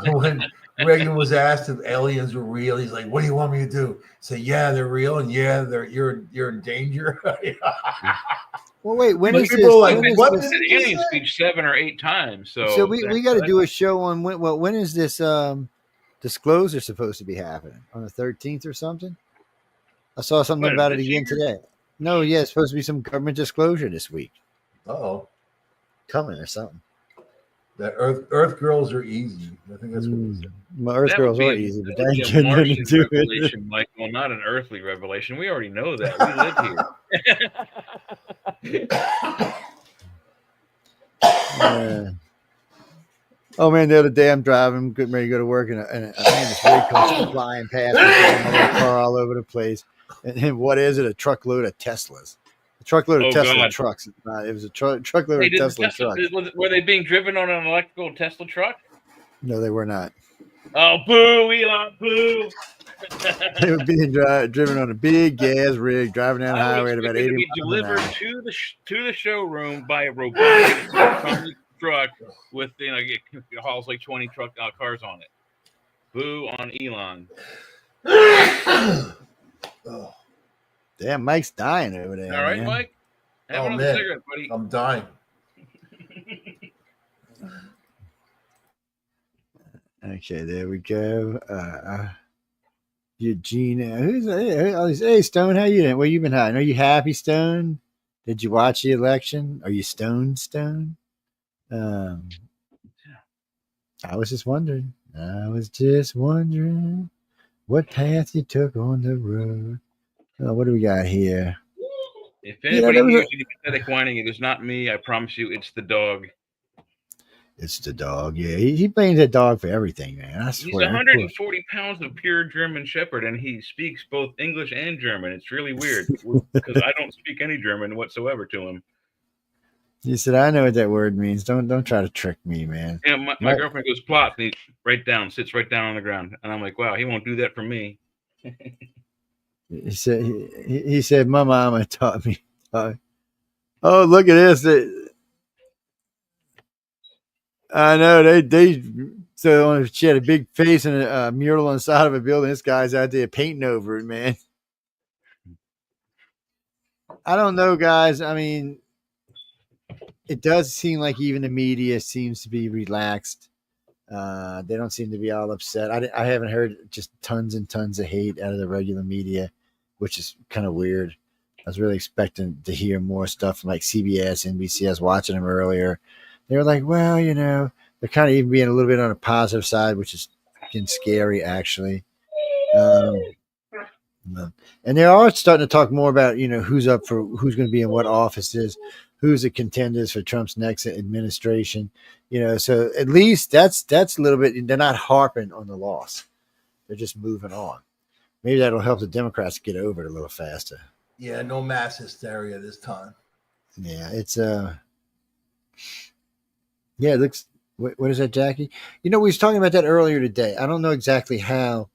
When Reagan was asked if aliens were real, he's like, "What do you want me to do? Say, yeah, they're real, and yeah, you're in danger." Well, wait. When But is people this? are like, When is what this? did An you alien say? speech 7 or 8 times. So we got to do a show on when is this disclosure supposed to be happening on the 13th or something? I saw something What, about it this again year? today. No, yeah, it's supposed to be some government disclosure this week Uh-oh. coming or something. That Earth girls are easy. I think that's what they said. Well, Earth That girls would are be easy, but that that would ain't be a getting nothing Martian to do with it. revelation, Michael, not an earthly revelation. We already know that. We live here. Oh man, the other day I'm driving, getting ready to go to work, and a man this rig comes flying past me, throwing my little car all over the place. And what is it? A truckload of Teslas. A truckload of Oh, Tesla God. trucks. It was a truckload Hey, of Tesla trucks. were they being driven on an electrical Tesla truck? No, they were not. Oh, boo, Elon, boo. They were being driven on a big gas rig, driving down the I would highway at expect about it 80 to be miles an delivered hour. to the showroom by a robotic truck with it hauls like 20 cars on it. Boo on Elon. Oh, Damn, Mike's dying over there. All right, man. Mike. Have Oh, another man. cigarette, buddy. I'm dying. Okay, there we go. Eugenia, hey Stone, how you doing? Where you been hiding? Are you happy, Stone? Did you watch the election? Are you Stone? I was just wondering. What path you took on the road. What do we got here? If You know, anybody there was hears any pathetic whining, it is not me. I promise you, it's the dog. It's the dog. Yeah, he blames that dog for everything, man. I He's swear. 140 pounds of pure German Shepherd, and he speaks both English and German. It's really weird because I don't speak any German whatsoever to him. He said, "I know what that word means. Don't try to trick me, man." You know, my girlfriend goes plop, and he sits right down on the ground, and I'm like, wow, he won't do that for me. He said, "My mama taught me." Oh, look at this! I know they. So she had a big face and a mural on the side of a building. This guy's out there painting over it, man. I don't know, guys. I mean, it does seem like even the media seems to be relaxed. They don't seem to be all upset. I haven't heard just tons and tons of hate out of the regular media, which is kind of weird. I was really expecting to hear more stuff from like CBS, NBC. I was watching them earlier. They were like, well, they're kind of even being a little bit on the positive side, which is getting scary, actually. And they are starting to talk more about, who's going to be in what offices, who's the contenders for Trump's next administration. So at least that's a little bit, they're not harping on the loss. They're just moving on. Maybe that'll help the Democrats get over it a little faster. Yeah, no mass hysteria this time. Yeah, it's it looks. What is that, Jackie? We was talking about that earlier today. I don't know exactly how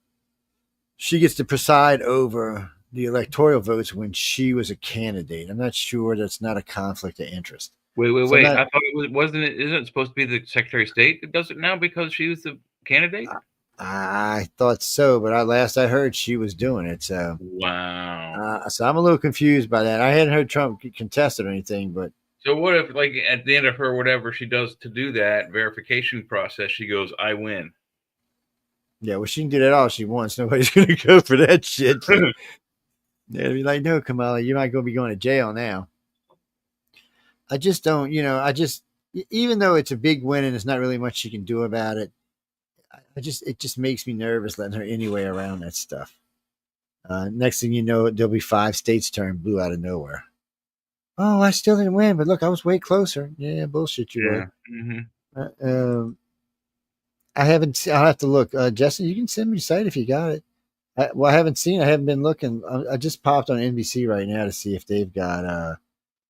she gets to preside over the electoral votes when she was a candidate. I'm not sure that's not a conflict of interest. Wait. I thought it wasn't it? Isn't it supposed to be the Secretary of State that does it now because she was the candidate? I thought so, but last I heard she was doing it. So wow. So I'm a little confused by that. I hadn't heard Trump contest it or anything, but. So what if, like, at the end of her whatever she does to do that verification process, she goes, "I win." Yeah, well, she can do that all she wants. Nobody's going to go for that shit. They'll be like, "No, Kamala, you're not going to be going to jail now." I just don't, even though it's a big win and there's not really much she can do about it, it just makes me nervous letting her anyway around that stuff. Next thing you know, there'll be 5 states turn blue out of nowhere. Oh, I still didn't win, but look, I was way closer. Yeah, bullshit, you were. Mm-hmm. I haven't. I'll have to look. Justin, you can send me the site if you got it. I haven't seen. I haven't been looking. I just popped on NBC right now to see if they've got.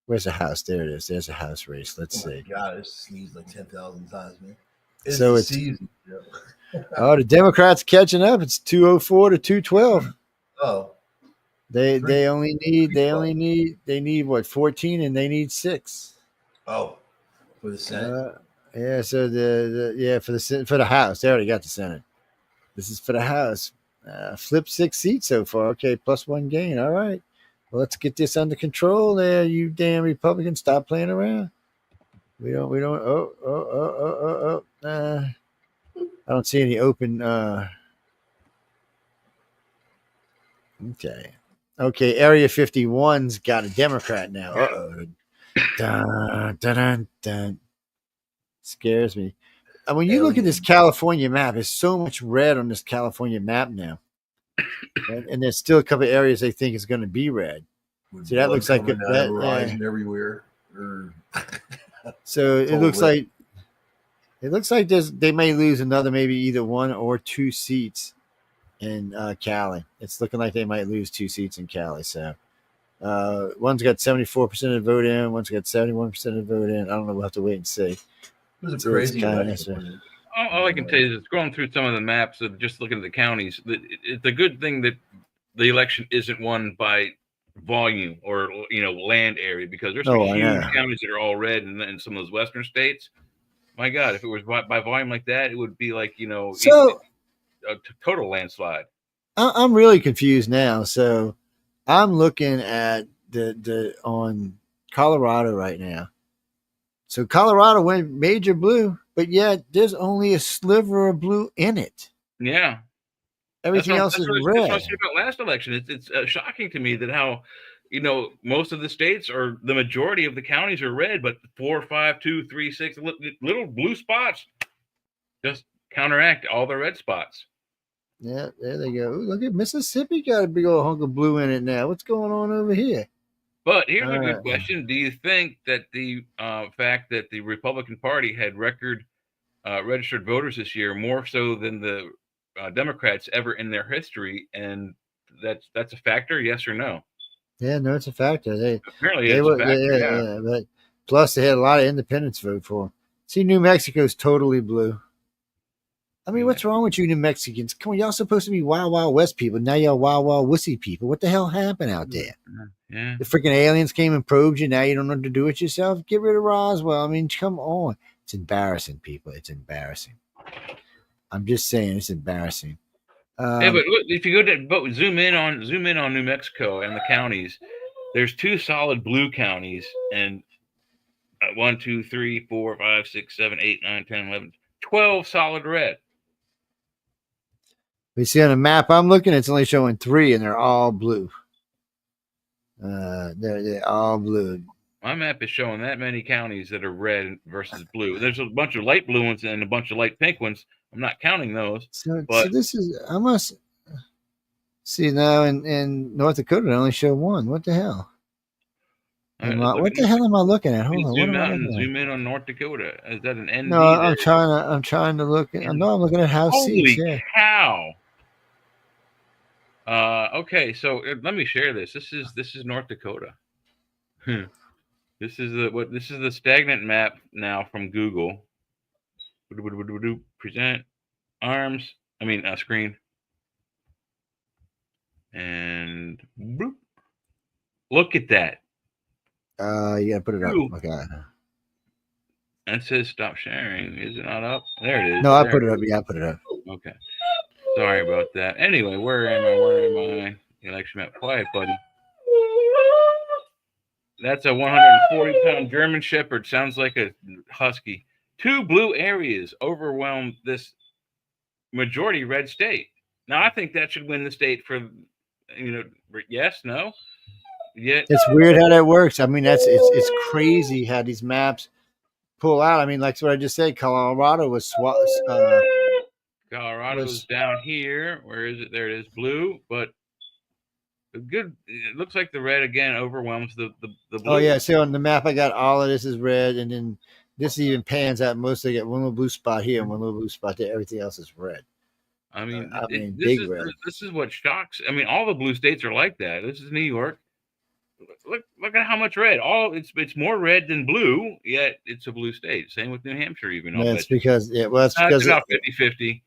Where's the house? There it is. There's a house race. Let's see. God, I sneezed like 10,000 times, man. So the it's season. the Democrats catching up. It's 204 to 212. Oh, They need what 14 and they need 6. for the Senate. Yeah. So for the House, they already got the Senate. This is for the House. Flip 6 seats so far. Okay, +1 gain. All right. Well, let's get this under control there. You damn Republicans, stop playing around. We don't. I don't see any open. Okay. Area 51's got a Democrat now. Dun, dun, dun, dun. Scares me. And when you look at this California map, there's so much red on this California map now. And there's still a couple of areas they think is going to be red. See, that looks like horizon everywhere. So it looks like they may lose another maybe either 1 or 2 seats in Cali. It's looking like they might lose 2 seats in Cali. So one's got 74% of the vote in, one's got 71% of the vote in. I don't know. We'll have to wait and see. It was a crazy election. All I can tell you is scrolling through some of the maps of just looking at the counties. It's a good thing that the election isn't won by volume or land area, because there's some huge counties that are all red in some of those western states. My God, if it was by volume like that, it would be like a total landslide. I'm really confused now. So I'm looking at the on Colorado right now. So Colorado went major blue, but yet there's only a sliver of blue in it. Yeah. Everything else is red. That's what I said about last election. It's shocking to me that how, most of the states or the majority of the counties are red, but 4, 5, 2, 3, 6 little blue spots just counteract all the red spots. Yeah, there they go. Ooh, look at Mississippi, got a big old hunk of blue in it now. What's going on over here? But here's a good question. Do you think that the fact that the Republican Party had record registered voters this year, more so than the Democrats ever in their history, and that's a factor, yes or no? Yeah, no, it's a factor. Apparently it's a factor, yeah. But plus they had a lot of independents vote for them. See, New Mexico's totally blue. I mean, what's wrong with you New Mexicans? Come on, y'all supposed to be wild, wild west people. Now y'all wild, wild wussy people. What the hell happened out there? Yeah. The freaking aliens came and probed you. Now you don't know what to do with yourself. Get rid of Roswell. I mean, come on. It's embarrassing, people. It's embarrassing. I'm just saying, it's embarrassing. Yeah, but look, if you go to zoom in on New Mexico and the counties, there's 2 solid blue counties, and 1, 2, 3, 4, 5, 6, 7, 8, 9, 10, 11, 12 solid red. We see on the map I'm looking, it's only showing 3, and they're all blue. They're all blue. My map is showing that many counties that are red versus blue. There's a bunch of light blue ones and a bunch of light pink ones. I'm not counting those. So this is, I must see now in North Dakota, they only show 1. What the hell? What the hell am I looking at? Hold on. Zoom in on North Dakota. Is that an ND? No, I'm trying to look at. I'm looking at House seats. Holy cow! Okay, so let me share this. This is North Dakota. This is the stagnant map now from Google. Present arms. Screen. And boop. Look at that. You gotta put it up. Okay. It says stop sharing. Is it not up? There it is. No, I put it up. Yeah, I put it up. Okay. Sorry about that. Anyway, where am I? Election map. Quiet, buddy. That's a 140-pound German Shepherd. Sounds like a husky. 2 blue areas overwhelm this majority red state. Now, I think that should win the state for, yes, no? Yet it's weird how that works. I mean, it's crazy how these maps pull out. I mean, like what I just said, Colorado was Colorado's down here. Where is it? There it is, blue. But good. It looks like the red again overwhelms the blue. Oh yeah. So on the map, I got all of this is red, and then this even pans out. Mostly get one little blue spot here and one little blue spot there. Everything else is red. I mean, big red. This is what shocks. I mean, all the blue states are like that. This is New York. look at how much red. All it's more red than blue, yet it's a blue state. Same with New Hampshire, even. I'll That's bet you. because it's It's because about 50-50.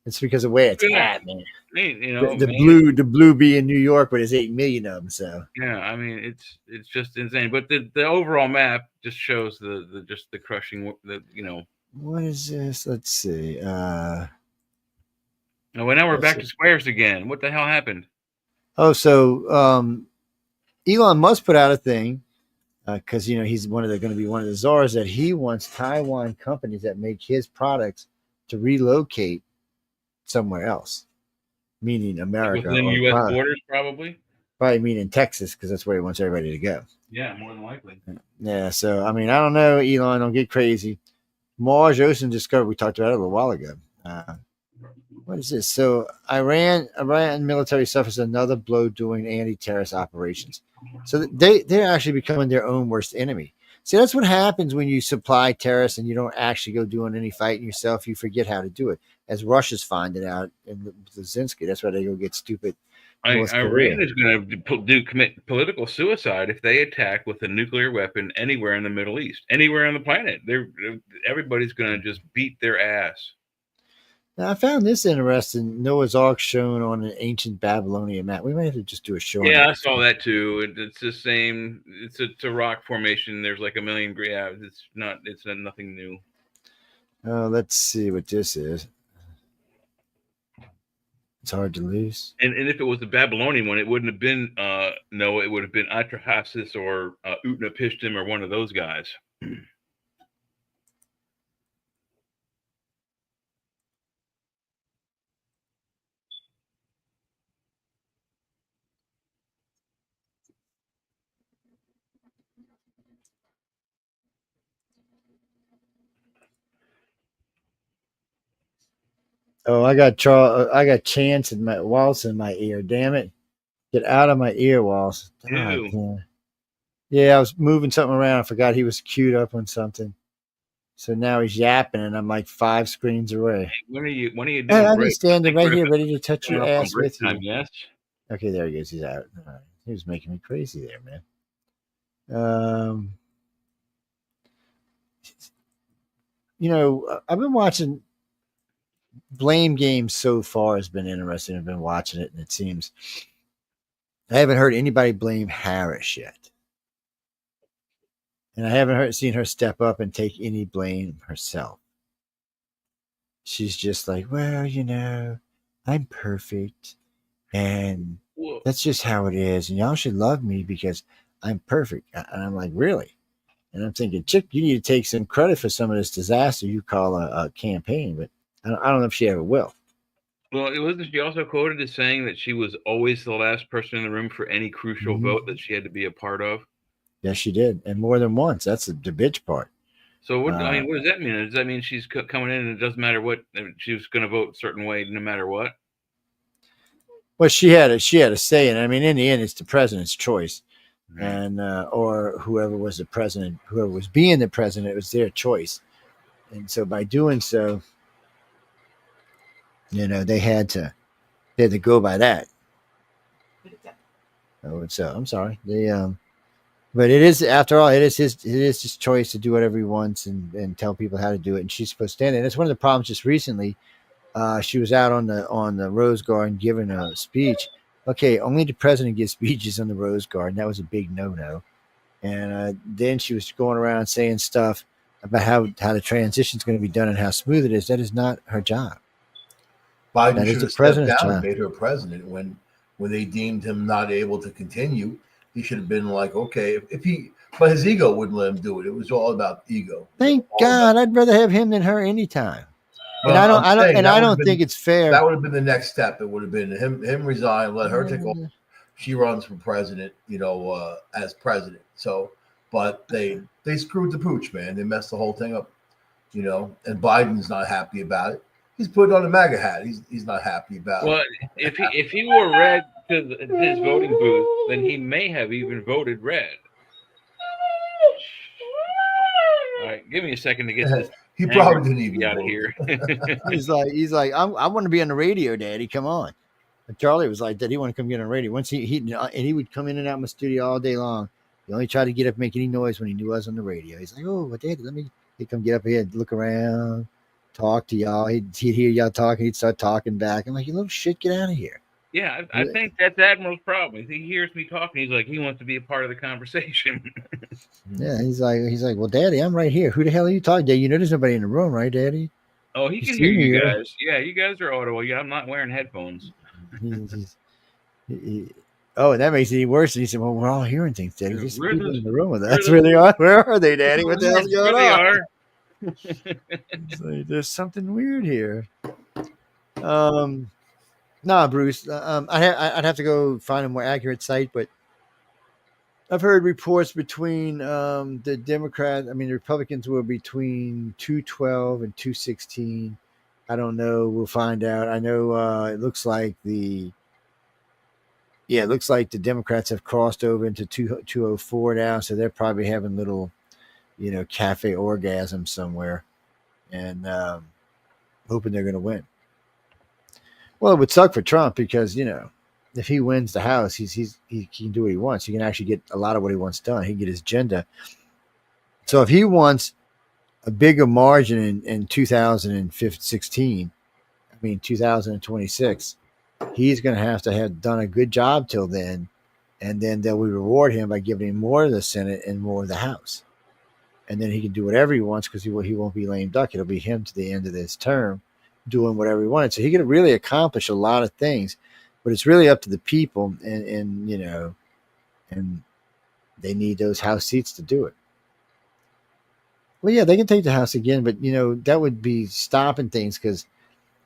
it's because of where it's Yeah. at, man. You know, The man, the blue be in New York, but there's 8 million of them. So yeah, I mean, it's just insane. But the overall map just shows the just the crushing. what is this? Let's see. Now we're back to squares again. What the hell happened? So Elon Musk put out a thing because he's going to be one of the czars that he wants Taiwan companies that make his products to relocate somewhere else, meaning America Within or U.S. borders, probably. Probably meaning Texas because that's where he wants everybody to go. Yeah, more than likely. Yeah. So I mean, I don't know, Elon. Don't get crazy. Mars Ocean discovered. We talked about it a little while ago. What is this? So Iran military suffers another blow doing anti-terrorist operations. So they're actually becoming their own worst enemy. See, that's what happens when you supply terrorists and you don't actually go doing any fighting yourself. You forget how to do it, as Russia's finding out in Zelensky. That's why they go get stupid. Iran is going to commit political suicide if they attack with a nuclear weapon anywhere in the Middle East, anywhere on the planet. Everybody's going to just beat their ass. Now, I found this interesting. Noah's Ark shown on an ancient Babylonian map. We might have to just do a show. Yeah, I saw that too. It's the same. It's a rock formation. There's like a million. Yeah, it's nothing new. Let's see what this is. It's hard to lose. And if it was the Babylonian one, it wouldn't have been Noah. It would have been Atrahasis or Utnapishtim or one of those guys. Oh, I got Chance and my Walz in my ear. Damn it! Get out of my ear, Walz. Yeah, I was moving something around. I forgot he was queued up on something. So now he's yapping, and I'm like 5 screens away. When are you doing? I'm just standing right here, ready to touch your ass with you. Yes. Okay, there he is. He's out. He was making me crazy there, man. I've been watching. Blame Game so far has been interesting. I've been watching it, and it seems I haven't heard anybody blame Harris yet, and I haven't seen her step up and take any blame herself. She's just like, well, I'm perfect, and that's just how it is, and y'all should love me because I'm perfect. And I'm like, really? And I'm thinking, chick, you need to take some credit for some of this disaster you call a campaign, but I don't know if she ever will. Well, wasn't she also quoted as saying that she was always the last person in the room for any crucial vote that she had to be a part of? Yes, she did, and more than once. That's the bitch part. So what does that mean? Does that mean she's coming in and it doesn't matter what she was going to vote a certain way, no matter what? Well, she had a say in it. I mean, in the end, it's the president's choice, and or whoever was the president, whoever was being the president, it was their choice, and so by doing so. They had to go by that. Oh, so I'm sorry. But it is, after all, it is his choice to do whatever he wants and tell people how to do it. And she's supposed to stand there. And that's one of the problems. Just recently, she was out on the Rose Garden giving a speech. Okay, only the president gives speeches on the Rose Garden. That was a big no-no. And then she was going around saying stuff about how the transition is going to be done and how smooth it is. That is not her job. Biden should have stepped down and made her president when they deemed him not able to continue. He should have been like, okay, but his ego wouldn't let him do it. It was all about ego. Thank God, I'd rather have him than her anytime. And I don't think it's fair. That would have been the next step. It would have been him resign, let her take over. She runs for president, as president. So, but they screwed the pooch, man. They messed the whole thing up, and Biden's not happy about it. He's putting on a MAGA hat. He's not happy about it. Well, if he wore red to his voting booth, then he may have even voted red. All right, give me a second to get this. He probably didn't even out of here. He's like, I want to be on the radio, Daddy. Come on. And Charlie was like that. He wanted to come get on radio. Once he would come in and out of my studio all day long. He only tried to get up, make any noise when he knew I was on the radio. He's like, "Oh, Daddy, he'd come get up here, look around, talk to y'all. He'd hear y'all talking. He'd start talking back. I'm like, you little shit, get out of here." Yeah, I think that's Admiral's problem. He hears me talking. He's like, he wants to be a part of the conversation. Yeah, he's like, "Well, Daddy, I'm right here. Who the hell are you talking to? You know, there's nobody in the room, right, Daddy?" Oh, he can hear you guys. Yeah, you guys are audible. Yeah, I'm not wearing headphones. Oh, and that makes it even worse. And he said, "Well, we're all hearing things, Daddy. There's some people in the room with us. That's Where they are? Where are they, Daddy? What the hell's There going they on?" are. It's like, there's something weird here. Nah, Bruce. I'd have to go find a more accurate site, but I've heard reports between the the Republicans were between 212 and 216. I don't know. We'll find out. I know it looks like the Democrats have crossed over into 204 now, so they're probably having little, cafe orgasms somewhere, and hoping they're going to win. Well, it would suck for Trump because if he wins the House, he can do what he wants. He can actually get a lot of what he wants done. He can get his agenda. So if he wants a bigger margin in 2016, 2026, he's going to have done a good job till then, and then they'll reward him by giving him more of the Senate and more of the House, and then he can do whatever he wants because he won't be lame duck. It'll be him to the end of this term, doing whatever he wanted. So he could really accomplish a lot of things, but it's really up to the people, and they need those House seats to do it. Well, yeah, they can take the House again, but that would be stopping things because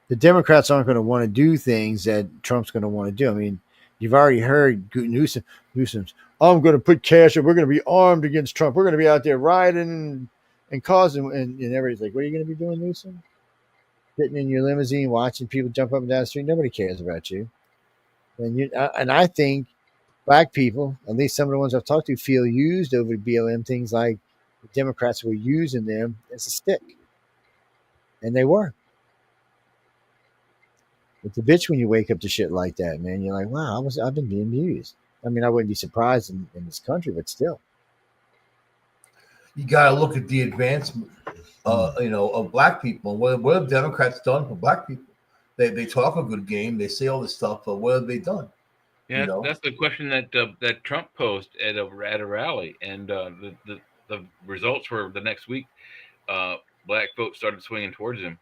the Democrats aren't going to want to do things that Trump's going to want to do. I mean, you've already heard Newsom's, "I'm going to put cash and we're going to be armed against Trump. We're going to be out there rioting and causing," and everybody's like, "What are you going to be doing, Newsom? Sitting in your limousine, watching people jump up and down the street. Nobody cares about you." And I think black people, at least some of the ones I've talked to, feel used over BLM things like the Democrats were using them as a stick. And they were. It's a bitch when you wake up to shit like that, man. You're like, wow, I've been being used. I mean, I wouldn't be surprised in this country, but still. You got to look at the advancement, of black people. What have Democrats done for black people? They talk a good game. They say all this stuff, but what have they done? Yeah, that's the question that Trump posed at a rally, and the results were the next week. Black folks started swinging towards him.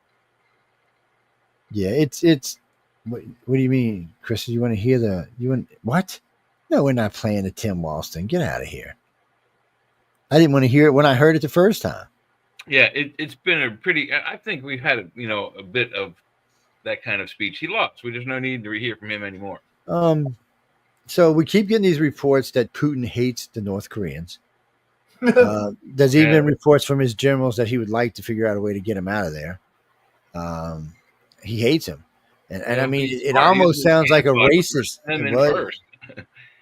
Yeah, it's. What do you mean, Chris? You want to hear what? No, we're not playing the Tim Walz thing. Get out of here. I didn't want to hear it when I heard it the first time. Yeah, it's been a pretty. I think we've had a bit of that kind of speech. He lost. There's no need to hear from him anymore. So we keep getting these reports that Putin hates the North Koreans. There's even reports from his generals that he would like to figure out a way to get him out of there. He hates him. And I mean, it almost sounds like a racist.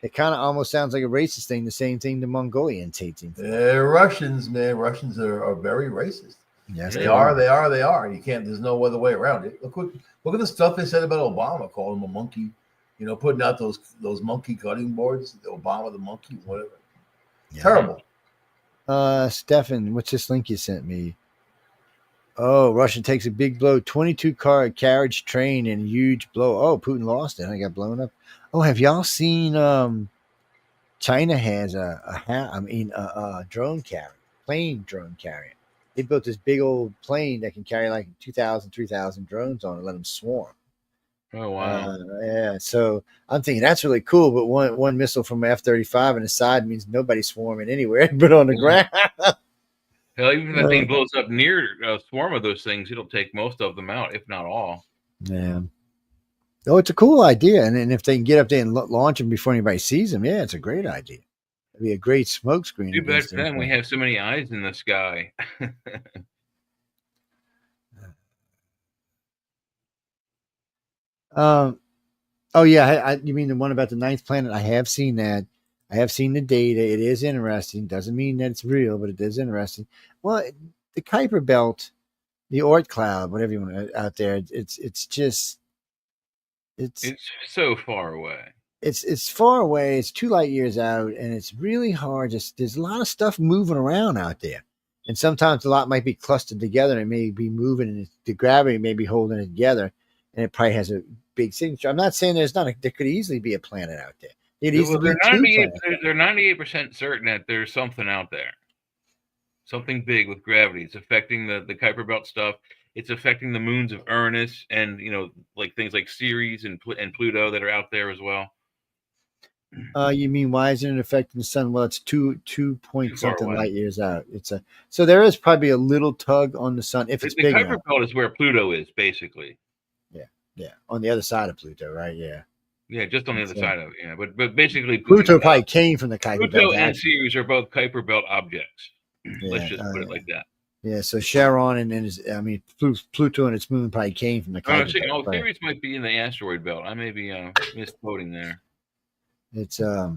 It kind of almost sounds like a racist thing. The same thing the Mongolians hate him. Russians, man. Russians are very racist. Yes, they are. You can't. There's no other way around it. Look at the stuff they said about Obama, calling him a monkey. Putting out those monkey cutting boards. Obama the monkey, whatever. Yeah. Terrible. Stefan, what's this link you sent me? Oh, Russia takes a big blow. 22-car carriage train and a huge blow. Oh, Putin lost it. I got blown up. Oh, have y'all seen China has a drone carrier, plane drone carrier. They built this big old plane that can carry like 2,000, 3,000 drones on it and let them swarm. Oh, wow. Yeah, so I'm thinking that's really cool, but one missile from F-35 on the side means nobody's swarming anywhere but on the ground. Hell, even if that thing blows up near a swarm of those things, it'll take most of them out, if not all. Yeah. Oh, it's a cool idea. And if they can get up there and launch them before anybody sees them, yeah, it's a great idea. It'd be a great smoke screen. Too bad for them we have so many eyes in the sky. Oh, yeah. You mean the one about the ninth planet? I have seen that. I have seen the data. It is interesting. Doesn't mean that it's real, but it is interesting. Well, the Kuiper Belt, the Oort cloud, whatever you want out there, it's just It's It's so far away. it's far away. It's 2 light years out, and it's really hard. Just there's a lot of stuff moving around out there, and sometimes a lot might be clustered together. And it may be moving, and the gravity may be holding it together, and it probably has a big signature. I'm not saying there's not. There could easily be a planet out there. It Well, easily be two planets. they're 98% certain that there's something out there, something big with gravity. It's affecting the Kuiper Belt stuff. It's affecting the moons of Uranus and like things like Ceres and Pluto that are out there as well. You mean why isn't it affecting the sun? Well, it's two point Too far something away. light years out. So there is probably a little tug on the sun if it's The big Kuiper enough. Belt is where Pluto is, basically. Yeah, on the other side of Pluto, right? Yeah. Yeah, just on the other So- side of it. Yeah, but basically Pluto probably came from the Kuiper Pluto Belt. and actually. Ceres are both Kuiper Belt objects. Let's Yeah, just put it like that. Yeah, so Charon and Pluto and its moon probably came from the Kuiper Belt. Right? Ceres might be in the asteroid belt. I may be misquoting there. It's I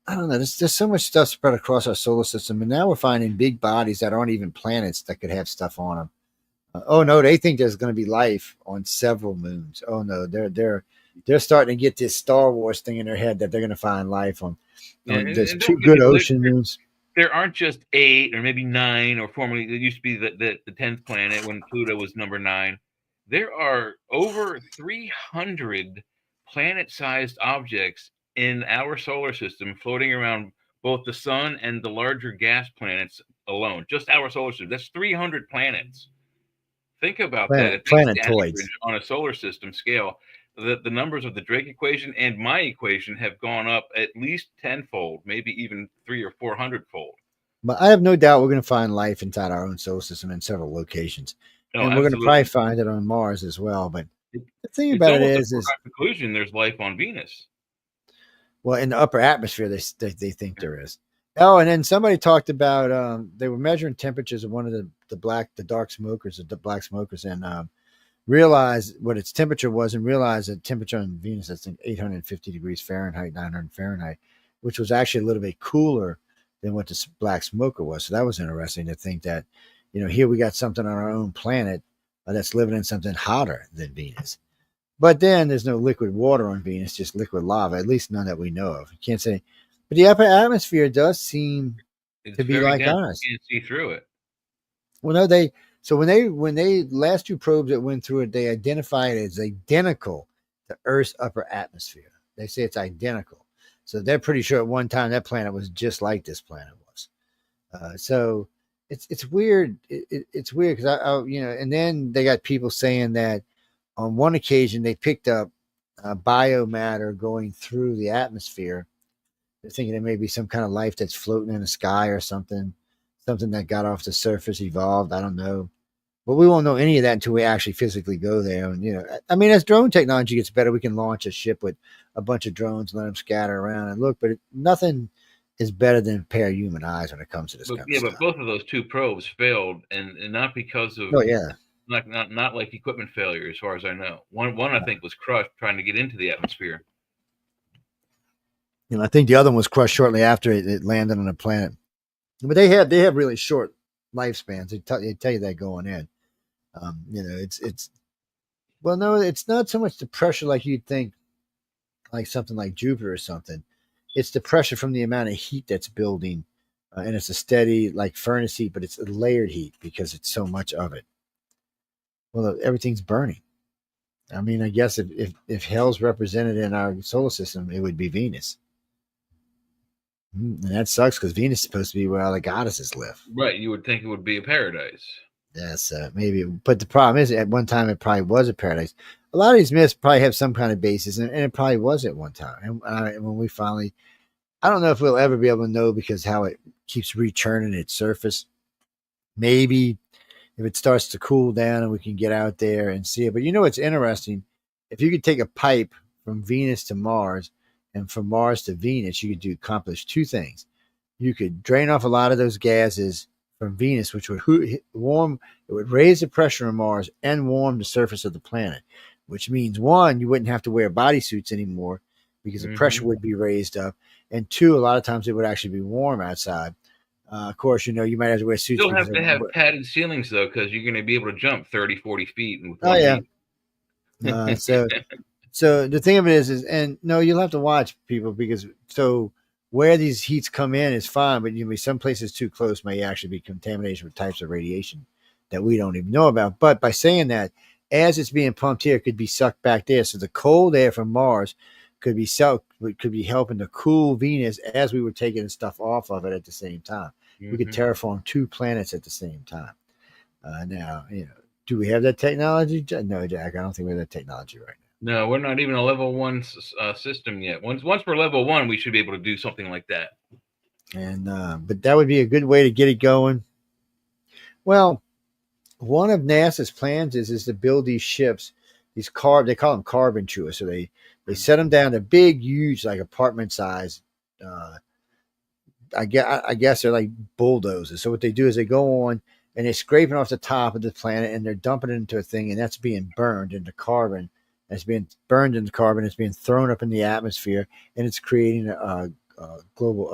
don't know. There's so much stuff spread across our solar system, and now we're finding big bodies that aren't even planets that could have stuff on them. Oh no, they think there's going to be life on several moons. Oh no, they're starting to get this Star Wars thing in their head that they're going to find life on. There's and two don't good get me- ocean moons. There aren't just 8 or maybe 9, or formerly it used to be the 10th planet when Pluto was number 9. There are over 300 planet-sized objects in our solar system floating around both the sun and the larger gas planets alone. Just our solar system. That's 300 planets. Think about that. If that's the Planetoids. average on a solar system scale, the numbers of the Drake equation and my equation have gone up at least tenfold, maybe even 300 or 400-fold. But I have no doubt we're going to find life inside our own solar system in several locations, No, and we're going to absolutely. probably find it on Mars as well. But the thing It's about it almost a is, foregone conclusion there's life on Venus. well, in the upper atmosphere, they think there is. Oh, and then somebody talked about they were measuring temperatures of one of the dark smokers, the black smokers, and realized what its temperature was, and realized that temperature on Venus, I think 850 degrees Fahrenheit, 900 Fahrenheit, which was actually a little bit cooler than what the black smoker was. So that was interesting to think that, here we got something on our own planet that's living in something hotter than Venus. But then there's no liquid water on Venus, just liquid lava, at least none that we know of. You can't say, but the upper atmosphere does seem It's to be very like dense. ours. You can't see through it. Well, no, when they last two probes that went through it, they identify it as identical to Earth's upper atmosphere. They say it's identical, so they're pretty sure at one time that planet was just like this planet was. So it's weird. It's weird because and then they got people saying that on one occasion they picked up biomatter going through the atmosphere. They're thinking there may be some kind of life that's floating in the sky or something that got off the surface, evolved. I don't know. But we won't know any of that until we actually physically go there. And, I mean, as drone technology gets better, we can launch a ship with a bunch of drones and let them scatter around and look. But nothing is better than a pair of human eyes when it comes to this kind of But stuff. both of those two probes failed, and not because of Oh, yeah. not like equipment failure, as far as I know. One I think was crushed trying to get into the atmosphere. I think the other one was crushed shortly after it landed on the planet. But they have really short lifespans. They tell you that going in. It's well, no, it's not so much the pressure like you'd think, like something like Jupiter or something. It's the pressure from the amount of heat that's building, and it's a steady like furnace heat, but it's a layered heat because it's so much of it. Well, everything's burning. I mean, I guess if hell's represented in our solar system, it would be Venus. And that sucks because Venus is supposed to be where all the goddesses live. Right, you would think it would be a paradise. Yes, maybe. But the problem is, at one time, it probably was a paradise. A lot of these myths probably have some kind of basis, and it probably was at one time. And when we finally, I don't know if we'll ever be able to know because how it keeps rechurning its surface. Maybe if it starts to cool down and we can get out there and see it. But it's interesting. If you could take a pipe from Venus to Mars and from Mars to Venus, you could accomplish two things. You could drain off a lot of those gases from Venus, which would warm, it would raise the pressure on Mars and warm the surface of the planet, which means one, you wouldn't have to wear bodysuits anymore because the pressure would be raised up. And two, a lot of times it would actually be warm outside. Of course, you might have to wear suits. Still have to have padded ceilings, though, because you're going to be able to jump 30, 40 feet. Oh, yeah. So the thing of it is, and no, you'll have to watch people because where these heats come in is fine, but some places too close may actually be contamination with types of radiation that we don't even know about. But by saying that, as it's being pumped here, it could be sucked back there. So the cold air from Mars could be helping to cool Venus as we were taking stuff off of it at the same time. We could terraform 2 planets at the same time. Now, do we have that technology? No, Jack, I don't think we have that technology right now. No, we're not even a level 1 system yet. Once we're level 1, we should be able to do something like that. And but that would be a good way to get it going. Well, one of NASA's plans is to build these ships, they call them carbon chewers. So they set them down to big, huge, like apartment size. I guess they're like bulldozers. So what they do is they go on and they're scraping off the top of the planet and they're dumping it into a thing, and that's being burned into carbon. It's being burned into carbon. It's being thrown up in the atmosphere, and it's creating a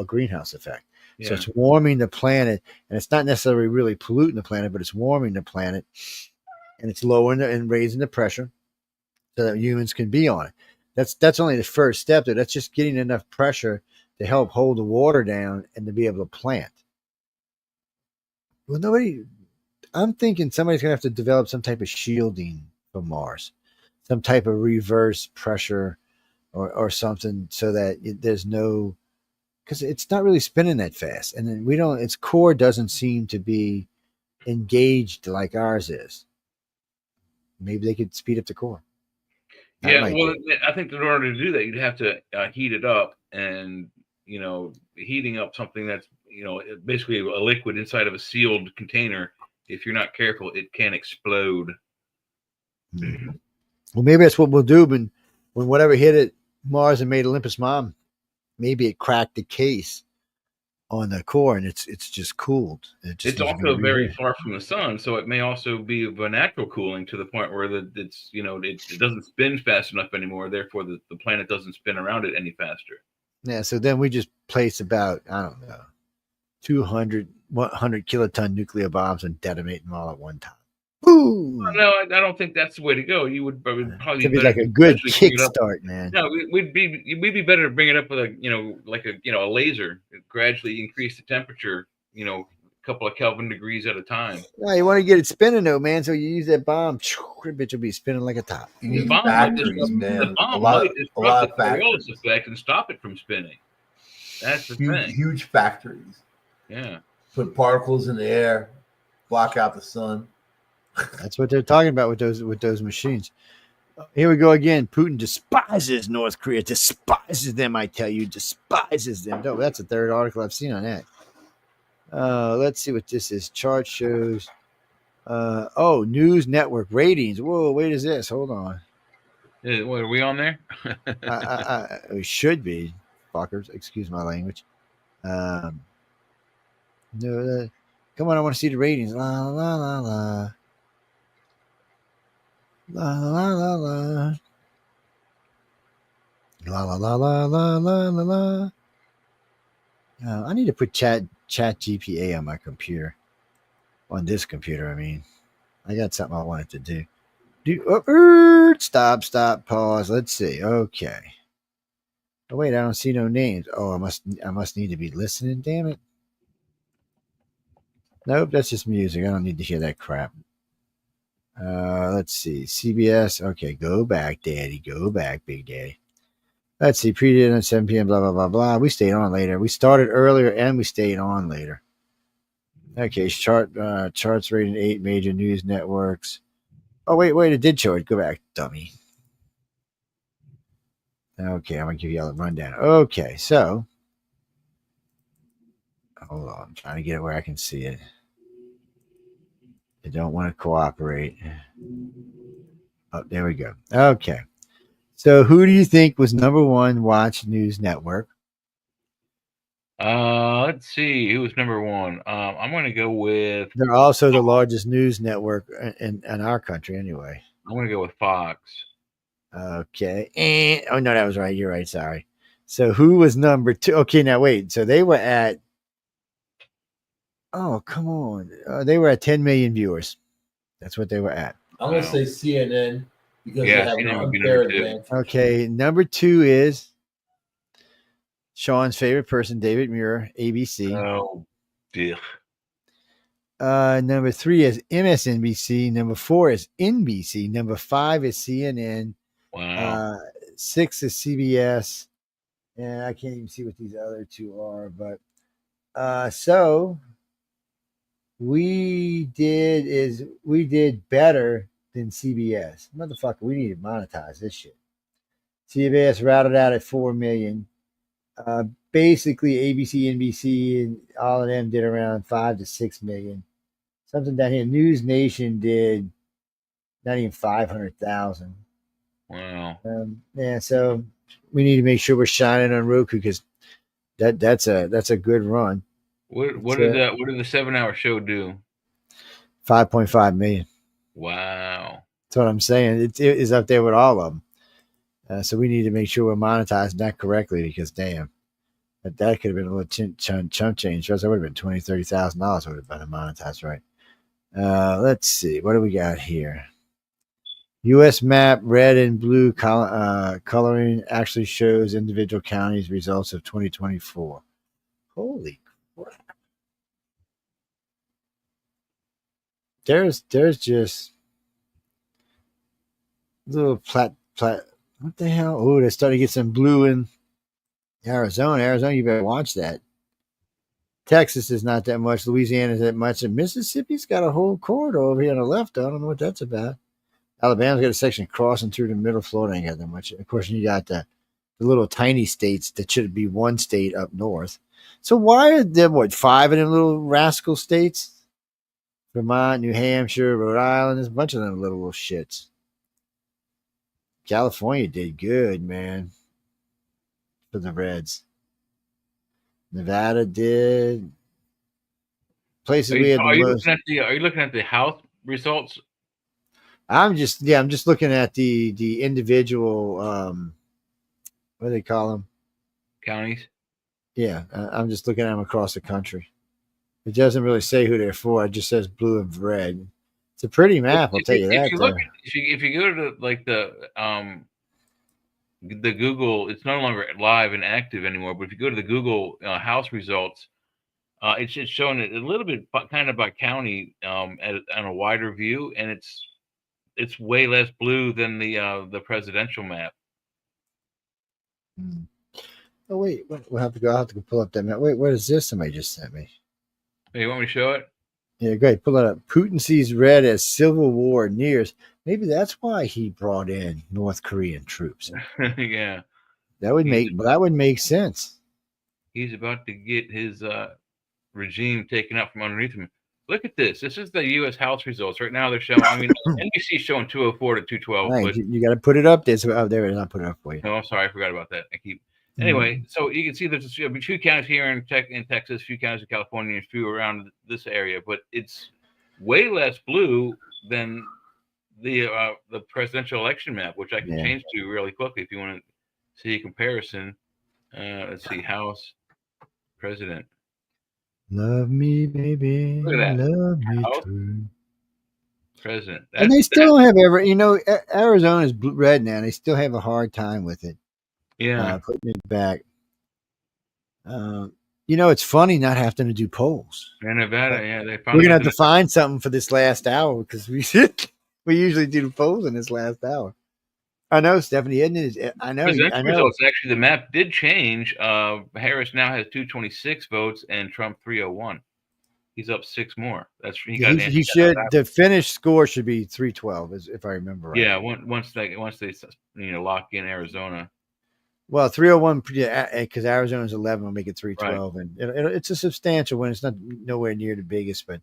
greenhouse effect. Yeah. So it's warming the planet, and it's not necessarily really polluting the planet, but it's warming the planet, and it's lowering and raising the pressure so that humans can be on it. That's only the first step. That's just getting enough pressure to help hold the water down and to be able to plant. Well, I'm thinking somebody's going to have to develop some type of shielding for Mars, some type of reverse pressure or something so that there's no, because it's not really spinning that fast. And then its core doesn't seem to be engaged like ours is. Maybe they could speed up the core. I think in order to do that, you'd have to heat it up, and heating up something that's basically a liquid inside of a sealed container. If you're not careful, it can explode. Mm-hmm. Well, maybe that's what we'll do when whatever hit it Mars and made Olympus Mom, maybe it cracked the case on the core and it's just cooled. It's also very far from the sun, so it may also be of a natural cooling to the point where it doesn't spin fast enough anymore. Therefore, the planet doesn't spin around it any faster. Yeah, so then we just place about 200 kiloton nuclear bombs and detonate them all at one time. Ooh. No, I don't think that's the way to go. You would probably be like a good kickstart, man. No, we'd be better to bring it up with a laser, gradually increase the temperature, a couple of Kelvin degrees at a time. No, you want to get it spinning though, man. So you use that bomb, that bitch will be spinning like a top. You need factories, man. A lot of factories effect and stop it from spinning. That's the thing. Huge factories. Yeah. Put particles in the air, block out the sun. That's what they're talking about with those machines. Here we go again. Putin despises North Korea. Despises them, I tell you. Despises them. No, that's the third article I've seen on that. Let's see what this is. Chart shows. News network ratings. Whoa, wait, is this? Hold on. What, are we on there? We should be. Fuckers. Excuse my language. No, come on, I want to see the ratings. La la la la. La la la la. La la la la la la la la. I need to put chat GPA on my computer. On this computer, I mean. I got something I wanted to do. Stop, pause. Let's see. Okay. Oh wait, I don't see no names. Oh, I must need to be listening, damn it. Nope, that's just music. I don't need to hear that crap. Let's see. CBS. Okay, go back, Daddy. Go back, Big Daddy. Let's see. Pre-date at 7 p.m. Blah, blah, blah, blah. We stayed on later. We started earlier and we stayed on later. Okay, charts rating 8 major news networks. Oh, wait. It did show it. Go back, dummy. Okay, I'm going to give you all the rundown. Okay, so. Hold on. I'm trying to get it where I can see it. They don't want to cooperate. Oh, there we go. Okay. So who do you think was number one watched news network? Let's see. Who was number one? I'm going to go with... They're also the largest news network in our country anyway. I'm going to go with Fox. Okay. Oh, no, that was right. You're right. Sorry. So who was number two? Okay, now wait. So they were at... Oh, come on. They were at 10 million viewers. That's what they were at. I'm going to say CNN because Yeah, they have an CNN would be unfair number two. advantage. Okay, number 2 is Sean's favorite person, David Muir, ABC. Oh, dear. Number 3 is MSNBC. Number 4 is NBC. Number 5 is CNN. Wow. 6 is CBS. And I can't even see what these other 2 are. But so we did better than CBS. Motherfucker, we need to monetize this shit. CBS routed out at 4 million. Basically, ABC, NBC, and all of them did around 5 to 6 million. Something down here. News Nation did not even 500,000. Wow. Yeah, so we need to make sure we're shining on Roku because that's a good run. What did the 7-hour show do? 5.5 million. Wow. That's what I'm saying. It is up there with all of them. So we need to make sure we're monetizing that correctly because damn, that could have been a little chump change. That would have been $20,000, $30,000 would have been monetized, right? Let's see. What do we got here? U.S. map, red and blue coloring actually shows individual counties' results of 2024. Holy crap. There's just little plat. What the hell? Oh, they're starting to get some blue in Arizona. Arizona, you better watch that. Texas is not that much. Louisiana is that much. And Mississippi's got a whole corridor over here on the left. I don't know what that's about. Alabama's got a section crossing through the middle. Florida ain't got that much. Of course, you got the little tiny states that should be one state up north. So why are there, 5 of them little rascal states? Vermont, New Hampshire, Rhode Island. There's a bunch of them little shits. California did good, man, for the Reds. Nevada did. Places we had the most. Are you looking at the House results? I'm just looking at the individual. What do they call them? Counties. Yeah, I'm just looking at them across the country. It doesn't really say who they're for. It just says blue and red. It's a pretty map, I'll tell you that. If you go to the Google, it's no longer live and active anymore. But if you go to the Google House results, it's showing it a little bit kind of by county on a wider view, and it's way less blue than the presidential map. Oh wait, we'll have to go. I'll have to go pull up that map. Wait, what is this? Somebody just sent me. Hey, you want me to show it? Yeah, great. Pull it up. Putin sees red as civil war nears. Maybe that's why he brought in North Korean troops. Yeah, that would make sense. He's about to get his regime taken out from underneath him. Look at this. This is the U.S. House results. Right now they're showing, NBC's showing 204 to 212. Right, but you got to put it up there. So, there it is. I'll put it up for you. No, I'm sorry. I forgot about that. Anyway, so you can see there's a few counties here in Texas, a few counties in California, and a few around this area, but it's way less blue than the presidential election map, which I can change to really quickly if you want to see a comparison. Let's see, House, President. Love me, baby. Look at that. Love me House, true. President. And they still don't have Arizona's red now. They still have a hard time with it. Yeah. Putting it back. It's funny not having to do polls. And Nevada, they we're gonna have to find something for this last hour because we usually do the polls in this last hour. I know, Stephanie, isn't it? I know. Results, actually, the map did change. Harris now has 226 votes and Trump 301. He's up 6 more. He should. The finished score should be 312, if I remember right. Yeah, once they lock in Arizona. Well, 301 because Arizona's 11 will make it 312, right. And it's a substantial one. It's not nowhere near the biggest, but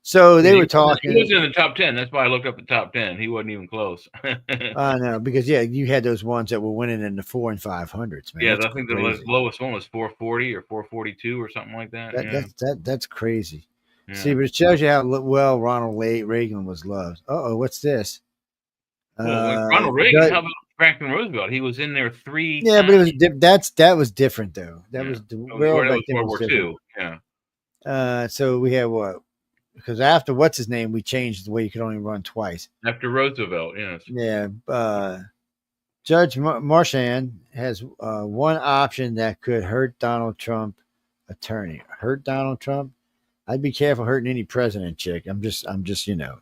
so they were talking. He was in the top 10. That's why I looked up the top 10. He wasn't even close. I know because you had those ones that were winning in the 400s and 500s. Man, yeah, I think the lowest one was 440 or 442 or something like that. That's crazy. Yeah. See, but it shows you how well Ronald Reagan was loved. What's this? Well, Ronald Reagan. How about Franklin Roosevelt? He was in there 3 Yeah, times. But that was different though. That was World War II. Yeah. So we had what? because after what's his name, we changed the way you could only run twice. After Roosevelt, yes. Yeah. Judge Marchand has one option that could hurt Donald Trump attorney. Hurt Donald Trump? I'd be careful hurting any president, chick. I'm just, I'm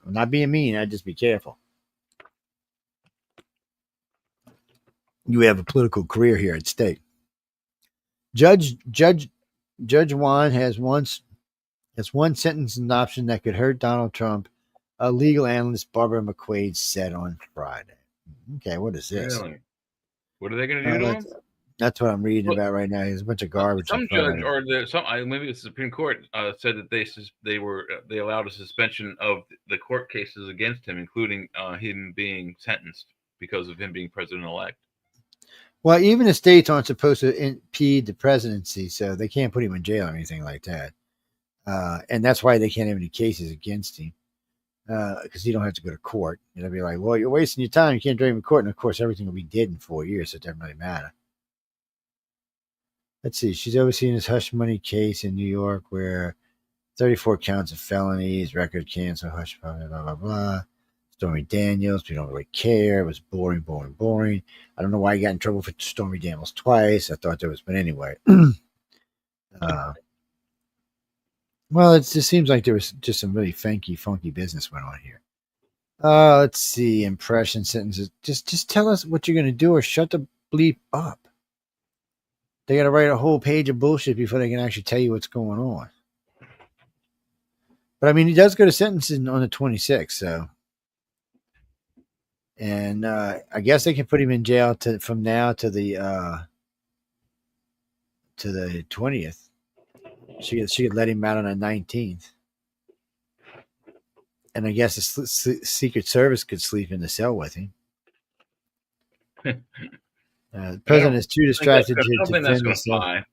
not being mean. I'd just be careful. You have a political career here at stake. Judge Juan has one sentencing option that could hurt Donald Trump. A legal analyst, Barbara McQuaid, said on Friday. Okay, what is this? Really? What are they going to do to him? That's what I'm reading about right now. There's a bunch of garbage. Some judge or maybe the Supreme Court said that they allowed a suspension of the court cases against him, including him being sentenced because of him being president-elect. Well, even the states aren't supposed to impede the presidency, so they can't put him in jail or anything like that. And that's why they can't have any cases against him, because you don't have to go to court. They'll be like, well, you're wasting your time. You can't drive him to court. And, of course, everything will be dead in 4 years, so it doesn't really matter. Let's see. She's overseeing this hush money case in New York where 34 counts of felonies, record cancel, hush money, blah, blah, blah. Stormy Daniels, we don't really care. It was boring. I don't know why he got in trouble for Stormy Daniels twice. I thought there was, but anyway. Well, it just seems like there was just some really funky business went on here. Let's see. Impression sentences. Just tell us what you're going to do or shut the bleep up. They got to write a whole page of bullshit before they can actually tell you what's going on. But, I mean, he does go to sentencing on the 26th, so. And I guess they can put him in jail from now to the 20th. She could let him out on the 19th. And I guess the Secret Service could sleep in the cell with him. The president is too distracted to defend himself.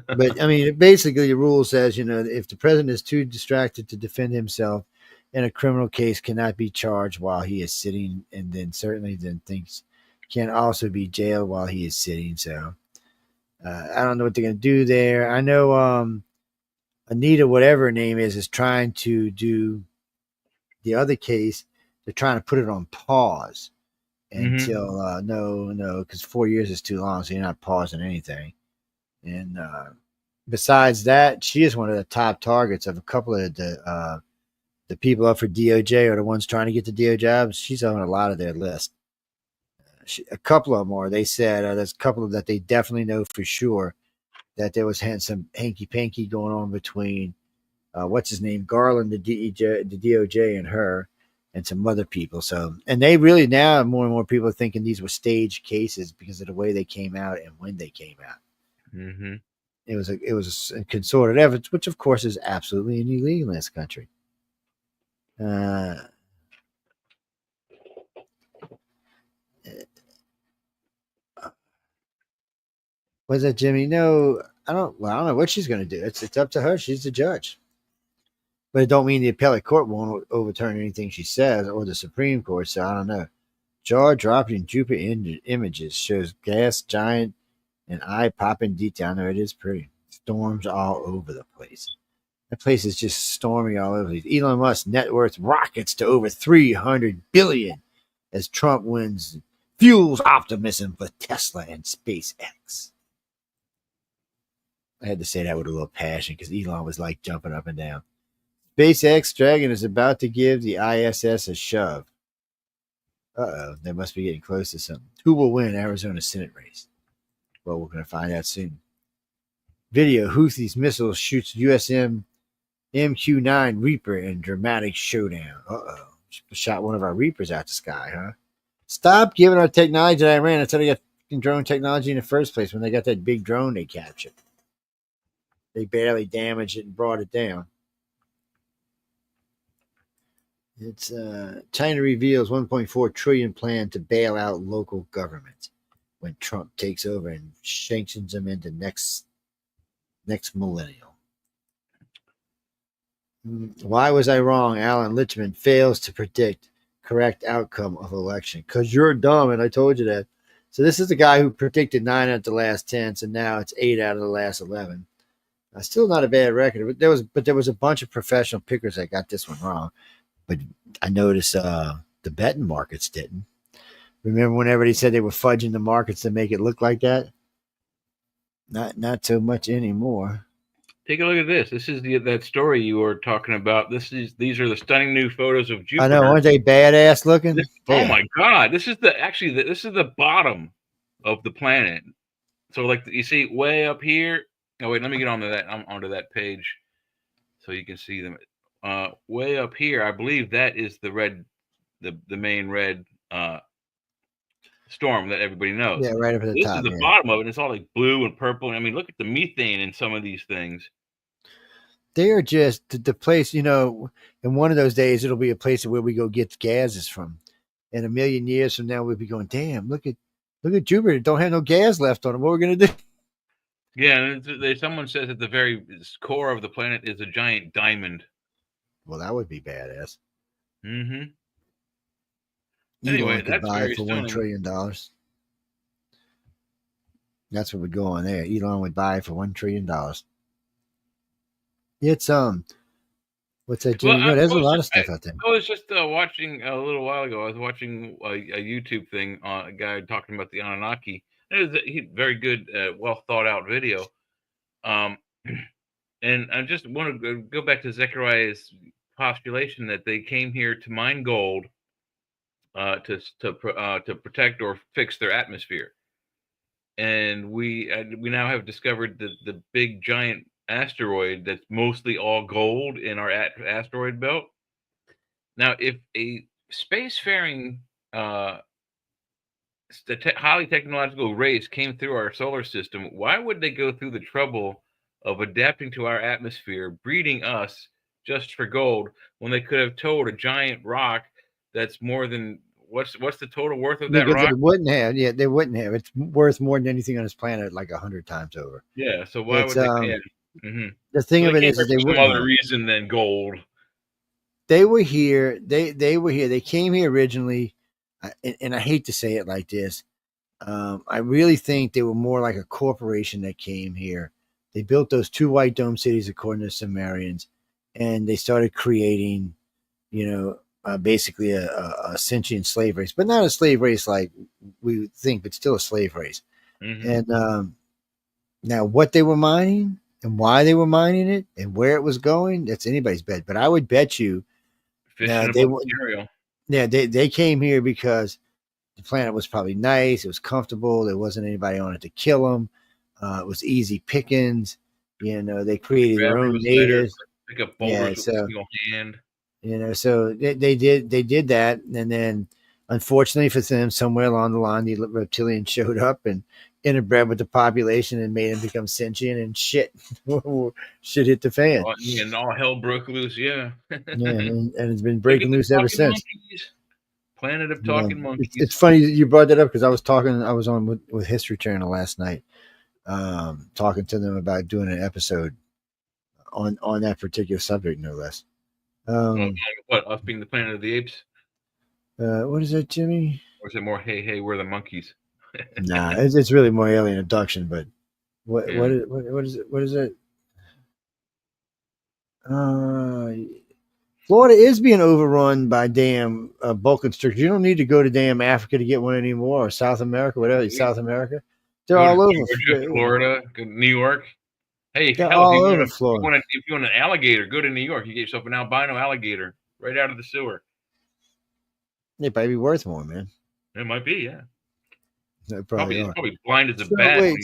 But, I mean, basically the rule says, if the president is too distracted to defend himself in a criminal case, cannot be charged while he is sitting, and then things can also be jailed while he is sitting. So I don't know what they're going to do there. I know Anita, whatever her name is trying to do the other case. They're trying to put it on pause until no, because 4 years is too long, so you're not pausing anything. And besides that, she is one of the top targets of a couple of the people up for DOJ or the ones trying to get the DOJ jobs. She's on a lot of their list. A couple of them are. They said there's a couple of that they definitely know for sure that there was some hanky-panky going on between what's his name, Garland, the DOJ, and her, and some other people. So, and they really now more and more people are thinking these were staged cases because of the way they came out and when they came out. Mm-hmm. It was a concerted effort, which of course is absolutely illegal in this country. Was that Jimmy? No, I don't know what she's going to do. It's up to her. She's the judge. But it don't mean the appellate court won't overturn anything she says or the Supreme Court. So I don't know. Jaw-dropping Jupiter images shows gas giant and eye-popping detail. No, it is pretty. Storms all over the place. That place is just stormy all over. Elon Musk net worth rockets to over $300 billion as Trump wins, fuels optimism for Tesla and SpaceX. I had to say that with a little passion because Elon was like jumping up and down. SpaceX Dragon is about to give the ISS a shove. They must be getting close to something. Who will win Arizona Senate race? Well, we're going to find out soon. Video, Houthis missiles shoots USM MQ-9 Reaper in dramatic showdown. Shot one of our Reapers out the sky, huh? Stop giving our technology to Iran. That's how they got drone technology in the first place when they got that big drone they captured. They barely damaged it and brought it down. It's China reveals 1.4 trillion plan to bail out local governments when Trump takes over and sanctions them into next millennial. Why was I wrong? Alan Lichtman fails to predict correct outcome of election. Because you're dumb, and I told you that. So this is the guy who predicted 9 out of the last 10, so now it's 8 out of the last 11. Still not a bad record, but there was a bunch of professional pickers that got this one wrong. But I noticed the betting markets didn't. Remember when everybody said they were fudging the markets to make it look like that? Not so much anymore. Take a look at this. This is that story you were talking about. These are the stunning new photos of Jupiter. I know, aren't they badass looking? Oh my God! This is the bottom of the planet. So like you see way up here. Oh wait, let me get onto that page, so you can see them. Way up here, I believe that is the main red storm that everybody knows. Yeah, right up at the top. This is the bottom of it. And it's all like blue and purple. I mean, look at the methane in some of these things. They are just the place, in one of those days, it'll be a place where we go get gases from. And a million years from now, we'll be going, damn, look at Jupiter. Don't have no gas left on it. What are we going to do? Yeah, and someone says at the very core of the planet is a giant diamond. Well, that would be badass. Mm-hmm. Anyway, Anyway, that's buy very it for stunning. $1 trillion. That's what would go on there. Elon would buy it for $1 trillion. It's what's that, Jimmy? Well, There's a lot of stuff out there. I was just watching a little while ago. I was watching a YouTube thing on a guy talking about the Anunnaki. It was a very good, well thought out video. And I just want to go back to Zechariah's postulation that they came here to mine gold, to protect or fix their atmosphere. And we now have discovered the big giant asteroid that's mostly all gold in our asteroid belt. Now, if a spacefaring highly technological race came through our solar system, why would they go through the trouble of adapting to our atmosphere, breeding us just for gold, when they could have towed a giant rock that's more than what's the total worth of that rock? They wouldn't have. Yeah, they wouldn't have. It's worth more than anything on this planet, like 100 times over. Yeah. So why would they? The thing of it is that they wouldn't. For some other reason than gold. They were here. They were here. They came here originally, and I hate to say it like this. I really think they were more like a corporation that came here. They built those 2 white dome cities according to the Sumerians, and they started creating, basically a sentient slave race, but not a slave race like we think, but still a slave race. And now what they were mining and why they were mining it and where it was going, that's anybody's bet. But I would bet you they came here because the planet was probably nice. It was comfortable. There wasn't anybody on it to kill them. It was easy pickings. They created their own natives. Pick up boulders with a single hand. So they did that, and then unfortunately for them, somewhere along the line, the reptilians showed up and interbred with the population and made them become sentient, and shit hit the fan. And all hell broke loose. Yeah. And it's been breaking loose ever since. Monkeys. Planet of talking monkeys. It's funny you brought that up because I was on with History Channel last night, talking to them about doing an episode on that particular subject, no less. What, us being the Planet of the Apes? What is that, Jimmy? Or is it more, hey, we're the monkeys? Nah, it's really more alien abduction. But what is it? What is it? Florida is being overrun by damn bulk constrictors. You don't need to go to damn Africa to get one anymore, or South America, whatever. South America, they're all over. Georgia, Florida, New York. Hey, they're all over Florida. If you want an alligator, go to New York. You get yourself an albino alligator right out of the sewer. It might be worth more, man. It might be, yeah. Probably blind as a bat. Wait,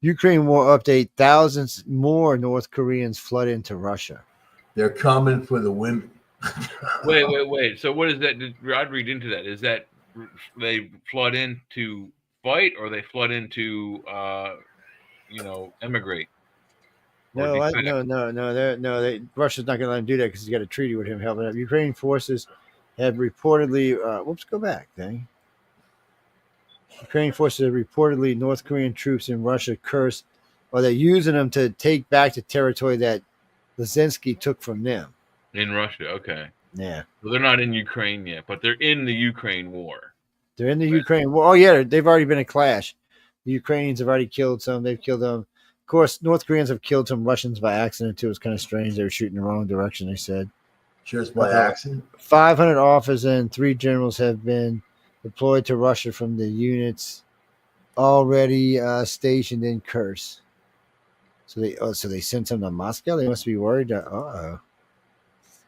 Ukraine war update: thousands more North Koreans flood into Russia. They're coming for the women. Wait. So what is that? I'd read into that. Is that they flood in to fight, or they flood in to emigrate? No. Russia's not going to let him do that because he's got a treaty with him helping up. Ukrainian forces have reportedly. Go back, thing. Ukrainian forces have reportedly North Korean troops in Russia cursed, or they're using them to take back the territory that Zelensky took from them. In Russia, okay. Yeah. Well, they're not in Ukraine yet, but they're in the Ukraine war. They're in the Ukraine war. Oh, yeah, they've already been a clash. The Ukrainians have already killed some. They've killed them. course, North Koreans have killed some Russians by accident too. It's kind of strange. They were shooting the wrong direction, they said. Just by accident. 500 officers and 3 generals have been deployed to Russia from the units already stationed in Kursk. So they sent some to Moscow. They must be worried. Uh-oh.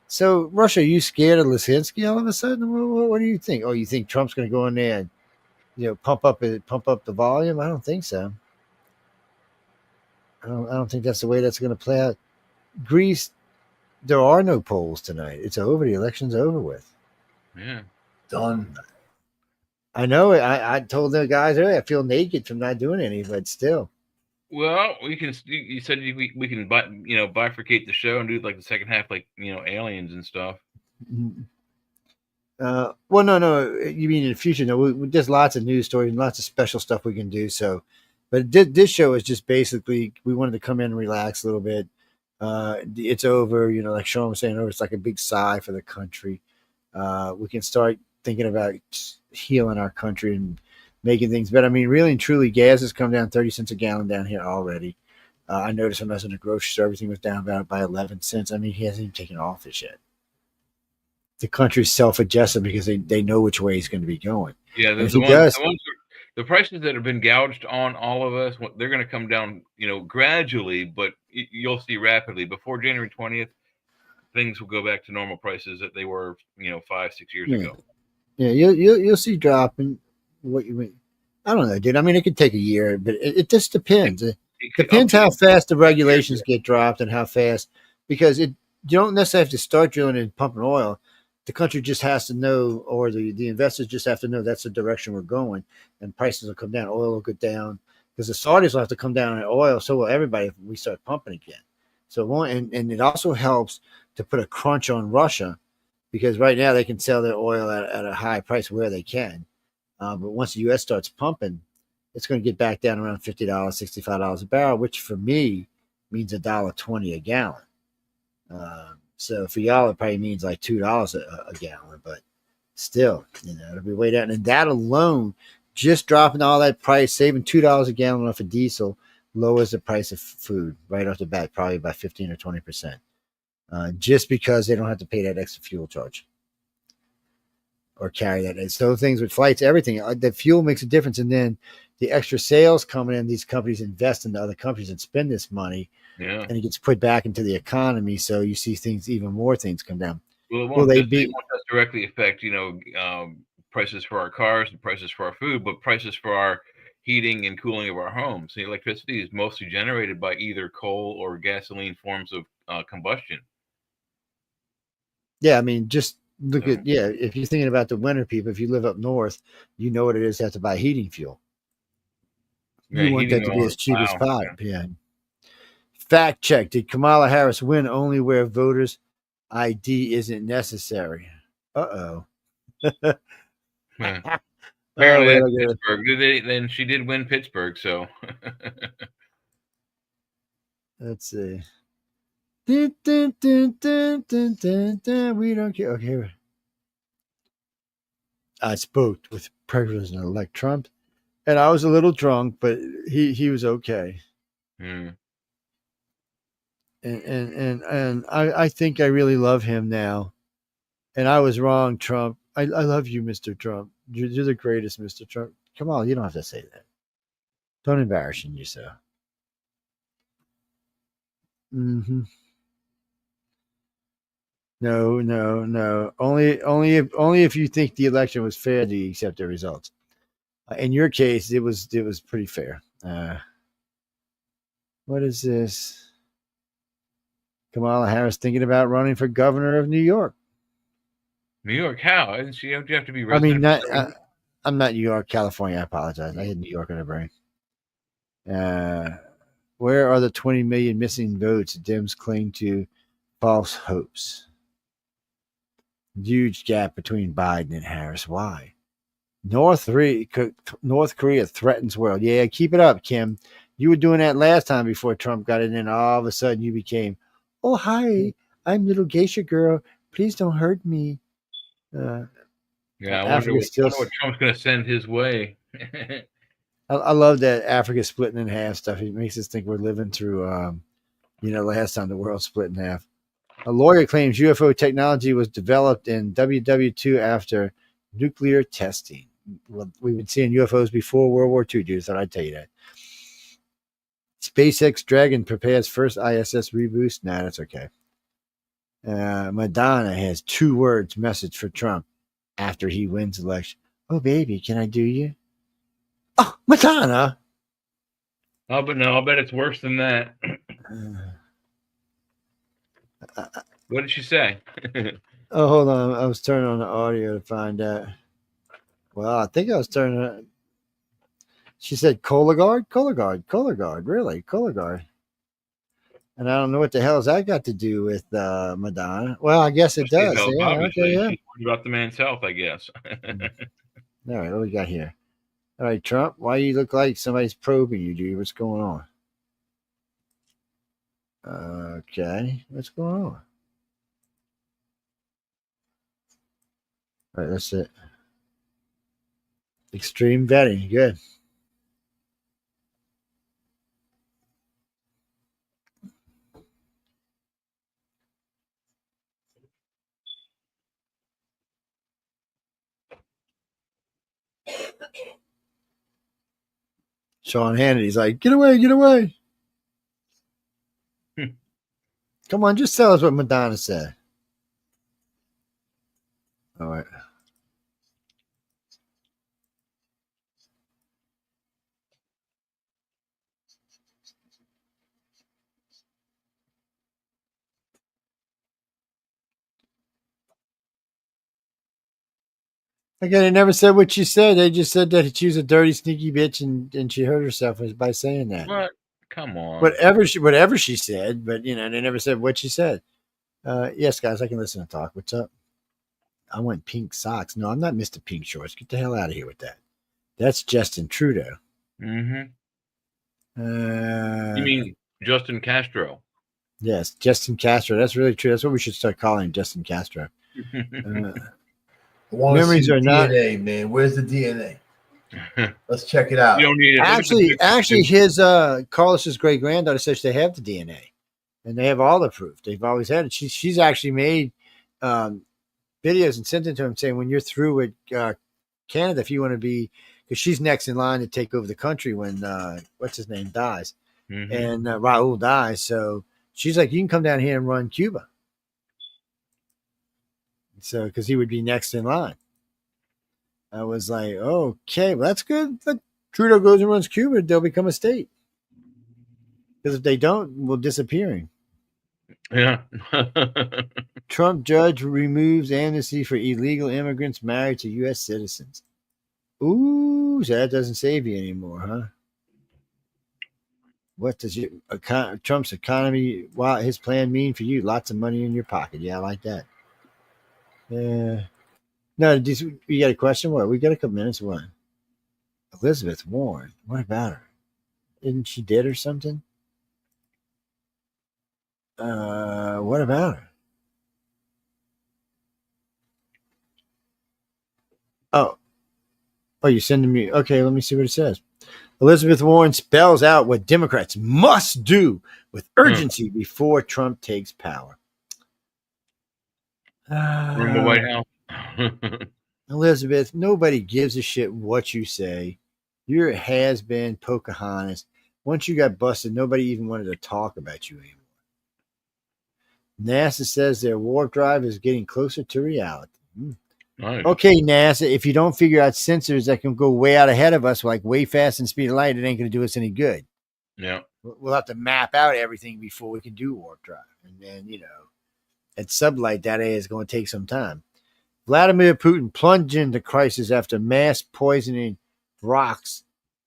So Russia, are you scared of Lisinski all of a sudden? What do you think? Oh, you think Trump's going to go in there and pump up the volume? I don't think so. I don't think that's the way that's going to play out. Greece, there are no polls tonight. It's over. The election's over with. Yeah. Done. I know. I told the guys earlier, I feel naked from not doing any, but still. Well, we can. You said we can bifurcate the show and do like the second half, like aliens and stuff. Well, no. You mean in the future? No, there's lots of news stories and lots of special stuff we can do. So, but this show is just basically we wanted to come in and relax a little bit. It's over. Like Sean was saying, it's like a big sigh for the country. We can start thinking about healing our country and making things better. I mean, really and truly, gas has come down 30 cents a gallon down here already. I noticed when I was in the grocery store, everything was down about by 11 cents. I mean, he hasn't even taken office yet. The country's self-adjusted because they know which way he's going to be going. Yeah, the prices that have been gouged on all of us, they're going to come down, gradually, but you'll see rapidly. Before January 20th, things will go back to normal prices that they were, 5-6 years ago. Yeah, you'll see dropping. What you mean? I don't know, dude. I mean, it could take a year, but it just depends. It depends how fast the regulations get dropped and how fast, because you don't necessarily have to start drilling and pumping oil. The country just has to know, or the investors just have to know that's the direction we're going, and prices will come down. Oil will go down because the Saudis will have to come down on oil. So will everybody if we start pumping again. So and it also helps to put a crunch on Russia, because right now they can sell their oil at a high price where they can. But once the U.S. starts pumping, it's going to get back down around $50, $65 a barrel, which for me means $1.20 a gallon. So for y'all, it probably means like $2 a gallon, but still, it'll be way down. And that alone, just dropping all that price, saving $2 a gallon off of diesel, lowers the price of food right off the bat, probably by 15 or 20%. Just because they don't have to pay that extra fuel charge or carry that. And so things with flights, everything, the fuel makes a difference. And then the extra sales coming in, these companies invest into other companies and spend this money, and it gets put back into the economy. So you see even more things come down. Well, it won't just directly affect, prices for our cars and prices for our food, but prices for our heating and cooling of our homes. The electricity is mostly generated by either coal or gasoline forms of combustion. Yeah, I mean, just look at, if you're thinking about the winter people, if you live up north, you know what it is to have to buy heating fuel. You want that to be as cheap as possible. Yeah. Fact check. Did Kamala Harris win only where voters' ID isn't necessary? Uh-oh. Apparently Pittsburgh. Then she did win Pittsburgh, so. Let's see. Dun, dun, dun, dun, dun, dun, dun. We don't care. Okay. I spoke with President-elect Trump, and I was a little drunk, but he was okay. And I think I really love him now. And I was wrong, Trump. I love you, Mr. Trump. You're the greatest, Mr. Trump. Come on, you don't have to say that. Don't embarrass yourself. Mm-hmm. No. Only if you think the election was fair do you accept the results. In your case, it was pretty fair. What is this? Kamala Harris thinking about running for governor of New York. New York? How? You have to be resident. I mean, I'm not New York, California. I apologize. I had New York in the brain. Where are the 20 million missing votes? Dems cling to false hopes. Huge gap between Biden and Harris. Why? North Korea threatens world. Yeah, keep it up, Kim. You were doing that last time before Trump got in, and all of a sudden you became, oh, hi, I'm little geisha girl. Please don't hurt me. I wonder what Trump's going to send his way. I love that Africa splitting in half stuff. It makes us think we're living through, last time the world split in half. A lawyer claims UFO technology was developed in WW2 after nuclear testing. Well, we've been seeing UFOs before World War II, dude. Thought I'd tell you that. SpaceX Dragon prepares first ISS reboost. Nah, that's okay. Madonna has 2 words message for Trump after he wins election. Oh, baby, can I do you? Oh, Madonna. Oh, but no, I bet it's worse than that. What did she say? Oh, hold on. I was turning on the audio to find out. Well, I think I was turning it. She said Color Guard. Really? Color Guard. And I don't know what the hell has that got to do with Madonna. Well, I guess it does. Health, Yeah, obviously. okay, yeah. She's worried about the man's health, I guess. All right, what we got here? All right, Trump, why you look like somebody's probing you, dude? What's going on? Okay, what's going on? All right, that's it. Extreme vetting, good. Sean Hannity's like, get away, get away. Come on, just tell us what Madonna said. All right. Again, they never said what she said. They just said that she was a dirty, sneaky bitch, and she hurt herself by saying that. What? Come on. Whatever she said, but they never said what she said. Yes, guys, I can listen and talk. What's up? I want pink socks. No, I'm not Mr. Pink Shorts. Get the hell out of here with that. That's Justin Trudeau. Mm-hmm. You mean Justin Castro? Yes, Justin Castro. That's really true. That's what we should start calling him, Justin Castro. Memories are not DNA, man. Where's the DNA? Let's check it out. You don't need it. Actually, his Carlos's great granddaughter says they have the DNA, and they have all the proof. They've always had it. She's actually made videos and sent it to him saying, when you're through with Canada, if you want to be, because she's next in line to take over the country when what's his name dies, and Raul dies. So she's like, you can come down here and run Cuba. So, because he would be next in line. I was like, okay, well, that's good. But Trudeau goes and runs Cuba, they'll become a state. Because if they don't, we're disappearing. Yeah. Trump judge removes amnesty for illegal immigrants married to U.S. citizens. Ooh, so that doesn't save you anymore, huh? What does Trump's economy, his plan mean for you? Lots of money in your pocket. Yeah, I like that. No, you got a question? What? We got a couple minutes. What? Elizabeth Warren. What about her? Isn't she dead or something? What about her? Oh, you're sending me. Okay, let me see what it says. Elizabeth Warren spells out what Democrats must do with urgency before Trump takes power. From the White House. Elizabeth, nobody gives a shit what you say. You're a has-been Pocahontas. Once you got busted, nobody even wanted to talk about you anymore. NASA says their warp drive is getting closer to reality. Nice. Okay, NASA, if you don't figure out sensors that can go way out ahead of us, like way fast and speed of light, it ain't going to do us any good. Yeah. We'll have to map out everything before we can do warp drive. And then, at sublight, that is going to take some time. Vladimir Putin plunged into crisis after mass poisoning rocks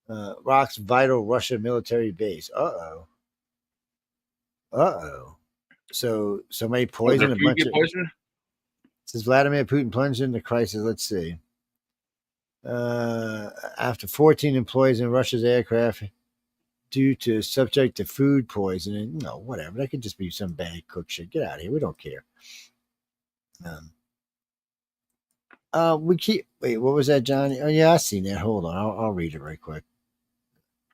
vital Russia military base. Uh-oh. So somebody poisoned a bunch of... Poisoned? Says Vladimir Putin plunged into crisis. Let's see. After 14 employees in Russia's aircraft due to subject to food poisoning. No, whatever. That could just be some bad cook shit. Get out of here. We don't care. Wait, what was that, Johnny? Oh, yeah, I seen that. Hold on. I'll read it right quick.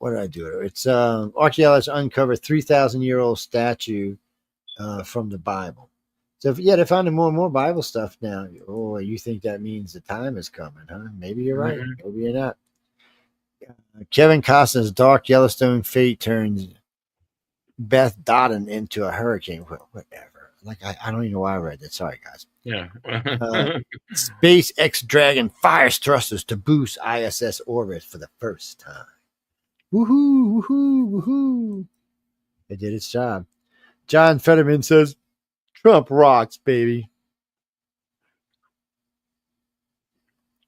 what did I do? It's archaeologists uncover 3,000-year-old statue from the Bible. So they're finding more and more Bible stuff now. Oh, you think that means the time is coming, huh? Maybe you're right. Maybe you're not. Kevin Costner's dark Yellowstone fate turns Beth Dodden into a hurricane. Whatever. Like I don't even know why I read that. Sorry, guys. Yeah. Space X Dragon fires thrusters to boost ISS orbit for the first time. Woohoo! Woohoo! Woohoo! It did its job. John Fetterman says, "Trump rocks, baby."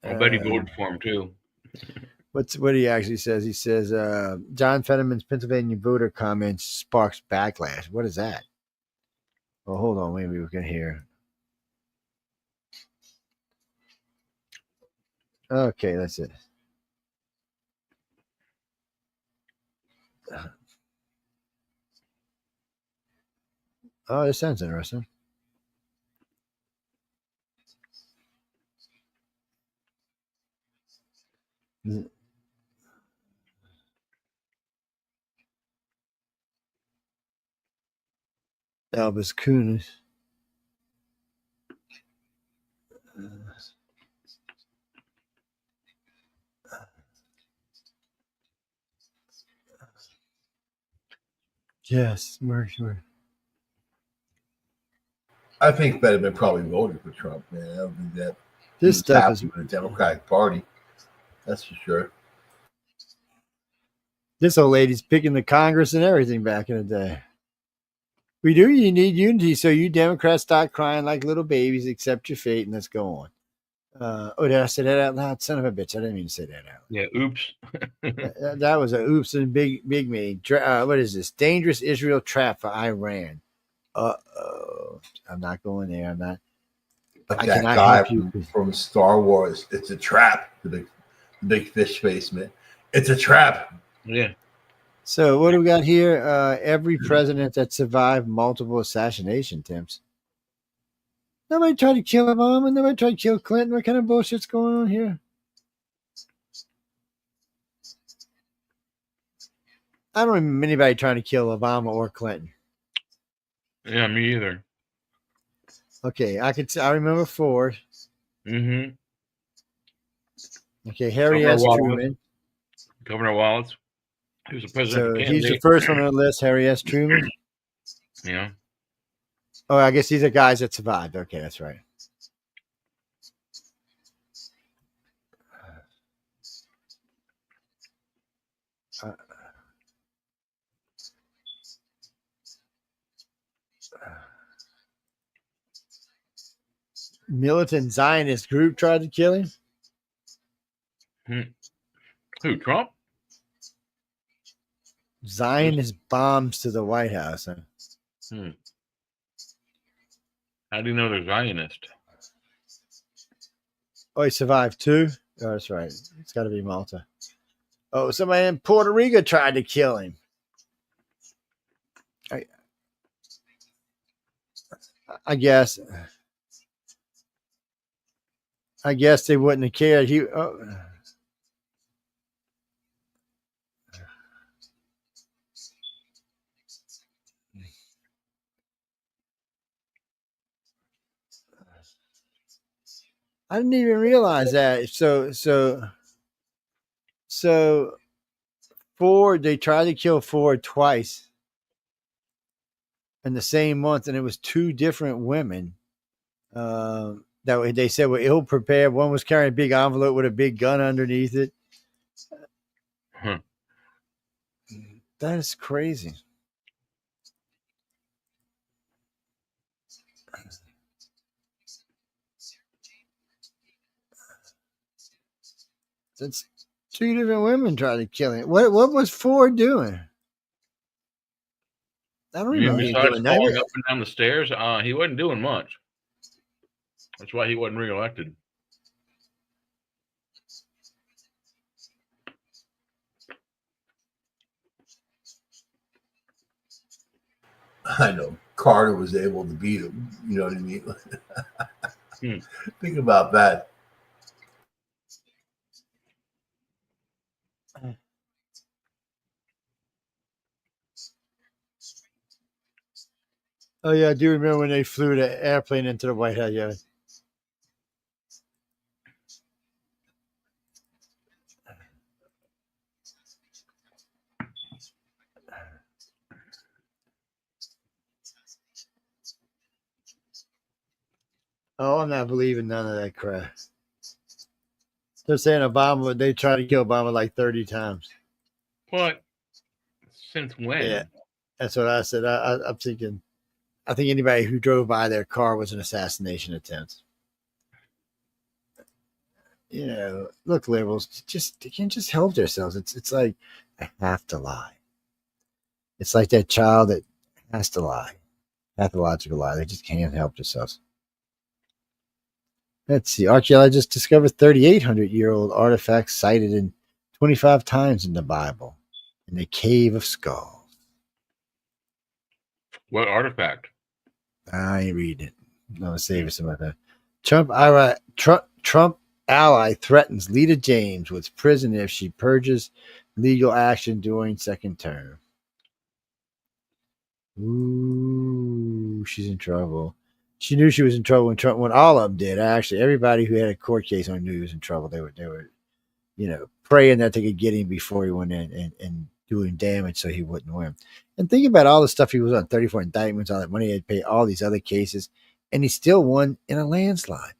I bet he voted for him too. What he actually says? He says, John Fetterman's Pennsylvania voter comments sparks backlash. What is that? Well, hold on. Maybe we can hear. Okay, that's it. Oh, this sounds interesting. Albus Kunis. Yes, we're sure. I think Fetterman probably voted for Trump, man. I don't think that This stuff is with the Democratic Party. That's for sure. This old lady's picking the Congress and everything back in the day. We do. You need unity, so you Democrats stop crying like little babies, accept your fate, and let's go on. Did I say that out loud? Son of a bitch! I didn't mean to say that out loud. Yeah. Oops. That was a oops and big me. What is this? Dangerous Israel trap for Iran. Uh-oh. I'm not going there. I'm not. But that guy from Star Wars, it's a trap. The big fish face, man. It's a trap. Yeah. So what do we got here? Every president that survived multiple assassination attempts. Nobody tried to kill Obama. Nobody tried to kill Clinton. What kind of bullshit's going on here? I don't remember anybody trying to kill Obama or Clinton. Yeah, me either. Okay, I remember Ford. Mm-hmm. Okay, Harry S. Truman. Governor Walz. He was a president. So he's the first one on the list, Harry S. Truman. Yeah. Oh, I guess these are guys that survived. Okay, that's right. Militant Zionist group tried to kill him. Who, Trump? Zionist bombs to the White House. Huh? How do you know they're Zionist? Oh, he survived too? Oh, that's right. It's got to be Malta. Oh, somebody in Puerto Rico tried to kill him. I guess they wouldn't have cared. I didn't even realize that. So Ford, they tried to kill Ford twice in the same month, and it was two different women that they said were ill prepared. One was carrying a big envelope with a big gun underneath it. That is crazy. It's two different women trying to kill him. What was Ford doing? I don't remember. Besides falling up and down the stairs, he wasn't doing much. That's why he wasn't reelected. I know Carter was able to beat him. You know what I mean? Think about that. Oh yeah, I do remember when they flew the airplane into the White House. Yeah. Oh, I'm not believing none of that crap. They're saying Obama, they tried to kill Obama like 30 times. What? Since when? Yeah, that's what I said. I'm thinking, I think anybody who drove by their car was an assassination attempt. You know, look, liberals, they can't just help themselves. It's like, I have to lie. It's like that child that has to lie. Pathological lie. They just can't help themselves. Let's see. Archaeologists discovered 3,800-year-old artifacts cited in 25 times in the Bible in the Cave of Skulls. What artifact? I ain't reading it. I'm going to save it something like that. Trump ally threatens Lita James with prison if she purges legal action during second term. Ooh, she's in trouble. She knew she was in trouble when all of them did. Actually, everybody who had a court case on knew he was in trouble. They were, praying that they could get him before he went in and doing damage so he wouldn't win. And think about all the stuff he was on, 34 indictments, all that money he had to pay, all these other cases, and he still won in a landslide.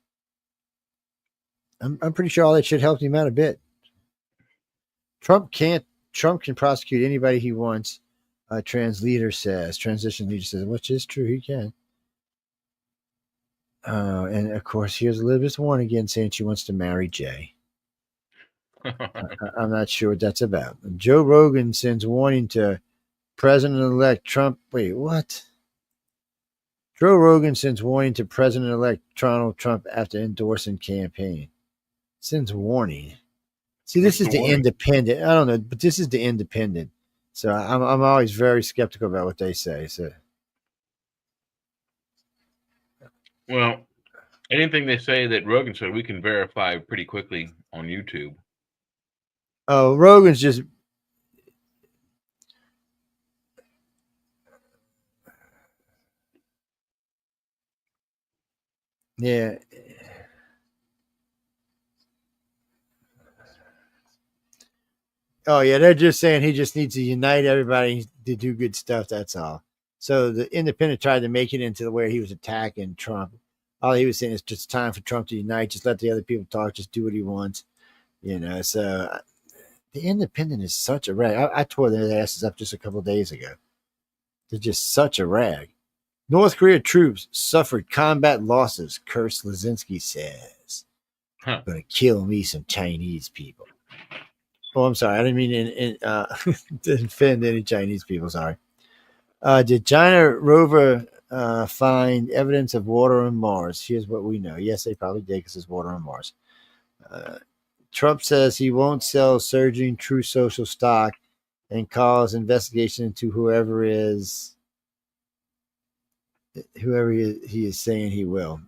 I'm pretty sure all that shit helped him out a bit. Trump can prosecute anybody he wants. Transition leader says, which is true, he can. And of course, here's Elizabeth Warren again saying she wants to marry Jay. I'm not sure what that's about. Joe Rogan sends warning to President-elect Trump. Wait, what? Joe Rogan sends warning to President-elect Donald Trump after endorsing campaign. Sends warning. See, this is the Independent. I don't know, but this is the Independent. So I'm always very skeptical about what they say. So, well, anything they say that Rogan said, we can verify pretty quickly on YouTube. Oh, Rogan's just. Yeah. Oh, yeah, they're just saying he just needs to unite everybody to do good stuff. That's all. So the Independent tried to make it into where he was attacking Trump. All he was saying is just time for Trump to unite. Just let the other people talk. Just do what he wants. So the Independent is such a rag. I tore their asses up just a couple of days ago. They're just such a rag. North Korea troops suffered combat losses, Kurz Lazinski says. Going to kill me some Chinese people. Oh, I'm sorry. I didn't mean to offend any Chinese people. Sorry. Did China rover find evidence of water on Mars? Here's what we know. Yes, they probably did because there's water on Mars. Trump says he won't sell surging True Social stock and calls investigation into whoever he is saying he will.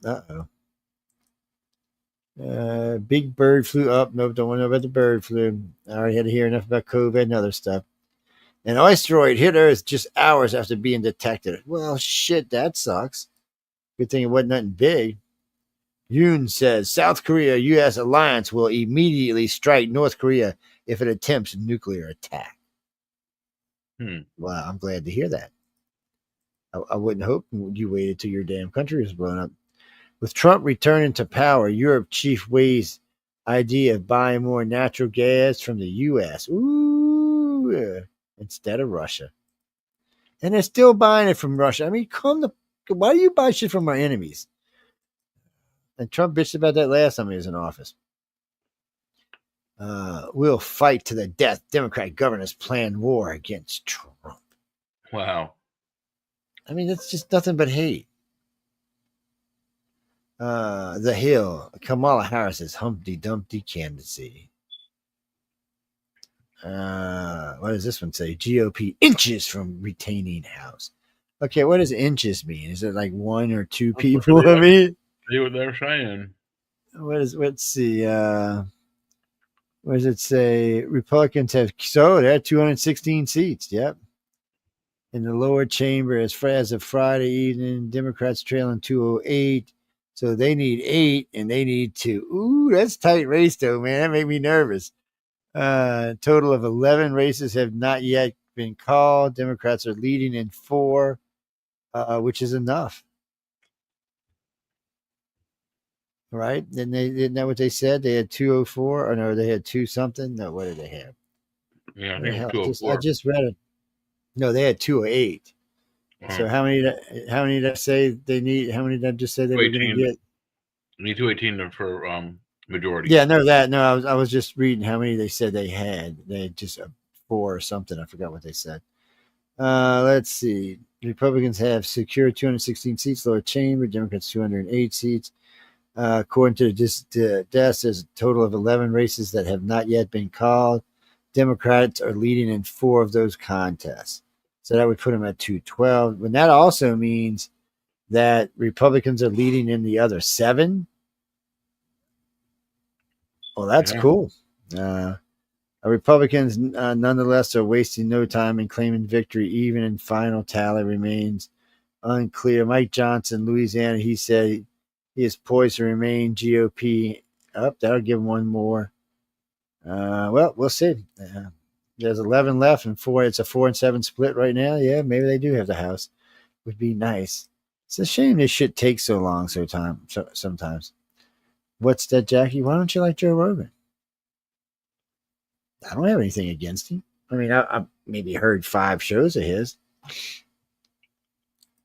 Big bird flew up. Nope, don't want to know about the bird flu. I already had to hear enough about COVID and other stuff. An asteroid hit Earth just hours after being detected. Well, shit, that sucks. Good thing it wasn't nothing big. Yoon says South Korea-U.S. alliance will immediately strike North Korea if it attempts a nuclear attack. Well, I'm glad to hear that. I wouldn't hope you waited till your damn country was blown up. With Trump returning to power, Europe chief weighs idea of buying more natural gas from the U.S. Instead of Russia. And they're still buying it from Russia. I mean, why do you buy shit from our enemies? And Trump bitched about that last time he was in office. We'll fight to the death. Democrat governors plan war against Trump. Wow. I mean, that's just nothing but hate. The Hill, Kamala Harris's Humpty Dumpty candidacy. What does this one say? GOP inches from retaining House. Okay, what does inches mean? Is it like one or two people? I mean, see what they're saying. Let's see. What does it say? Republicans have they had 216 seats. Yep. In the lower chamber, as of Friday evening, Democrats trailing 208. So they need 8 and they need 2. Ooh, that's tight race though, man. That made me nervous. Total of 11 races have not yet been called. Democrats are leading in 4, which is enough. Right? Isn't that what they said? They had 204, or no, they had 2 something. No, what did they have? Yeah, I What think the hell? it was 204. I just read it. No, they had 208. So how many did I say they need? How many did I just say they were going to get? You need 218 for majority. Yeah, no, that no. I was just reading how many they said they had. They had just 4 or something. I forgot what they said. Let's see. Republicans have secured 216 seats, lower chamber. Democrats 208 seats. According to the desk, there's a total of 11 races that have not yet been called. Democrats are leading in 4 of those contests. So that would put them at 212. But that also means that Republicans are leading in the other 7. Well, that's cool. Republicans, nonetheless, are wasting no time in claiming victory, even in final tally remains unclear. Mike Johnson, Louisiana, he said he is poised to remain GOP. That'll give him 1 more. Well, we'll see. There's 11 left and 4. It's a 4-7 split right now. Yeah, maybe they do have the House. Would be nice. It's a shame this shit takes so long sometimes. What's that, Jackie? Why don't you like Joe Rogan? I don't have anything against him. I mean, I maybe heard 5 shows of his.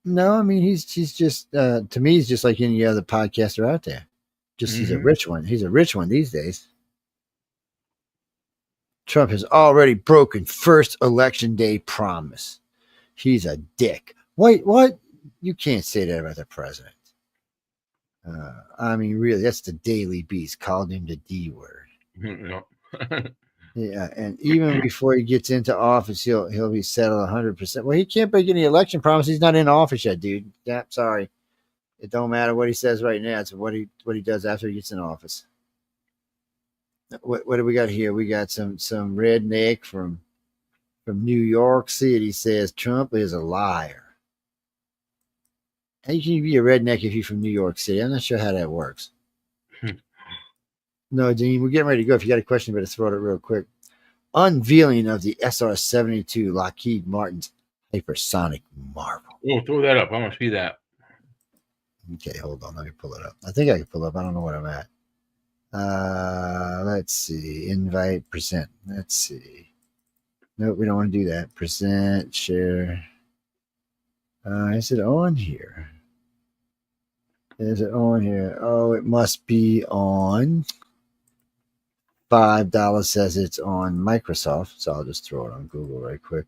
No, I mean, he's just, to me, he's just like any other podcaster out there. Just he's a rich one. He's a rich one these days. Trump has already broken first election day promise. He's a dick. Wait, what? You can't say that about the president. I mean, really, that's the Daily Beast called him the D word. Yeah, and even before he gets into office, he'll be settled 100%. Well, he can't break any election promise. He's not in office yet, dude. Yeah, sorry. It don't matter what he says right now. It's what he does after he gets in office. What do we got here? We got some redneck from New York City says Trump is a liar. How can you be a redneck if you're from New York City? I'm not sure how that works. No, Dean, we're getting ready to go. If you got a question, better throw it real quick. Unveiling of the SR-72 Lockheed Martin's hypersonic marvel. Oh, throw that up. I want to see that. Okay, hold on. Let me pull it up. I think I can pull it up. I don't know what I'm at. Let's see. Invite, present. Let's see. Nope, we don't want to do that. Present, share. Is it on here? Is it on here? Oh, it must be on. $5 says it's on Microsoft, so I'll just throw it on Google right quick.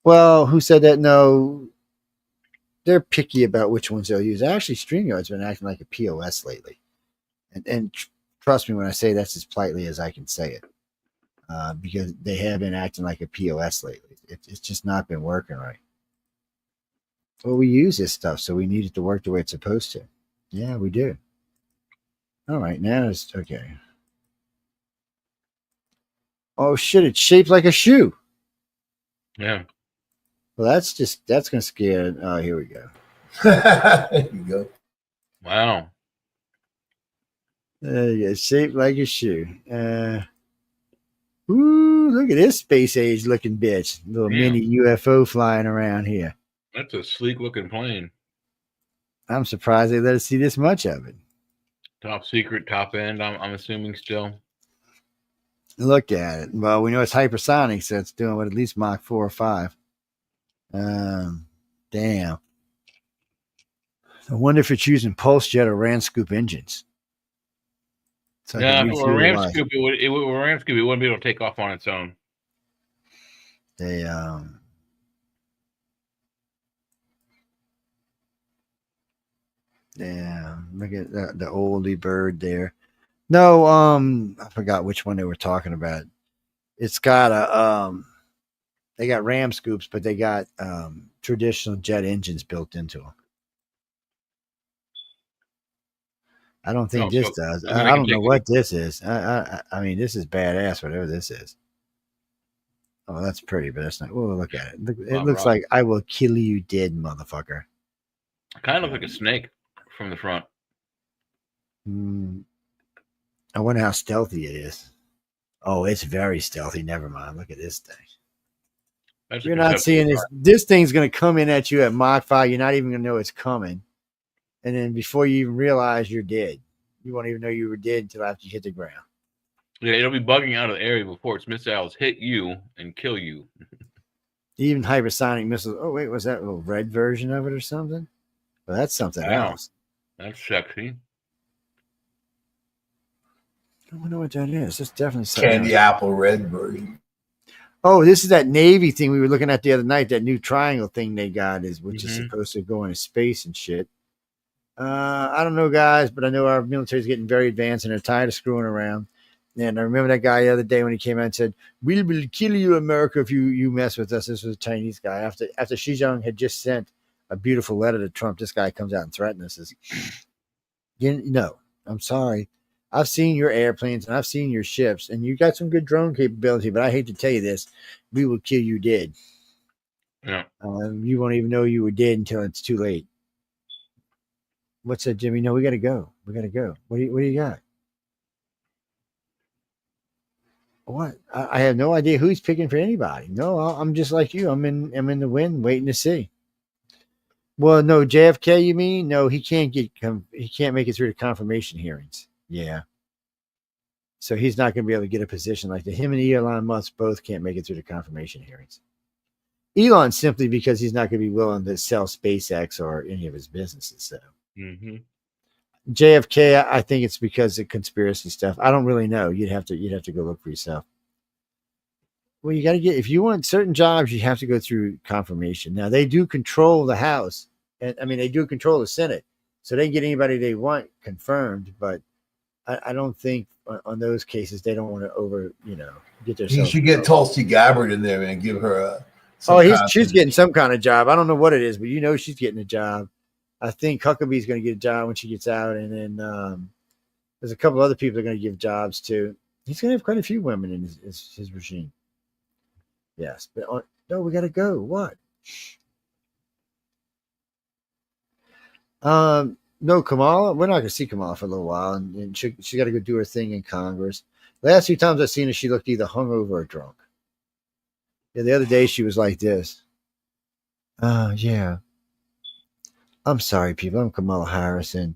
Well, who said that? No, they're picky about which ones they'll use. Actually, StreamYard's been acting like a POS lately. And trust me when I say that's as politely as I can say it. Because they have been acting like a POS lately. It's just not been working right. Well, we use this stuff, so we need it to work the way it's supposed to. Yeah, we do. All right, now it's okay. Oh, shit, it's shaped like a shoe. Yeah. Well, that's going to scare. Oh, here we go. There you go. Wow. There you go. Shaped like a shoe. Ooh, look at this space age looking bitch. Little mini UFO flying around here. That's a sleek looking plane. I'm surprised they let us see this much of it. Top secret, top end, I'm assuming still. Look at it. Well, we know it's hypersonic, so it's doing what, at least Mach 4 or 5. Damn. I wonder if it's using pulse jet or ram scoop engines. So if it were ram scoop, it wouldn't be able to take off on its own. They yeah, look at the oldie bird there. No, I forgot which one they were talking about. It's got they got ram scoops, but they got traditional jet engines built into them. I don't think this does. I don't know what this is. I mean, this is badass, whatever this is. Oh, that's pretty, but that's not. Oh, look at it. It Bob looks Ross. like I will kill you dead, motherfucker. Kind of looks like a snake from the front. I wonder how stealthy it is. Oh, it's very stealthy. Never mind. Look at this thing. That's a You're not conceptual seeing this. car. This thing's going to come in at you at Mach 5. You're not even going to know it's coming. And then before you even realize you're dead, you won't even know you were dead until after you hit the ground. Yeah, it'll be bugging out of the area before its missiles hit you and kill you. Even hypersonic missiles. Oh, wait, was that a little red version of it or something? Well, that's something Wow. else. That's sexy. I wonder what that is. That's definitely something Candy else. apple red version. Oh, this is that Navy thing we were looking at the other night. That new triangle thing they got which is Mhm. supposed to go into space and shit. I don't know, guys, but I know our military is getting very advanced and they're tired of screwing around. And I remember that guy the other day when he came out and said, "We will kill you, America, if you mess with us." This was a Chinese guy. After Xi Jinping had just sent a beautiful letter to Trump, this guy comes out and threatens us. No, I'm sorry. I've seen your airplanes and I've seen your ships, and you got some good drone capability, but I hate to tell you this, we will kill you dead. Yeah. You won't even know you were dead until it's too late. What's that, Jimmy? No, we got to go. We got to go. What do you got? What? I have no idea who he's picking for anybody. No, I'm just like you. I'm in the wind, waiting to see. Well, no, JFK. You mean? No, he can't make it through the confirmation hearings. Yeah. So he's not going to be able to get a position like that. Him and Elon Musk both can't make it through the confirmation hearings. Elon simply because he's not going to be willing to sell SpaceX or any of his businesses. So. Mm-hmm. JFK, I think it's because of conspiracy stuff. I don't really know. You'd have to go look for yourself. Well, you got to if you want certain jobs, you have to go through confirmation. Now they do control the House, and I mean they do control the Senate, so they can get anybody they want confirmed. But I don't think on those cases they don't want to get their. You should get Tulsi Gabbard in there and give her she's getting some kind of job. I don't know what it is, but she's getting a job. I think Huckabee's going to get a job when she gets out, and then there's a couple other people that are going to give jobs to. He's going to have quite a few women in his regime. Yes, but no, we got to go. What? No, Kamala. We're not going to see Kamala for a little while, and she got to go do her thing in Congress. The last few times I've seen her, she looked either hungover or drunk. Yeah, the other day she was like this. Yeah. I'm sorry, people. I'm Kamala Harris, and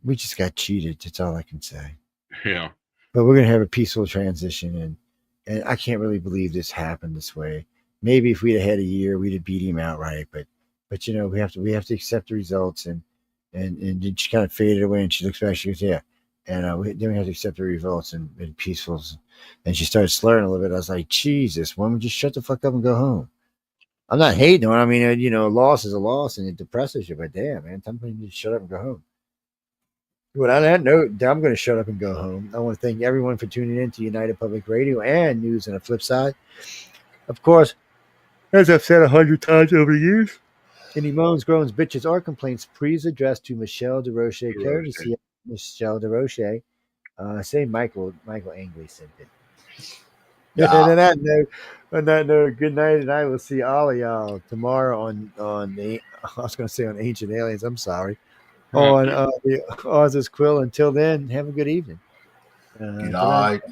we just got cheated. That's all I can say. Yeah. But we're gonna have a peaceful transition, and I can't really believe this happened this way. Maybe if we'd have had a year, we'd have beat him outright. But we have to accept the results, and then she kind of faded away, and she looks back, she goes, yeah, and then we have to accept the results and peaceful. And she started slurring a little bit. I was like, Jesus, woman, just shut the fuck up and go home. I'm not hating on. I mean, a loss is a loss, and it depresses you. But damn, man, sometimes you just shut up and go home. Well, on that note, I'm going to shut up and go home. I want to thank everyone for tuning in to United Public Radio and News on the Flip Side. Of course, as I've said 100 times over the years, any moans, groans, bitches, or complaints, please address to Michelle DeRoche, courtesy of Michelle DeRoche. Say Michael Angley sent it. Yeah. And on that note, good night, and I will see all of y'all tomorrow on I was going to say on Ancient Aliens. I'm sorry. On the Oz's Quill. Until then, have a good evening. Good night.